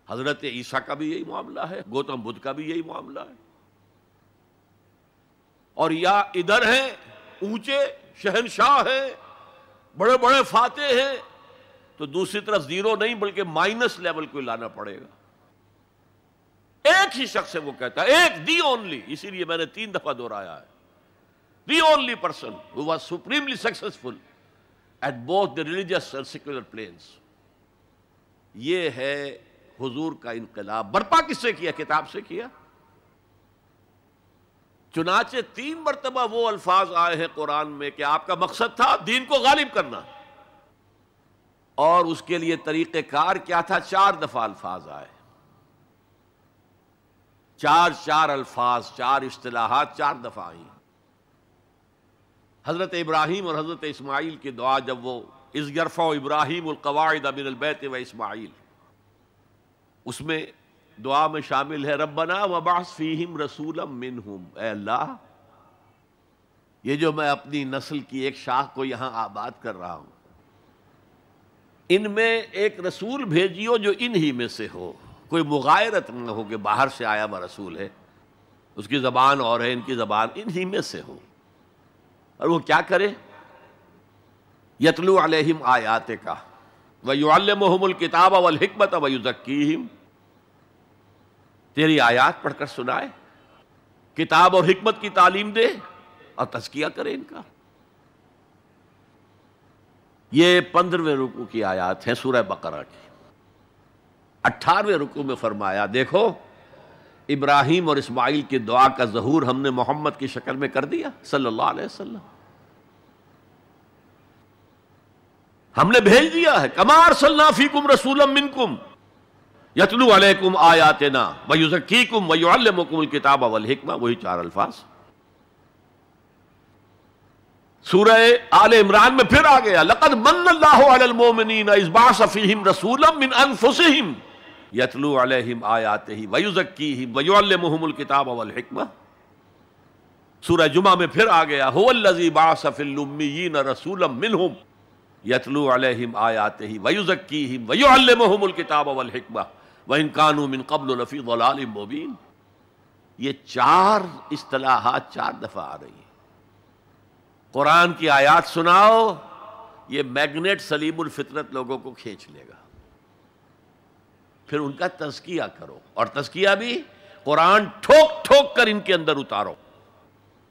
حضرت عیسیٰ کا بھی یہی معاملہ ہے، گوتم بدھ کا بھی یہی معاملہ ہے۔ اور یا ادھر ہیں اونچے شہنشاہ ہیں، بڑے بڑے فاتح ہیں، تو دوسری طرف زیرو نہیں بلکہ مائنس لیول کو لانا پڑے گا۔ ایک ہی شخص ہے، وہ کہتا ہے ایک، دی اونلی، اسی لیے میں نے 3 دفعہ دہرایا ہے، the only person who was supremely successful at both the religious and secular planes۔ یہ ہے حضور کا انقلاب۔ برپا کس سے کیا؟ کتاب سے کیا۔ چنانچہ 3 مرتبہ وہ الفاظ آئے ہیں قرآن میں کہ آپ کا مقصد تھا دین کو غالب کرنا، اور اس کے لیے طریقہ کار کیا تھا؟ 4 دفعہ الفاظ آئے، 4 الفاظ، 4 اصطلاحات 4 دفعہ آئیں۔ حضرت ابراہیم اور حضرت اسماعیل کی دعا، جب وہ اذ یرفع ابراہیم القواعد من البیت و اسماعیل، اس میں دعا میں شامل ہے ربنا وبعث فیہم رسولا منہم، اے اللہ یہ جو میں اپنی نسل کی ایک شاخ کو یہاں آباد کر رہا ہوں، ان میں ایک رسول بھیجیو جو انہی میں سے ہو، کوئی مغایرت نہ ہو کہ باہر سے آیا ہوا رسول ہے، اس کی زبان اور ہے، ان کی زبان انہی میں سے ہو، اور وہ کیا کرے؟ یتلو علیہم آیاتک ویعلمہم الکتاب والحکمت ویزکیہم، تیری آیات پڑھ کر سنائے، کتاب اور حکمت کی تعلیم دے اور تزکیہ کرے ان کا۔ یہ 15ویں رکوع کی آیات ہیں سورہ بقرہ کی۔ 18ویں رکوع میں فرمایا دیکھو ابراہیم اور اسماعیل کی دعا کا ظہور ہم نے محمد کی شکل میں کر دیا صلی اللہ علیہ وسلم، ہم نے بھیج دیا ہے، کما ارسلنا فیکم رسولا منکم یتلو علیکم آیاتنا ویزکیکم ویعلمکم الکتاب والحکمہ، وہی 4 الفاظ۔ سورہ آل عمران میں پھر آ گیا لقد من اللہ علی المؤمنین اذ بعث فیہم رسولا من انفسہم یتلو علیہم آیاتہ ویزکیہم ویعلمہم الکتاب والحکمہ۔ سورہ جمعہ میں پھر آ گیا هو الذی بعث فی الامیین رسولا منہم یتلو علیہم آیاتہ ویزکیہم ویعلمہم الکتاب والحکمہ وان کانوا من قبل لفی ضلال مبین۔ یہ 4 اصطلاحات 4 دفعہ آ رہی ہیں۔ قرآن کی آیات سناؤ، یہ میگنیٹ سلیم الفطرت لوگوں کو کھینچ لے گا، پھر ان کا تزکیہ کرو، اور تزکیہ بھی قرآن ٹھوک ٹھوک کر ان کے اندر اتارو۔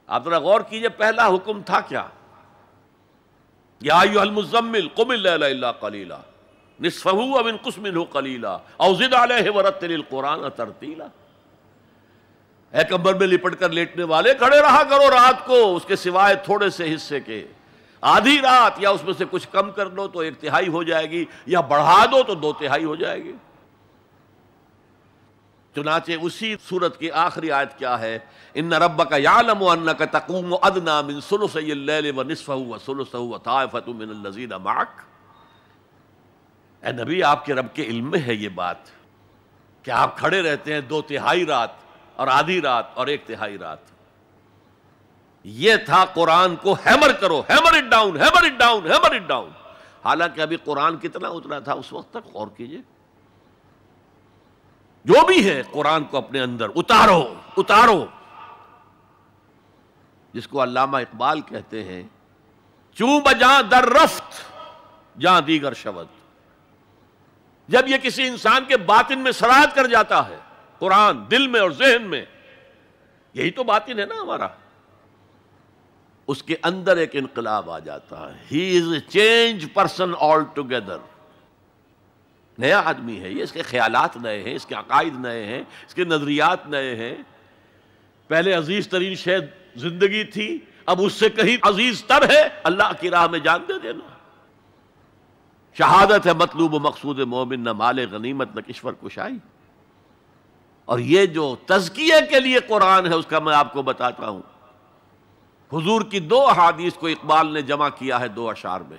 آپ ذرا غور کیجئے، پہلا حکم تھا کیا؟ یا ایھا المزمل قم اللیل الا قلیلا نصفہ او انقص منہ قلیلا او زد علیہ ورتل القرآن ترتیلا۔ اے کمبل میں لپٹ کر لیٹنے والے، کھڑے رہا کرو رات کو اس کے سوائے تھوڑے سے حصے کے، آدھی رات، یا اس میں سے کچھ کم کر لو تو 1/3 ہو جائے گی، یا بڑھا دو تو 2/3 ہو جائے گی۔ چنانچہ اسی سورت کی آخری آیت کیا ہے؟ ان ربک یعلم انک تقوم ادنی من ثلثی اللیل ونصفہ وثلثہ وطائفۃ من الذین معک۔ اے نبی، آپ کے رب کے علم میں ہے یہ بات کہ آپ کھڑے رہتے ہیں 2/3 رات اور آدھی رات اور 1/3 رات۔ یہ تھا قرآن کو ہیمر کرو، hammer it down, hammer it down, hammer it down. حالانکہ ابھی قرآن کتنا اترا تھا اس وقت تک؟ غور کیجئے، جو بھی ہے قرآن کو اپنے اندر اتارو اتارو، جس کو علامہ اقبال کہتے ہیں چوں بجاں در رفت جاں دیگر شود۔ جب یہ کسی انسان کے باطن میں سرایت کر جاتا ہے قرآن، دل میں اور ذہن میں، یہی تو باطن ہے نا ہمارا، اس کے اندر ایک انقلاب آ جاتا ہے۔ He is a change person altogether, نیا آدمی ہے یہ، اس کے خیالات نئے ہیں، اس کے عقائد نئے ہیں، اس کے نظریات نئے ہیں۔ پہلے عزیز ترین شے زندگی تھی، اب اس سے کہیں عزیز تر ہے اللہ کی راہ میں جان دے دینا۔ شہادت ہے مطلوب و مقصود مومن، نہ مال غنیمت نہ کشور کشائی۔ اور یہ جو تزکیے کے لیے قرآن ہے اس کا میں آپ کو بتاتا ہوں۔ حضور کی 2 احادیث کو اقبال نے جمع کیا ہے 2 اشعار میں۔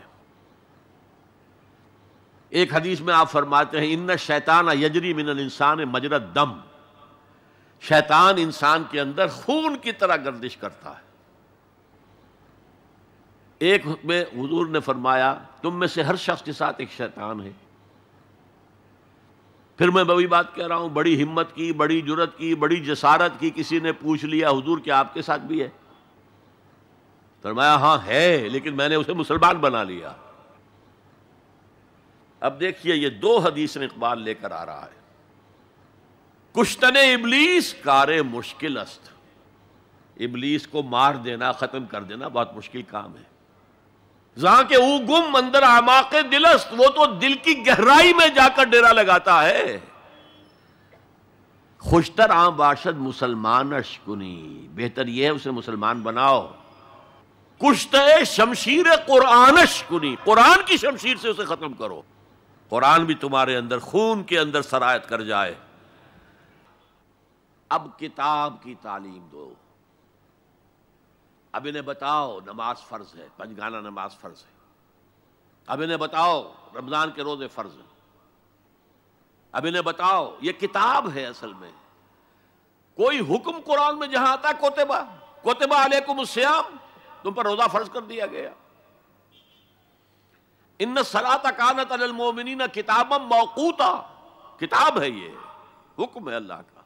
ایک حدیث میں آپ فرماتے ہیں ان الشیطان یجری من الانسان مجری الدم، شیطان انسان کے اندر خون کی طرح گردش کرتا ہے۔ ایک میں حضور نے فرمایا تم میں سے ہر شخص کے ساتھ ایک شیطان ہے۔ پھر میں وہی بات کہہ رہا ہوں، بڑی ہمت کی، بڑی جرت کی، بڑی جسارت کی، کسی نے پوچھ لیا حضور کیا آپ کے ساتھ بھی ہے؟ فرمایا ہاں ہے، لیکن میں نے اسے مسلمان بنا لیا۔ اب دیکھیے یہ 2 حدیثیں اقبال لے کر آ رہا ہے۔ کشتن ابلیس کار مشکل است، ابلیس کو مار دینا، ختم کر دینا بہت مشکل کام ہے۔ جہاں کہ او گم اندر اعماق دل است، وہ تو دل کی گہرائی میں جا کر ڈیرا لگاتا ہے۔ خوشتر آں باشد مسلمانش کنی، بہتر یہ ہے اسے مسلمان بناؤ۔ کشتے شمشیر قرآنش کنی، قرآن کی شمشیر سے اسے ختم کرو۔ قرآن بھی تمہارے اندر خون کے اندر سرایت کر جائے۔ اب کتاب کی تعلیم دو۔ اب انہیں بتاؤ نماز فرض ہے، 5 گانا نماز فرض ہے۔ اب انہیں بتاؤ رمضان کے روزے فرض ہیں۔ اب انہیں بتاؤ یہ کتاب ہے اصل میں۔ کوئی حکم قرآن میں جہاں آتا ہے کتب علیکم الصیام، تم پر روزہ فرض کر دیا گیا۔ ان الصلاۃ کانت علی المؤمنین کتابا موقوتا، کتاب ہے یہ، حکم ہے اللہ کا۔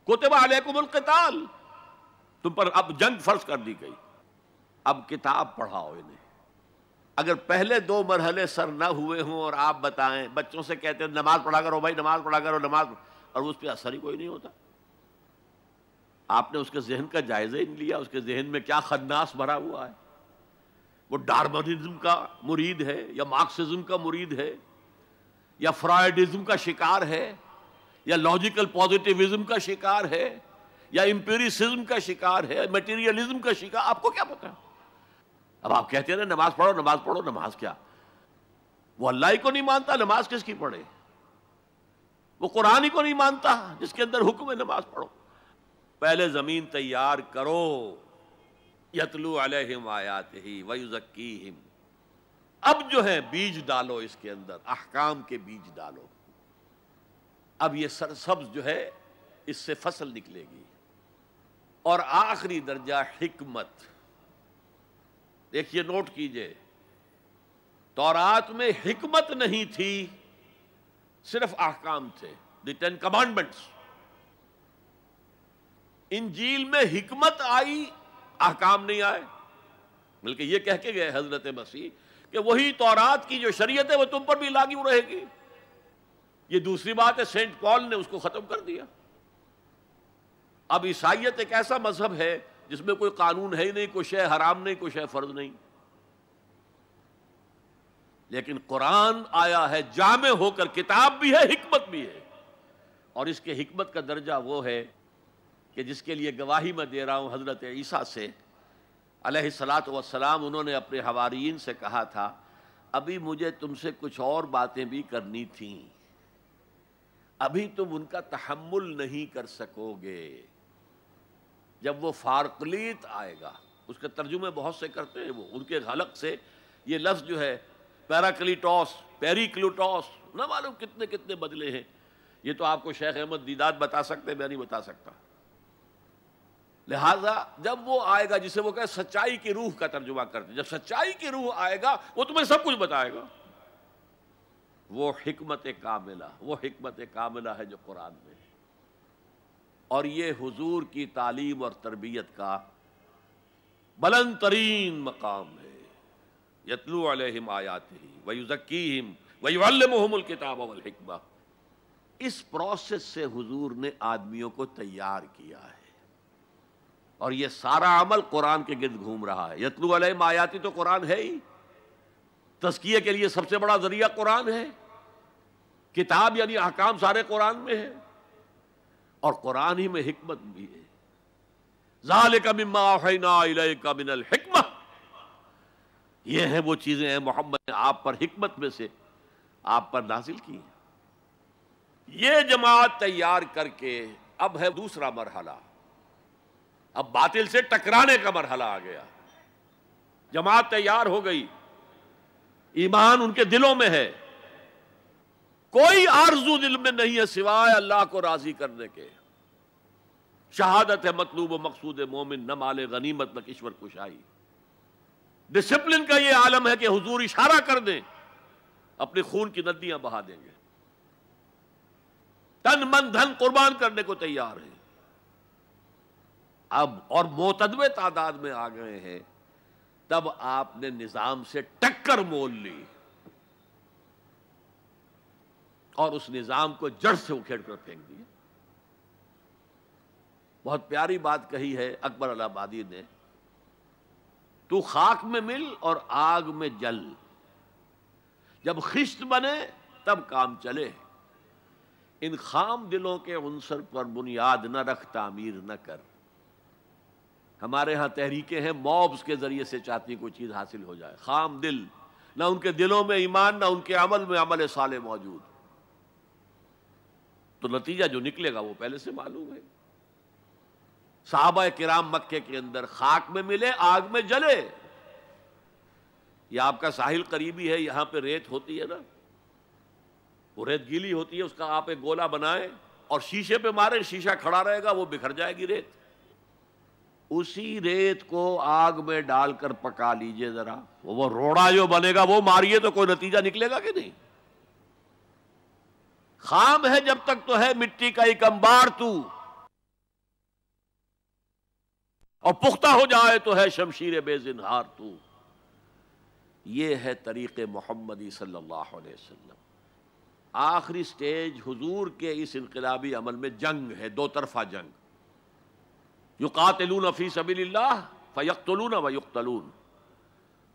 کتب علیکم القتال، تم پر اب جنگ فرض کر دی گئی۔ اب کتاب پڑھاؤ انہیں۔ اگر پہلے 2 مرحلے سر نہ ہوئے ہوں اور آپ بتائیں، بچوں سے کہتے ہیں نماز پڑھا کرو بھائی، نماز پڑھا کرو، نماز، اور اس پہ اثر ہی کوئی نہیں ہوتا۔ آپ نے اس کے ذہن کا جائزہ ہی نہیں لیا، اس کے ذہن میں کیا خناس بھرا ہوا ہے۔ وہ ڈارمنزم کا مرید ہے، یا مارکسزم کا مرید ہے، یا فرائیڈزم کا شکار ہے، یا لاجیکل پازیٹیوزم کا شکار ہے، یا امپیریسزم کا شکار ہے، میٹیریلزم کا شکار، آپ کو کیا پتا؟ اب آپ کہتے ہیں نا نماز پڑھو، نماز پڑھو، نماز کیا؟ وہ اللہ ہی کو نہیں مانتا، نماز کس کی پڑھے؟ وہ قرآن ہی کو نہیں مانتا جس کے اندر حکم ہے نماز پڑھو۔ پہلے زمین تیار کرو، یتلو علیہم آیاتہ ویزکیہم۔ اب جو ہے بیج ڈالو اس کے اندر، احکام کے بیج ڈالو۔ اب یہ سرسبز جو ہے اس سے فصل نکلے گی۔ اور آخری درجہ حکمت۔ دیکھیے نوٹ کیجئے، تورات میں حکمت نہیں تھی، صرف احکام تھے، دی 10 کمانڈمنٹس۔ انجیل میں حکمت آئی، احکام نہیں آئے، بلکہ یہ کہہ کے گئے حضرت مسیح کہ وہی تورات کی جو شریعت ہے وہ تم پر بھی لاگو رہے گی۔ یہ دوسری بات ہے، سینٹ پال نے اس کو ختم کر دیا۔ اب عیسائیت ایک ایسا مذہب ہے جس میں کوئی قانون ہے ہی نہیں، کوئی شے حرام نہیں، کوئی شے فرض نہیں۔ لیکن قرآن آیا ہے جامع ہو کر، کتاب بھی ہے، حکمت بھی ہے۔ اور اس کے حکمت کا درجہ وہ ہے کہ جس کے لیے گواہی میں دے رہا ہوں حضرت عیسیٰ سے علیہ الصلاۃ والسلام، انہوں نے اپنے حواریین سے کہا تھا ابھی مجھے تم سے کچھ اور باتیں بھی کرنی تھیں، ابھی تم ان کا تحمل نہیں کر سکو گے. جب وہ فارقلیت آئے گا، اس کے ترجمے بہت سے کرتے ہیں وہ، ان کے حلق سے یہ لفظ جو ہے پیراکلیٹوس، پیریکلوٹوس، نہ معلوم کتنے کتنے بدلے ہیں. یہ تو آپ کو شیخ احمد دیداد بتا سکتے ہیں، میں نہیں بتا سکتا. لہذا جب وہ آئے گا جسے وہ کہے سچائی کی روح کا ترجمہ کرتے، جب سچائی کی روح آئے گا وہ تمہیں سب کچھ بتائے گا. وہ حکمت کاملہ ہے جو قرآن میں ہے، اور یہ حضور کی تعلیم اور تربیت کا بلند ترین مقام ہے. یتلو علیہم آیاتہ ویزکیہم ویعلمہم الکتاب والحکمہ. اس پروسیس سے حضور نے آدمیوں کو تیار کیا ہے، اور یہ سارا عمل قرآن کے گرد گھوم رہا ہے. یتلو علیہم آیاتی تو قرآن ہے ہی، تزکیے کے لیے سب سے بڑا ذریعہ قرآن ہے. کتاب یعنی احکام سارے قرآن میں ہے، اور قرآن ہی میں حکمت بھی ہے. ذالک مما اوحینا الیک من الحکمہ، یہ ہیں وہ چیزیں ہیں محمد نے آپ پر حکمت میں سے آپ پر نازل کی ہیں. یہ جماعت تیار کر کے اب ہے دوسرا مرحلہ، اب باطل سے ٹکرانے کا مرحلہ آ گیا. جماعت تیار ہو گئی، ایمان ان کے دلوں میں ہے، کوئی آرزو دل میں نہیں ہے سوائے اللہ کو راضی کرنے کے. شہادت ہے مطلوب و مقصود مومن، نہ مال غنیمت نہ کشور کشائی. ڈسپلن کا یہ عالم ہے کہ حضور اشارہ کر دیں اپنے خون کی ندیاں بہا دیں گے، تن من دھن قربان کرنے کو تیار ہیں. اب اور معتدوے تعداد میں آ گئے ہیں، تب آپ نے نظام سے ٹکر مول لی اور اس نظام کو جڑ سے اکھیڑ کر پھینک دیا. بہت پیاری بات کہی ہے اکبر الہ آبادی نے، تو خاک میں مل اور آگ میں جل، جب خشت بنے تب کام چلے. ان خام دلوں کے عنصر پر بنیاد نہ رکھ، تعمیر نہ کر. ہمارے ہاں تحریکیں ہیں موبز کے ذریعے سے چاہتی ہیں کوئی چیز حاصل ہو جائے. خام دل، نہ ان کے دلوں میں ایمان، نہ ان کے عمل میں عمل صالح موجود، تو نتیجہ جو نکلے گا وہ پہلے سے معلوم ہے. صحابہ کرام مکے کے اندر خاک میں ملے، آگ میں جلے. یہ آپ کا ساحل قریبی ہے، یہاں پہ ریت ہوتی ہے نا، وہ ریت گیلی ہوتی ہے، اس کا آپ ایک گولا بنائیں اور شیشے پہ مارے، شیشہ کھڑا رہے گا، وہ بکھر جائے گی ریت. اسی ریت کو آگ میں ڈال کر پکا لیجئے ذرا، وہ روڑا جو بنے گا وہ ماریے تو کوئی نتیجہ نکلے گا کہ نہیں. خام ہے جب تک تو ہے مٹی کا ایک انبار تو، اور پختہ ہو جائے تو ہے شمشیر بے زنہار تو. یہ ہے طریق محمدی صلی اللہ علیہ وسلم. آخری سٹیج حضور کے اس انقلابی عمل میں جنگ ہے، دو طرفہ جنگ. یقاتلون فی سبیل اللہ فیقتلون ویقتلون،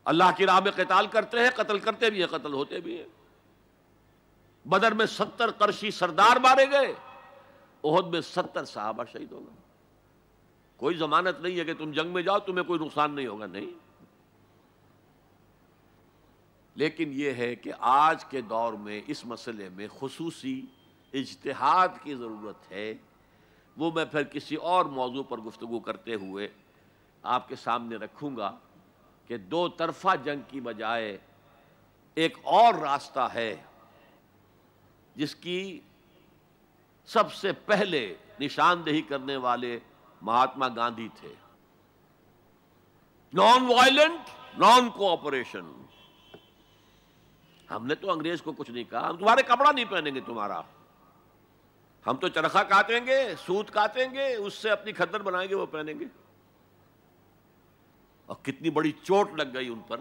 اللہ کی راہ میں قتال کرتے ہیں، قتل کرتے بھی ہیں، قتل ہوتے بھی ہیں. بدر میں 70 قرشی سردار مارے گئے، احد میں 70 صحابہ شہید ہو گئے. کوئی ضمانت نہیں ہے کہ تم جنگ میں جاؤ تمہیں کوئی نقصان نہیں ہوگا، نہیں. لیکن یہ ہے کہ آج کے دور میں اس مسئلے میں خصوصی اجتہاد کی ضرورت ہے. وہ میں پھر کسی اور موضوع پر گفتگو کرتے ہوئے آپ کے سامنے رکھوں گا کہ دو طرفہ جنگ کی بجائے ایک اور راستہ ہے جس کی سب سے پہلے نشاندہی کرنے والے مہاتما گاندھی تھے. Non violent, naan cooperation. ہم نے تو انگریز کو کچھ نہیں کہا، ہم تمہارے کپڑا نہیں پہنیں گے تمہارا، ہم تو چرخہ کاٹیں گے، سوت کاٹیں گے، اس سے اپنی کھدر بنائیں گے، وہ پہنیں گے. اور کتنی بڑی چوٹ لگ گئی ان پر،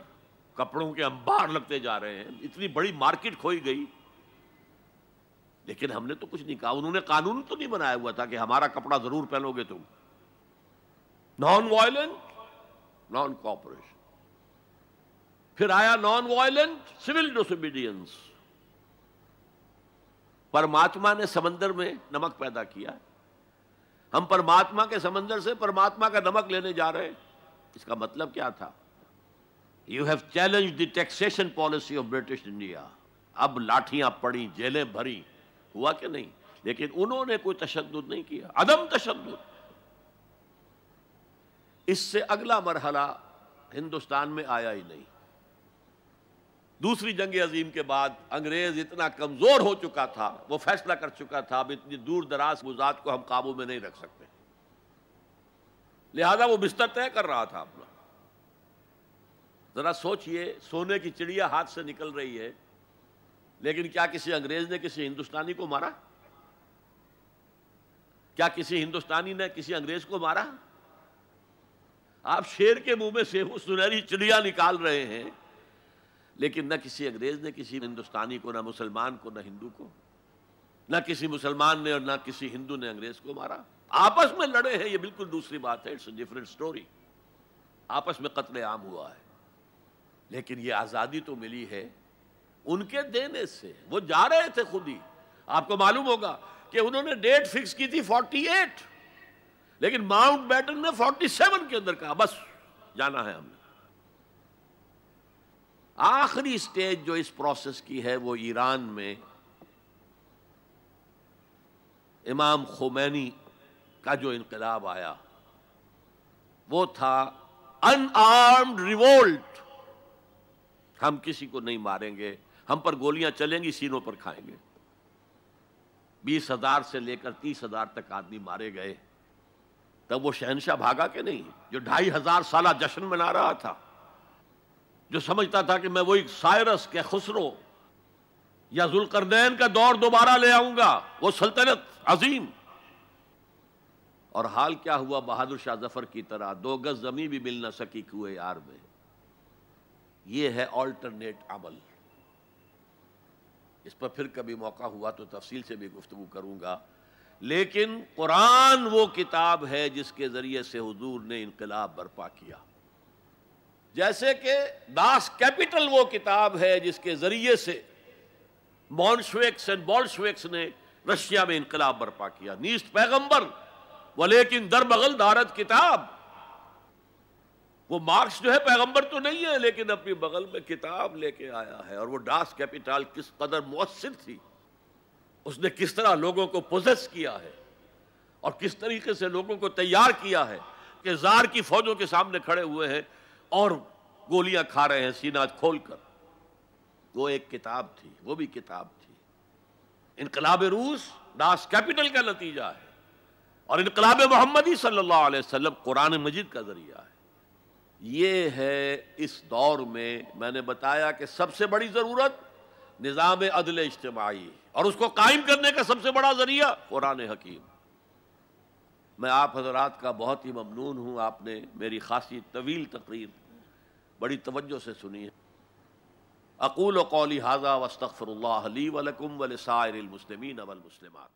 کپڑوں کے انبار لگتے جا رہے ہیں، اتنی بڑی مارکیٹ کھوئی گئی. لیکن ہم نے تو کچھ نہیں کہا. انہوں نے قانون تو نہیں بنایا ہوا تھا کہ ہمارا کپڑا ضرور پہنو گے تم. Non violent, naan cooperation. پھر آیا نان وائلنٹ سول ڈسوبیڈینس. پرماتما نے سمندر میں نمک پیدا کیا، ہم پرماتما کے سمندر سے پرماتما کا نمک لینے جا رہے ہیں. اس کا مطلب کیا تھا؟ You have challenge the taxation policy of British India. اب لاٹھیاں پڑی، جیلیں بھری، ہوا کہ نہیں؟ لیکن انہوں نے کوئی تشدد نہیں کیا، عدم تشدد۔ اس سے اگلا مرحلہ ہندوستان میں آیا ہی نہیں۔ دوسری جنگ عظیم کے بعد انگریز اتنا کمزور ہو چکا تھا، وہ فیصلہ کر چکا تھا اب اتنی دور دراز موضوعات کو ہم قابو میں نہیں رکھ سکتے، لہذا وہ بستر طے کر رہا تھا اپنا۔ ذرا سوچئے، سونے کی چڑیا ہاتھ سے نکل رہی ہے، لیکن کیا کسی انگریز نے کسی ہندوستانی کو مارا؟ کیا کسی ہندوستانی نے کسی انگریز کو مارا؟ آپ شیر کے منہ میں سے وہ سنہری چڑیا نکال رہے ہیں، لیکن نہ کسی انگریز نے کسی ہندوستانی کو، نہ مسلمان کو، نہ ہندو کو، نہ کسی مسلمان نے اور نہ کسی ہندو نے انگریز کو مارا۔ آپس میں لڑے ہیں، یہ بالکل دوسری بات ہے، اٹس اے ڈفرنٹ سٹوری۔ آپس میں قتل عام ہوا ہے، لیکن یہ آزادی تو ملی ہے ان کے دینے سے۔ وہ جا رہے تھے خود ہی، آپ کو معلوم ہوگا کہ انہوں نے ڈیٹ فکس کی تھی 48، لیکن ماؤنٹ بیٹن نے 47 کے اندر کہا بس جانا ہے ہم نے۔ آخری سٹیج جو اس پروسیس کی ہے وہ ایران میں امام خمینی کا جو انقلاب آیا وہ تھا ان آرمڈ ریوولٹ۔ ہم کسی کو نہیں ماریں گے، ہم پر گولیاں چلیں گی، سینوں پر کھائیں گے۔ 20,000 سے لے کر 30,000 تک آدمی مارے گئے۔ تب وہ شہنشاہ بھاگا کہ نہیں، جو 2,500 سالہ جشن منا رہا تھا، جو سمجھتا تھا کہ میں وہی سائرس کے خسرو یا ذوالقرنین کا دور دوبارہ لے آؤں گا، وہ سلطنت عظیم۔ اور حال کیا ہوا بہادر شاہ ظفر کی طرح، 2 گز زمین بھی مل نہ سکی کوئے یار میں۔ یہ ہے آلٹرنیٹ عمل۔ اس پر پھر کبھی موقع ہوا تو تفصیل سے بھی گفتگو کروں گا، لیکن قرآن وہ کتاب ہے جس کے ذریعے سے حضور نے انقلاب برپا کیا، جیسے کہ داس کیپٹل وہ کتاب ہے جس کے ذریعے سے مونشویکس اینڈ بولشویکس نے رشیا میں انقلاب برپا کیا۔ نیست پیغمبر ولیکن در بغل دارت کتاب۔ وہ مارکس جو ہے پیغمبر تو نہیں ہے، لیکن اپنی بغل میں کتاب لے کے آیا ہے۔ اور وہ داس کیپٹل کس قدر مؤثر تھی، اس نے کس طرح لوگوں کو پوزیس کیا ہے اور کس طریقے سے لوگوں کو تیار کیا ہے کہ زار کی فوجوں کے سامنے کھڑے ہوئے ہیں اور گولیاں کھا رہے ہیں سینہ کھول کر۔ وہ ایک کتاب تھی، وہ بھی کتاب تھی۔ انقلاب روس داس کیپٹل کا نتیجہ ہے، اور انقلاب محمدی صلی اللہ علیہ وسلم قرآن مجید کا ذریعہ ہے۔ یہ ہے اس دور میں نے بتایا کہ سب سے بڑی ضرورت نظام عدل اجتماعی، اور اس کو قائم کرنے کا سب سے بڑا ذریعہ قرآن حکیم۔ میں آپ حضرات کا بہت ہی ممنون ہوں، آپ نے میری خاصی طویل تقریر بڑی توجہ سے سنی ہے۔ اقول قولی ھذا واستغفر اللہ لی ولکم ولسائر المسلمین والمسلمات۔